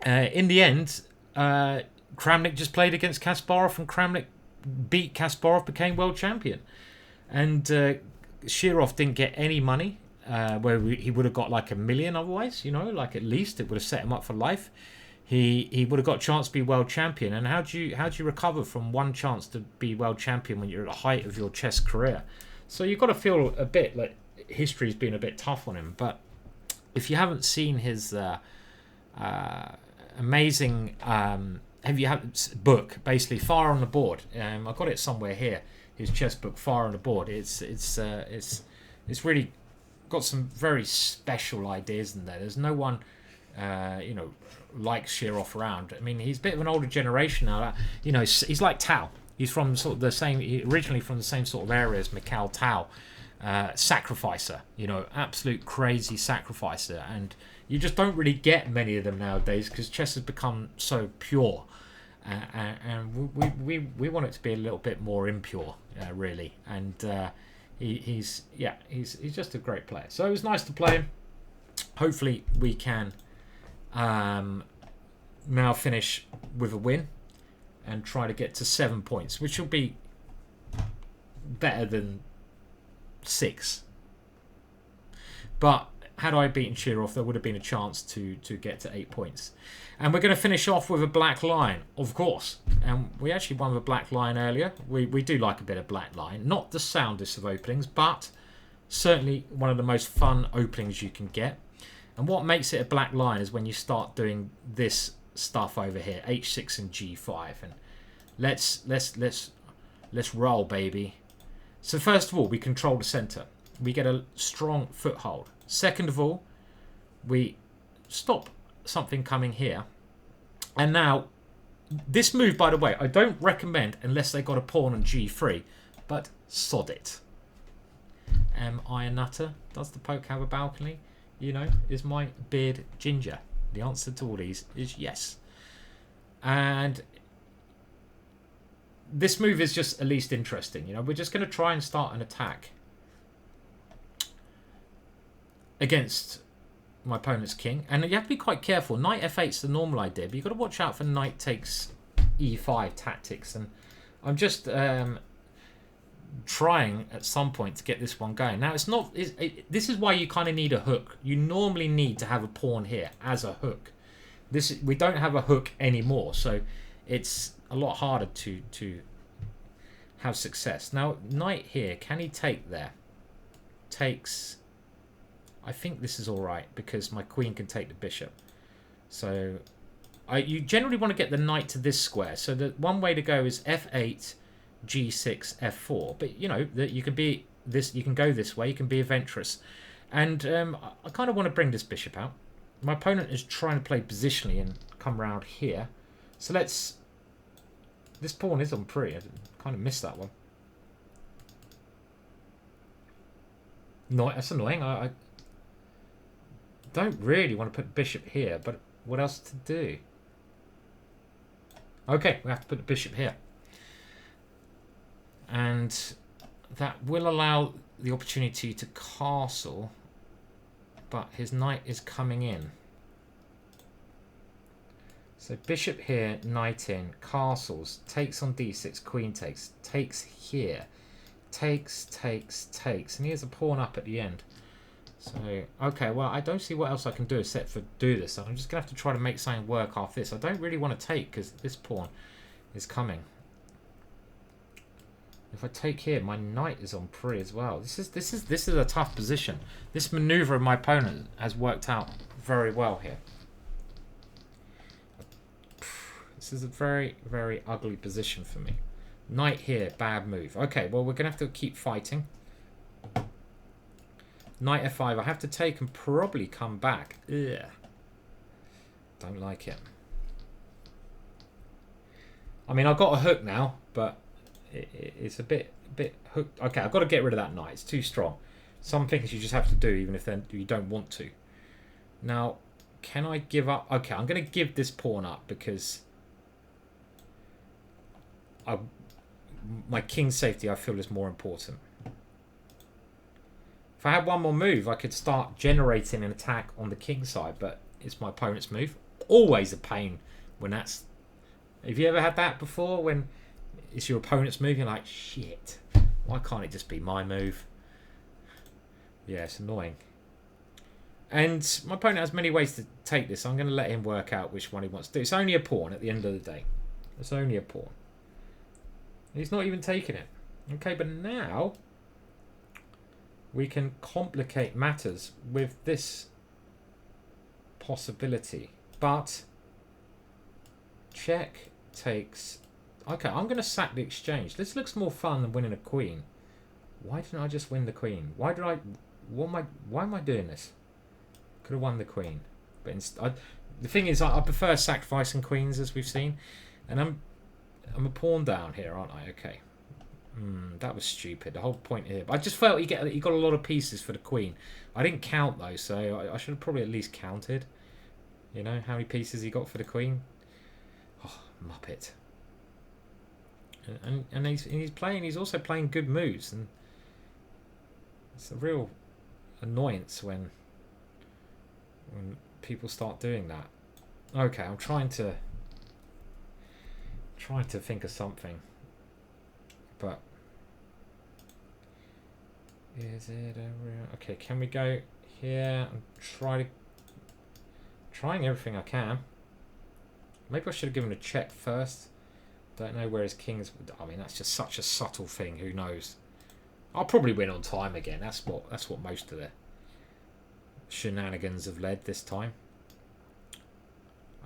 the end, Kramnik just played against Kasparov, and Kramnik beat Kasparov, became world champion. And Shirov didn't get any money, where he would have got like $1 million otherwise, you know, like at least it would have set him up for life. He would have got a chance to be world champion. And how do you recover from one chance to be world champion when you're at the height of your chess career? So you've got to feel a bit like history's been a bit tough on him. But if you haven't seen his amazing book, basically Fire on the Board, I got it somewhere here. His chess book, Fire on the Board. It's really got some very special ideas in there. There's no one, you know, like Shirov around. I mean, he's a bit of an older generation now. You know, he's like Tao. He's from sort of the same, originally from the same sort of area as Mikhail Tao, sacrificer. You know, absolute crazy sacrificer, and you just don't really get many of them nowadays because chess has become so pure. And we want it to be a little bit more impure, really. And he's just a great player. So it was nice to play him. Hopefully we can now finish with a win and try to get to 7 points, which will be better than 6. But had I beaten Shirov, there would have been a chance to get to 8 points. And we're going to finish off with a black line, of course. And we actually won with a black line earlier. We do like a bit of black line. Not the soundest of openings, but certainly one of the most fun openings you can get. And what makes it a black line is when you start doing this stuff over here, h6 and g5. And let's roll, baby. So first of all, we control the center. We get a strong foothold. Second of all, we stop something coming here. And now, this move, by the way, I don't recommend unless they got a pawn on g3, but sod it. Am I a nutter? Does the poke have a balcony? You know, is my beard ginger? The answer to all these is yes. And this move is just at least interesting. You know, we're just going to try and start an attack against my opponent's king, and you have to be quite careful. Knight f8 is the normal idea, but you've got to watch out for knight takes e5 tactics. And I'm just trying at some point to get this one going. Now, this is why you kind of need a hook. You normally need to have a pawn here as a hook. We don't have a hook anymore, so it's a lot harder to have success. Now, knight here, can he take there? Takes. I think this is all right because my queen can take the bishop. So you generally want to get the knight to this square. So the one way to go is f8, g6, f4. But you know that you can be this. You can go this way. You can be adventurous, and I kind of want to bring this bishop out. My opponent is trying to play positionally and come around here. So let's. This pawn is on pre. I kind of missed that one. No, that's annoying. I don't really want to put bishop here, but what else to do? Okay, we have to put the bishop here. And that will allow the opportunity to castle, but his knight is coming in. So bishop here, knight in, castles, takes on d6, queen takes here, takes, and he has a pawn up at the end. So, okay, well, I don't see what else I can do except for do this. I'm just going to have to try to make something work after this. I don't really want to take because this pawn is coming. If I take here, my knight is on pre as well. This is a tough position. This maneuver of my opponent has worked out very well here. This is a very, very ugly position for me. Knight here, bad move. Okay, well, we're going to have to keep fighting. Knight f5. I have to take and probably come back. Ugh. Don't like it. I mean, I've got a hook now, but it's a bit hooked. Okay, I've got to get rid of that knight. It's too strong. Some things you just have to do, even if you don't want to. Now, can I give up? Okay, I'm going to give this pawn up because my king's safety, I feel, is more important. If I had one more move, I could start generating an attack on the king side, but it's my opponent's move. Always a pain when that's... Have you ever had that before, when it's your opponent's move? You're like, shit, why can't it just be my move? Yeah, it's annoying. And my opponent has many ways to take this. I'm going to let him work out which one he wants to do. It's only a pawn at the end of the day. It's only a pawn. He's not even taking it. Okay, but now we can complicate matters with this possibility. But check takes... Okay, I'm going to sack the exchange. This looks more fun than winning a queen. Why didn't I just win the queen? Why am I doing this? Could have won the queen. But the thing is, I prefer sacrificing queens, as we've seen. And I'm a pawn down here, aren't I? Okay. That was stupid. The whole point here. But I just felt he got a lot of pieces for the queen. I didn't count those, so I should have probably at least counted. You know, how many pieces he got for the queen. Oh, Muppet. And he's also playing good moves, and it's a real annoyance when people start doing that. Okay, I'm trying to think of something, but is it a real... Okay, can we go here and trying everything I can? Maybe I should have given a check first. Don't know where his king's... I mean, that's just such a subtle thing. Who knows? I'll probably win on time again. That's what most of the shenanigans have led this time.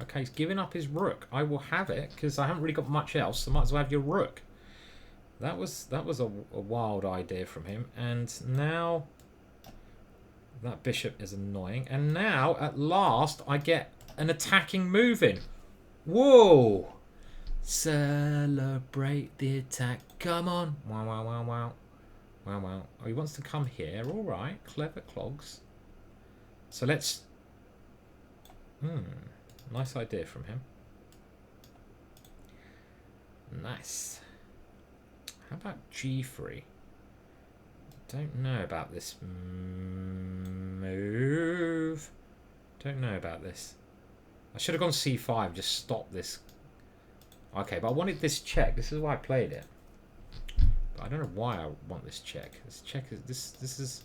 Okay, he's giving up his rook. I will have it because I haven't really got much else. So might as well have your rook. That was a wild idea from him. And now that bishop is annoying. And now at last I get an attacking move in. Whoa! Celebrate the attack. Come on. Wow, wow, wow, wow. Wow, wow. Oh, he wants to come here. All right. Clever clogs. So let's... Nice idea from him. Nice. How about G3? Don't know about this move. Don't know about this. I should have gone C5. Just stop this. Okay, but I wanted this check. This is why I played it. But I don't know why I want this check. This check is this is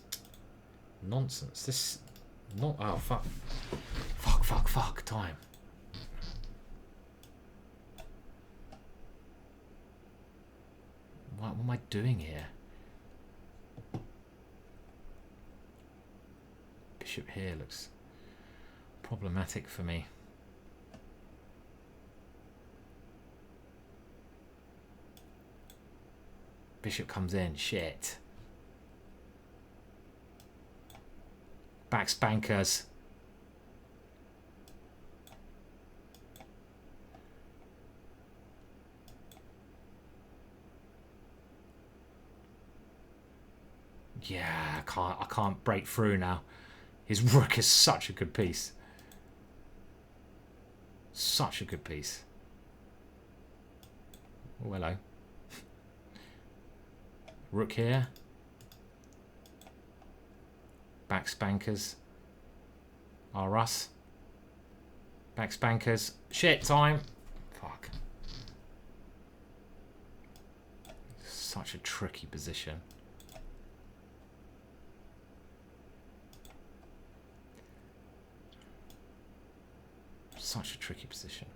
nonsense. This not... Oh, fuck. Fuck. Time. What am I doing here? Bishop here looks problematic for me. Bishop comes in. Shit. Back spankers. Yeah, I can't break through now. His rook is such a good piece. Such a good piece. Oh, hello. Rook here. Back spankers are us. Back spankers. Shit time. Fuck. Such a tricky position. Such a tricky position.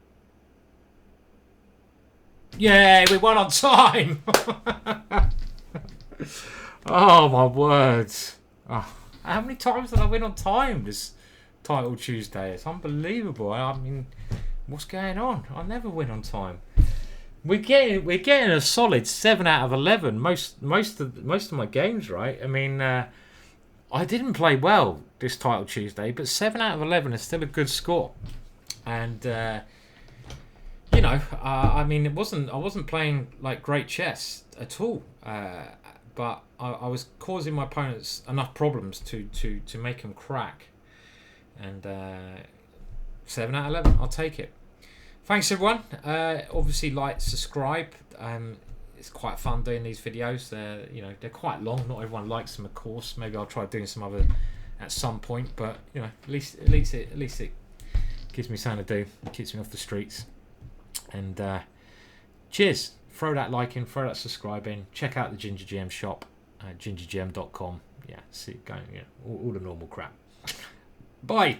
Yay, we won on time! Oh my words. Oh, how many times did I win on time this Title Tuesday? It's unbelievable. I mean, what's going on? I never win on time. We're getting a solid 7 out of 11 most of my games, right? I mean, I didn't play well this Title Tuesday, but 7 out of 11 is still a good score. And you know, I mean, I wasn't playing like great chess at all, but I was causing my opponents enough problems to make them crack. And 7 out of 11, I'll take it. Thanks everyone. Obviously, like, subscribe. It's quite fun doing these videos. You know, they're quite long. Not everyone likes them, of course. Maybe I'll try doing some other at some point. But you know, at least it gives me something to do. It keeps me off the streets. And cheers. Throw that like in, throw that subscribe in. Check out the GingerGM shop, GingerGM.com. Yeah, see, going, yeah, all the normal crap. Bye.